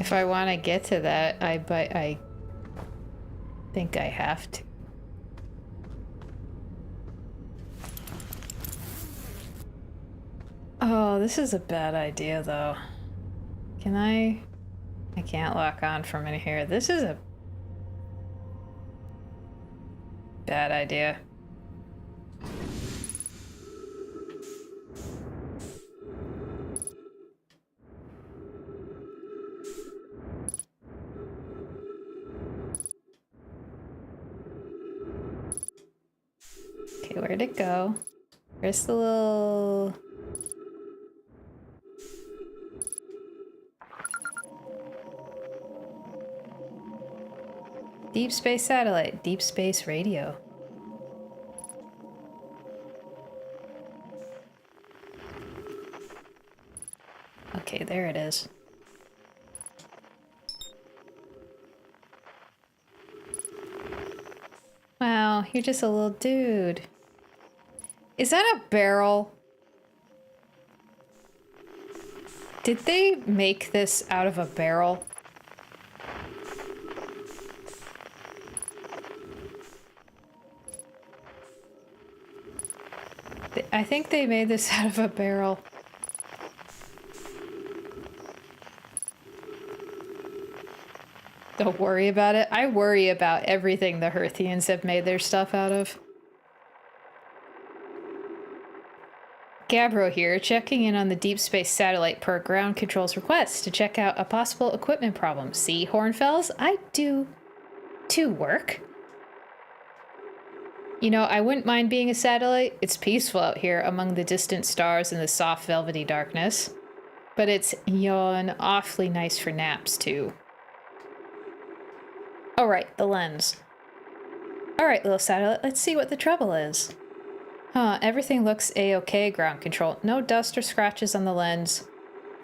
S1: If I want to get to that, I think I have to. Oh, this is a bad idea, though. Can I can't lock on from in here. This is a bad idea. Okay, where'd it go? Where's the little... Deep space satellite, deep space radio. Okay, there it is. Wow, you're just a little dude. Is that a barrel? Did they make this out of a barrel? I think they made this out of a barrel. Don't worry about it. I worry about everything the Hearthians have made their stuff out of. Gabbro here, checking in on the Deep Space Satellite per ground control's request to check out a possible equipment problem. See, Hornfells? I do work. You know, I wouldn't mind being a satellite. It's peaceful out here among the distant stars and the soft velvety darkness. But it's yawn awfully nice for naps, too. Oh, right, the lens. All right, little satellite, let's see what the trouble is. Huh, everything looks a-okay, ground control. No dust or scratches on the lens,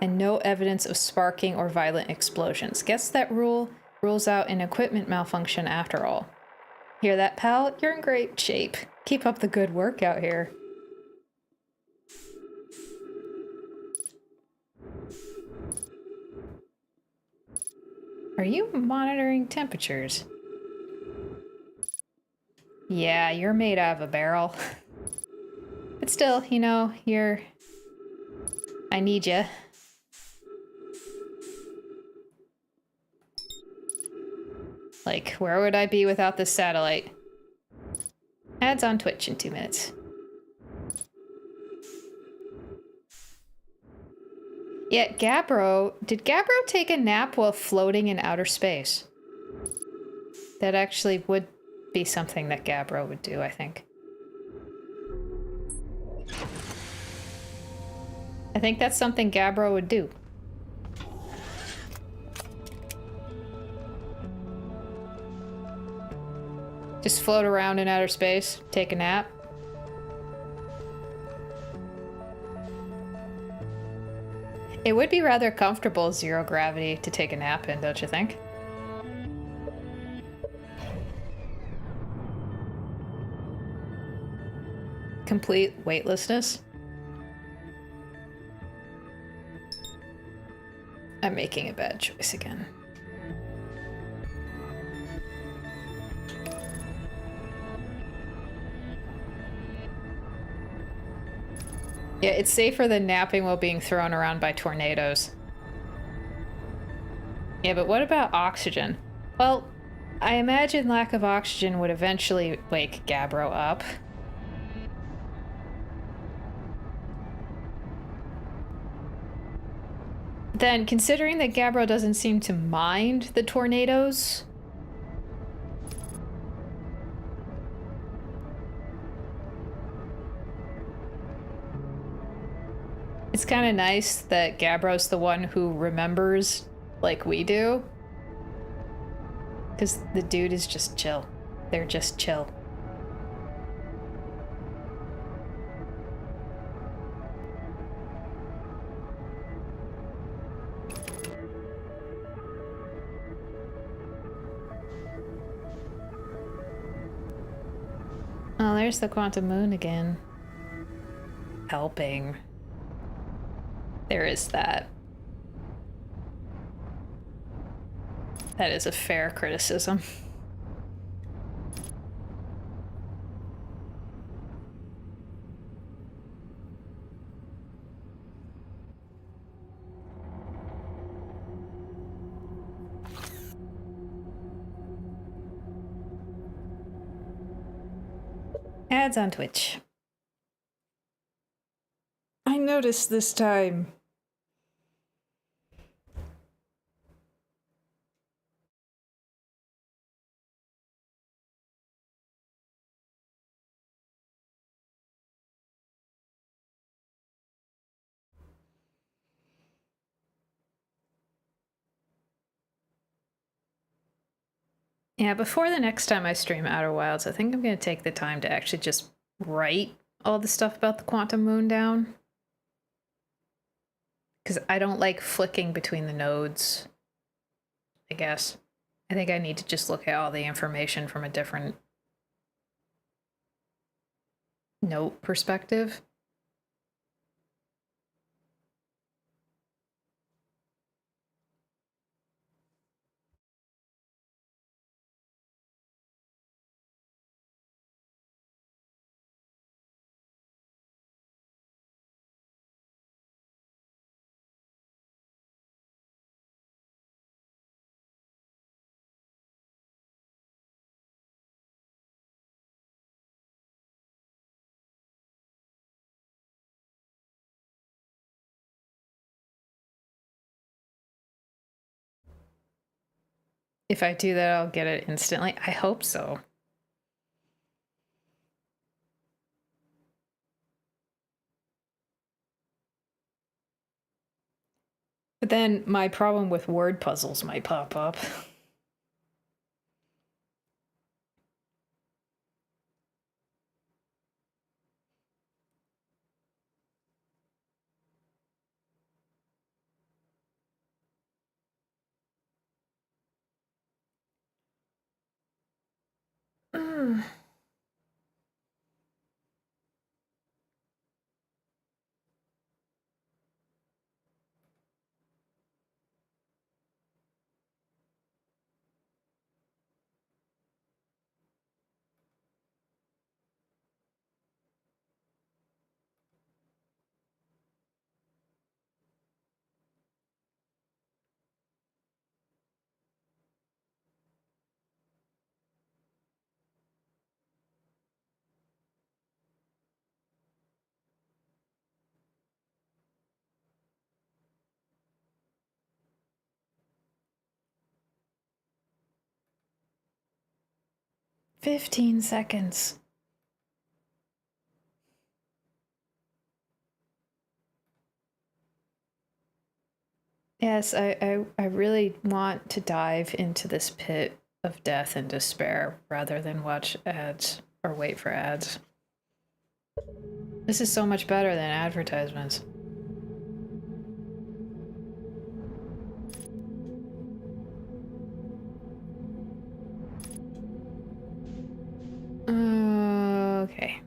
S1: and no evidence of sparking or violent explosions. Guess that rules out an equipment malfunction after all. Hear that, pal? You're in great shape. Keep up the good work out here. Are you monitoring temperatures? Yeah, you're made out of a barrel. But still, you know, I need you. Like, where would I be without this satellite? Ads on Twitch in 2 minutes. Yeah, Gabbro. Did Gabbro take a nap while floating in outer space? That actually would be something that Gabbro would do, I think. I think that's something Gabbro would do. Just float around in outer space, take a nap. It would be rather comfortable zero gravity to take a nap in, don't you think? Complete weightlessness. I'm making a bad choice again. Yeah, it's safer than napping while being thrown around by tornadoes. Yeah, but what about oxygen? Well, I imagine lack of oxygen would eventually wake Gabbro up. Then, considering that Gabbro doesn't seem to mind the tornadoes... It's kind of nice that Gabbro's the one who remembers like we do. Because the dude is just chill. They're just chill. Oh, there's the quantum moon again. Helping. There is that. That is a fair criticism. Ads on Twitch. I noticed this time. Yeah, before the next time I stream Outer Wilds, I think I'm going to take the time to actually just write all the stuff about the quantum moon down. Because I don't like flicking between the nodes, I guess. I think I need to just look at all the information from a different note perspective. If I do that, I'll get it instantly. I hope so. But then my problem with word puzzles might pop up. Mm. "15 seconds." Yes, I really want to dive into this pit of death and despair rather than watch ads or wait for ads. This is so much better than advertisements. Okay.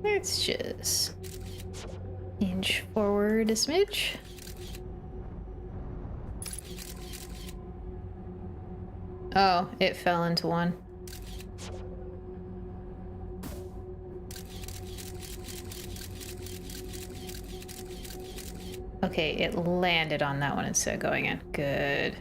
S1: Let's just inch forward a smidge. Oh, it fell into one. Okay, it landed on that one instead of going in. Good.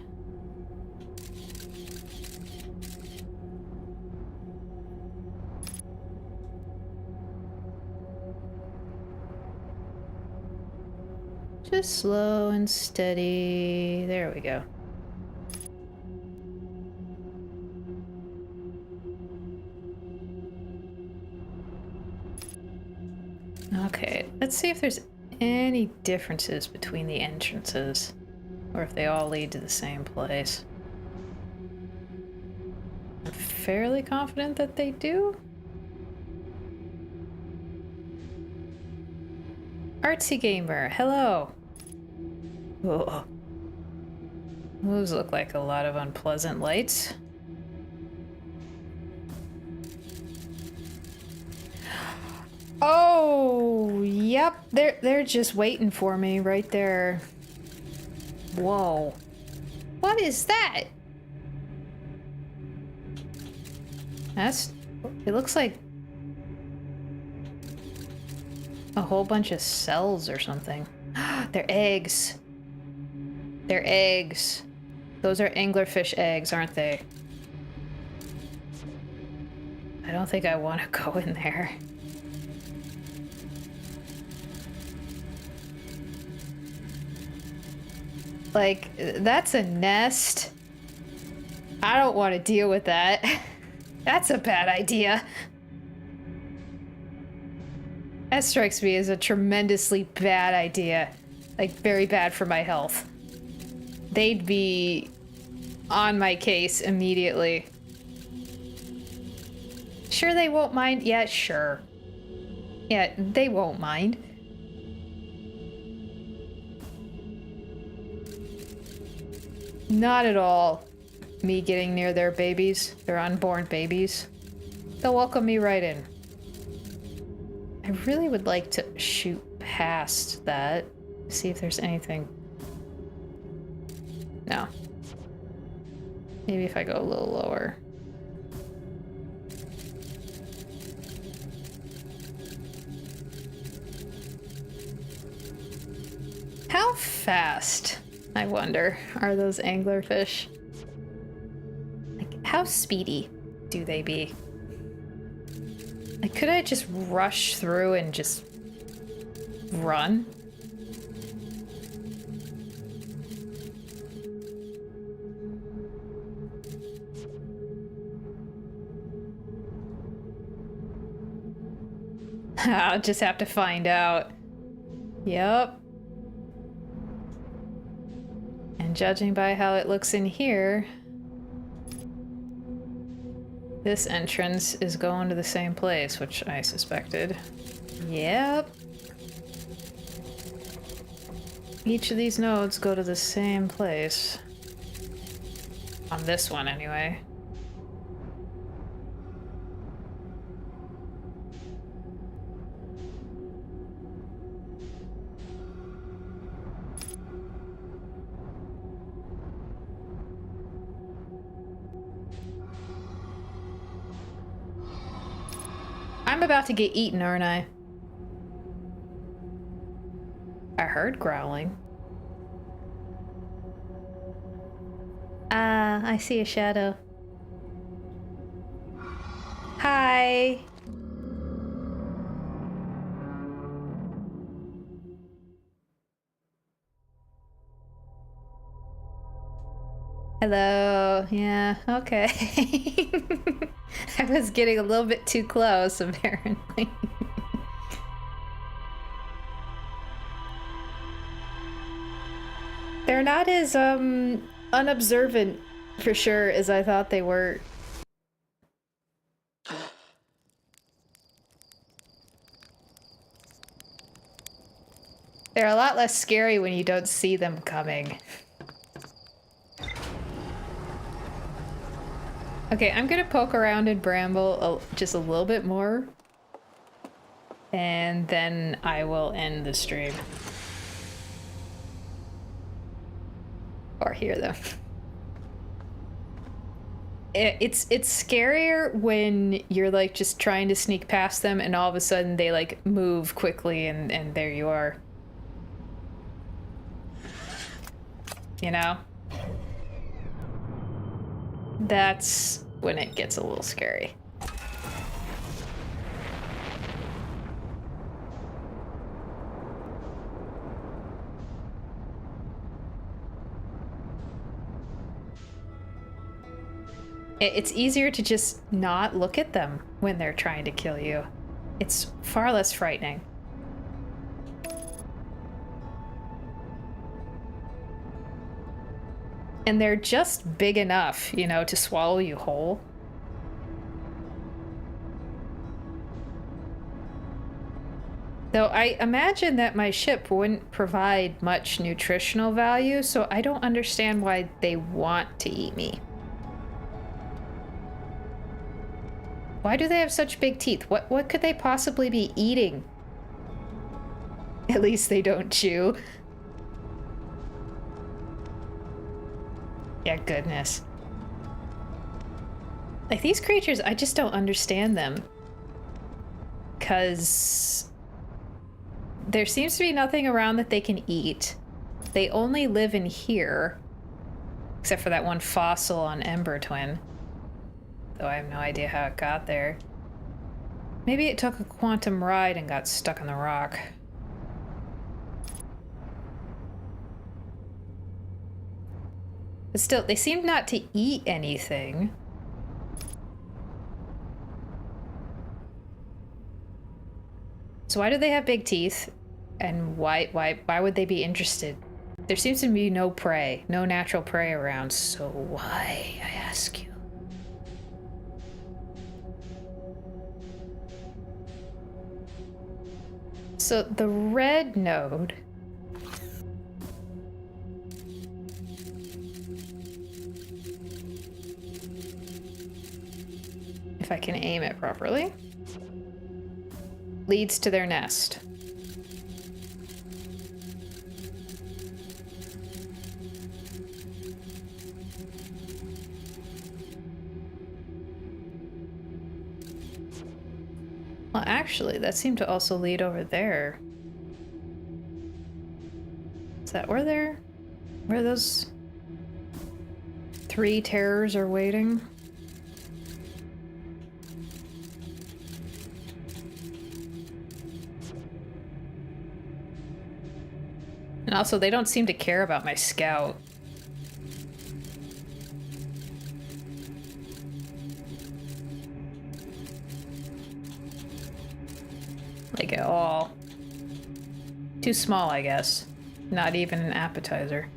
S1: Just slow and steady. There we go. Okay, let's see if there's any differences between the entrances, or if they all lead to the same place. I'm fairly confident that they do. Artsy Gamer, hello. Whoa. Those look like a lot of unpleasant lights. Oh, yep. They're just waiting for me right there. Whoa. What is that? It looks like a whole bunch of cells or something. They're eggs. They're eggs. Those are anglerfish eggs, aren't they? I don't think I want to go in there. Like, that's a nest. I don't want to deal with that. That's a bad idea. That strikes me as a tremendously bad idea. Like, very bad for my health. They'd be on my case immediately. Sure they won't mind? Yeah, sure. Yeah, they won't mind. Not at all. Me getting near their babies, their unborn babies. They'll welcome me right in. I really would like to shoot past that, see if there's anything. No. Maybe if I go a little lower. How fast, I wonder, are those anglerfish? Like, how speedy do they be? Like, could I just rush through and just run? I'll just have to find out. Yep. And judging by how it looks in here, this entrance is going to the same place, which I suspected. Yep. Each of these nodes go to the same place. On this one, anyway. I'm about to get eaten, aren't I? I heard growling. Ah, I see a shadow. Hi. Hello. Yeah, okay. I was getting a little bit too close, apparently. They're not as, unobservant, for sure, as I thought they were. They're a lot less scary when you don't see them coming. Okay, I'm gonna poke around in Bramble just a little bit more. And then I will end the stream. Or hear them. It's scarier when you're like just trying to sneak past them and all of a sudden they like move quickly and there you are. You know? That's when it gets a little scary. It's easier to just not look at them when they're trying to kill you. It's far less frightening. And they're just big enough, you know, to swallow you whole. Though I imagine that my ship wouldn't provide much nutritional value, so I don't understand why they want to eat me. Why do they have such big teeth? What could they possibly be eating? At least they don't chew. Yeah, goodness. Like, these creatures, I just don't understand them. 'Cause there seems to be nothing around that they can eat. They only live in here. Except for that one fossil on Ember Twin. Though I have no idea how it got there. Maybe it took a quantum ride and got stuck in the rock. But still, they seem not to eat anything. So why do they have big teeth? And why would they be interested? There seems to be no prey, no natural prey around, so why, I ask you? So the red node if I can aim it properly, leads to their nest. Well, actually, that seemed to also lead over there. Is that where those 3 terrors are waiting? And also, they don't seem to care about my scout. Like at all. Too small, I guess. Not even an appetizer.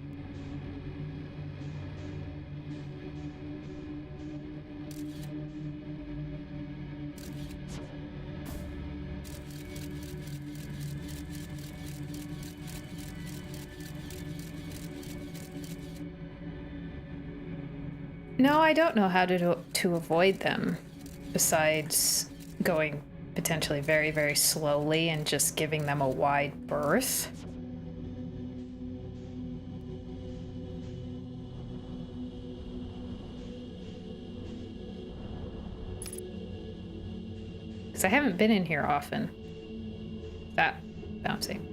S1: No, I don't know how to avoid them, besides going potentially very, very slowly and just giving them a wide berth. Because I haven't been in here often. That bouncy.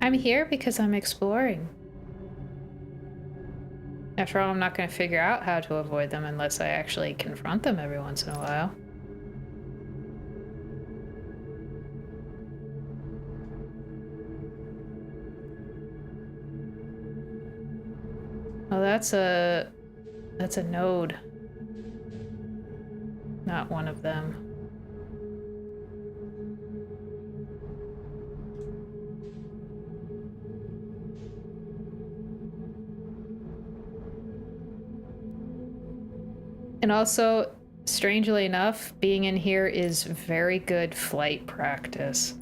S1: I'm here because I'm exploring. After all, I'm not going to figure out how to avoid them unless I actually confront them every once in a while. Oh, that's a node. Not one of them. And also, strangely enough, being in here is very good flight practice.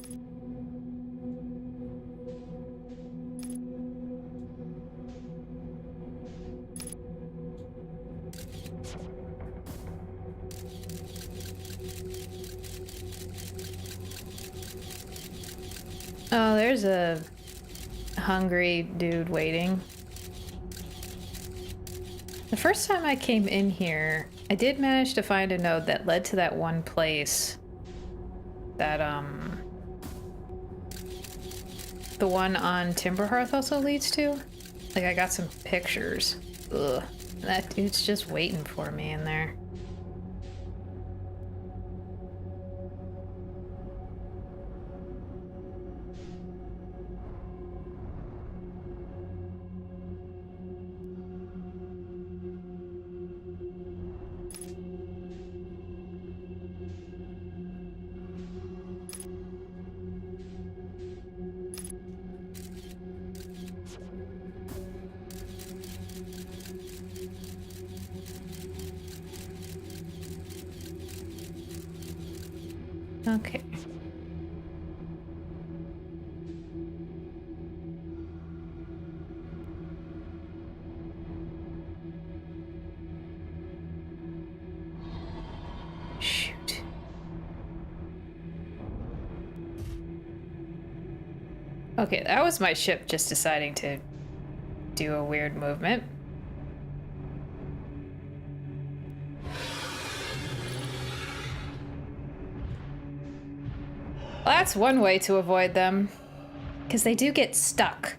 S1: Oh, there's a hungry dude waiting. The first time I came in here, I did manage to find a node that led to that one place that, the one on Timberhearth also leads to. Like, I got some pictures. Ugh. That dude's just waiting for me in there. Okay. Shoot. Okay, that was my ship just deciding to do a weird movement. Well, that's one way to avoid them, because they do get stuck.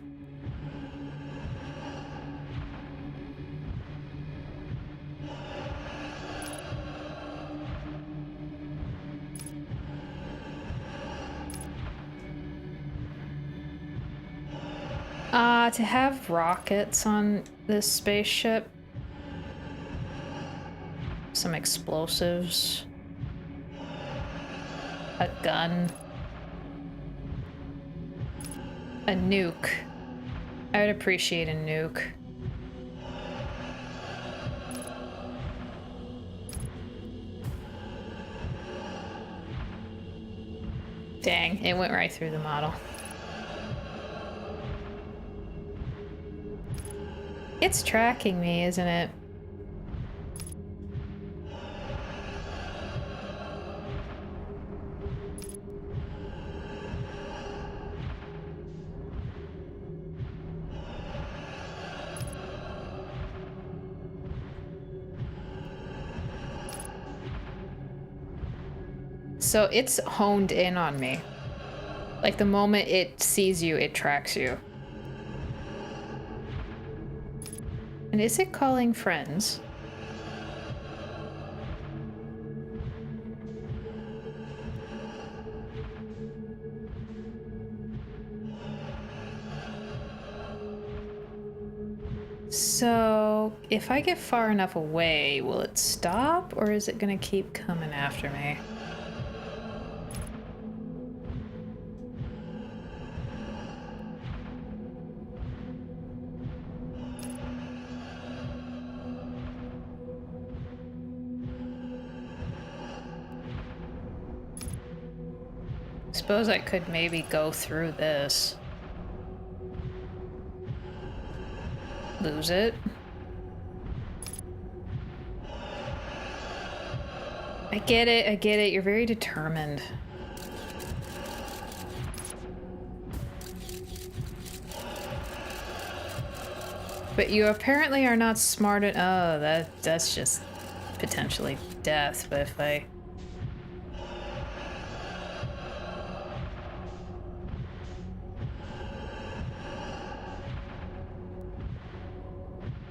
S1: To have rockets on this spaceship. Some explosives. A gun. A nuke. I would appreciate a nuke. Dang, it went right through the model. It's tracking me, isn't it? So it's honed in on me. Like the moment it sees you, it tracks you. And is it calling friends? So, if I get far enough away, will it stop, or is it gonna keep coming after me? Suppose I could maybe go through this. Lose it. I get it, you're very determined. But you apparently are not smart at— oh, that's just potentially death, but if I—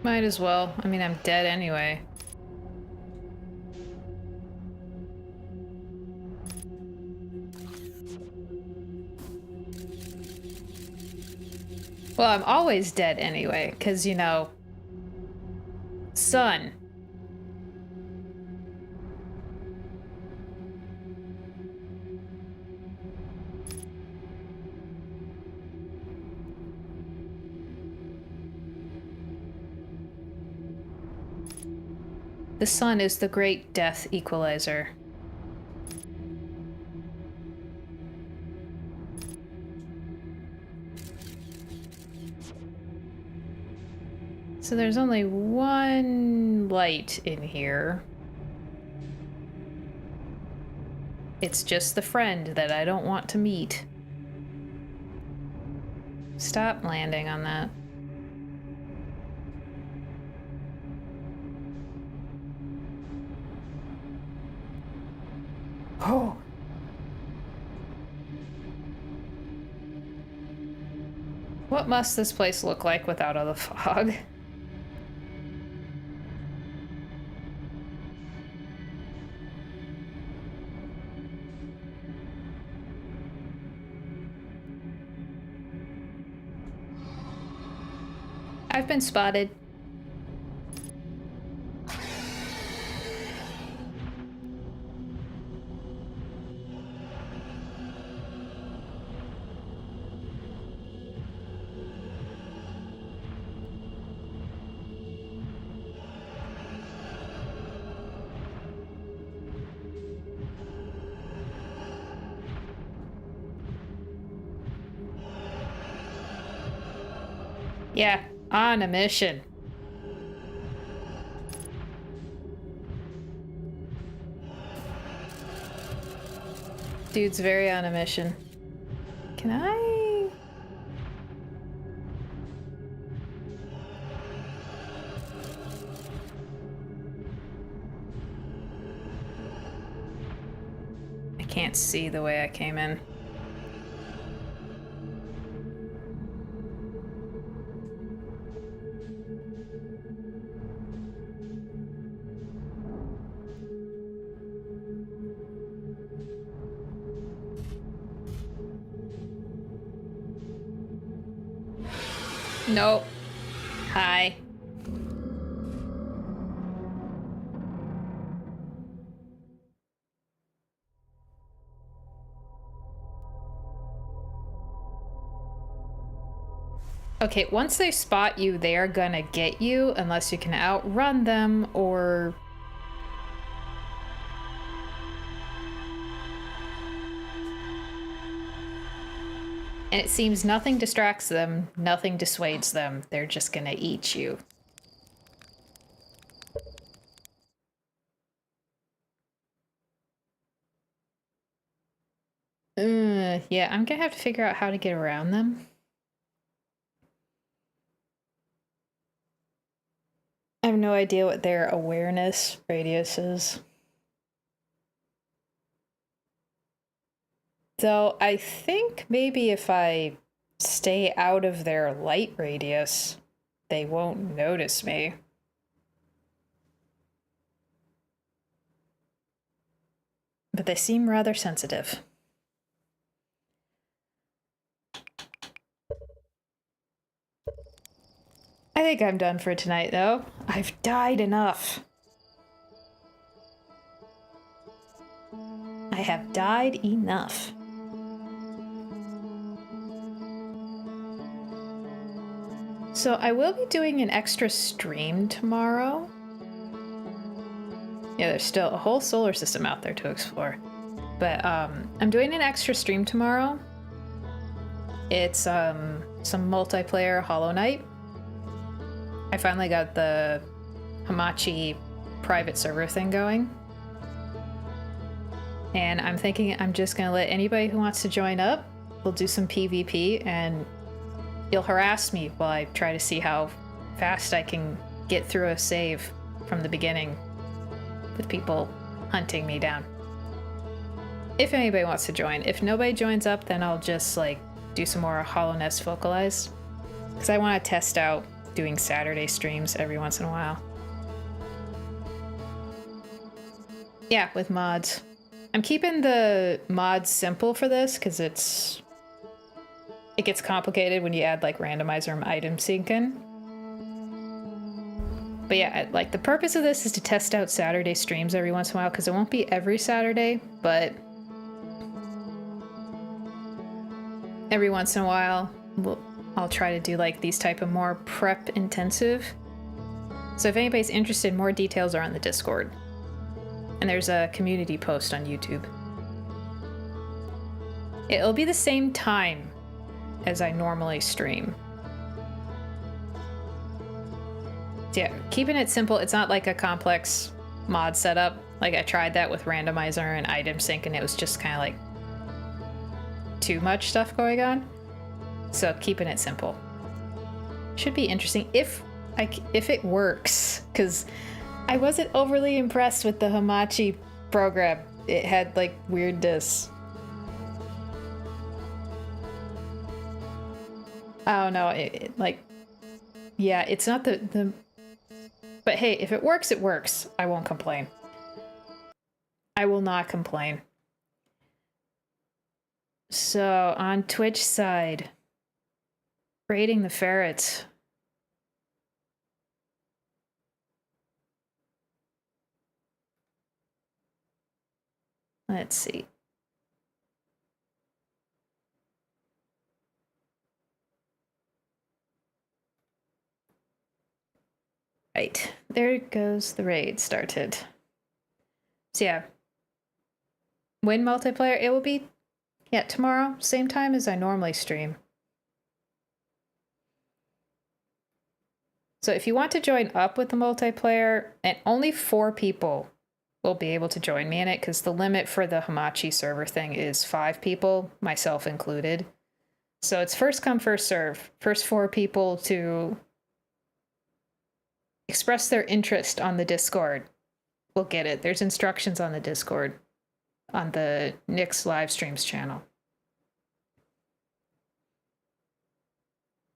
S1: might as well. I mean, I'm dead anyway. Well, I'm always dead anyway, because, you know, sun. The sun is the great death equalizer. So there's only one light in here. It's just the friend that I don't want to meet. Stop landing on that. Oh! What must this place look like without all the fog? I've been spotted. Yeah, on a mission. Dude's very on a mission. Can I? I can't see the way I came in. Nope. Hi. Okay, once they spot you, they are gonna get you unless you can outrun them or... And it seems nothing distracts them, nothing dissuades them. They're just gonna eat you. Yeah, I'm gonna have to figure out how to get around them. I have no idea what their awareness radius is. Though I think maybe if I stay out of their light radius, they won't notice me. But they seem rather sensitive. I think I'm done for tonight, though. I've died enough. I have died enough. So I will be doing an extra stream tomorrow. Yeah, there's still a whole solar system out there to explore. But I'm doing an extra stream tomorrow. It's some multiplayer Hollow Knight. I finally got the Hamachi private server thing going. And I'm thinking I'm just gonna let anybody who wants to join up, we'll do some PvP and you'll harass me while I try to see how fast I can get through a save from the beginning with people hunting me down. If anybody wants to join. If nobody joins up, then I'll just like do some more Hollowness Focalized. Because I want to test out doing Saturday streams every once in a while. Yeah, with mods. I'm keeping the mods simple for this because it gets complicated when you add like randomizer and item sync in. But yeah, like the purpose of this is to test out Saturday streams every once in a while because it won't be every Saturday, but every once in a while I'll try to do like these type of more prep intensive. So if anybody's interested, more details are on the Discord. And there's a community post on YouTube. It'll be the same time as I normally stream. So yeah, keeping it simple. It's not like a complex mod setup. Like I tried that with randomizer and item sync and it was just kind of like too much stuff going on. So keeping it simple. Should be interesting if it works, because I wasn't overly impressed with the Hamachi program. It had like weirdness. I don't know. Like, yeah, it's not the. But hey, if it works, it works. I won't complain. I will not complain. So on Twitch side, raiding the ferrets. Let's see. Right, there goes the raid started. So yeah, win multiplayer, it will be, yeah, tomorrow, same time as I normally stream. So if you want to join up with the multiplayer, and only 4 people will be able to join me in it, because the limit for the Hamachi server thing is 5 people, myself included. So it's first come, first serve. First 4 people to express their interest on the Discord will get it. There's instructions on the Discord, on the Nyx live streams channel.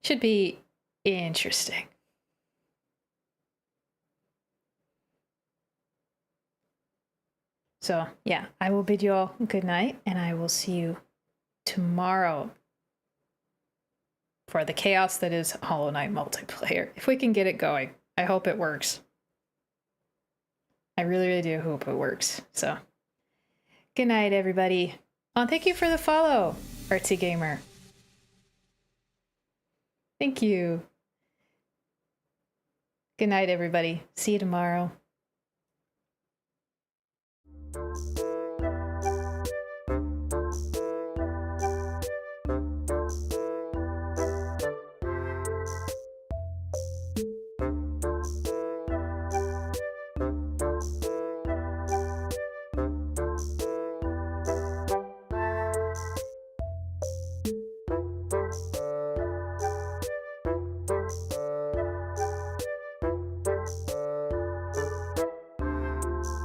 S1: Should be interesting. So yeah, I will bid you all good night, and I will see you tomorrow for the chaos that is Hollow Knight multiplayer. If we can get it going, I hope it works. I really, really do hope it works. So, good night, everybody. Oh, thank you for the follow, Artsy Gamer. Thank you. Good night, everybody. See you tomorrow.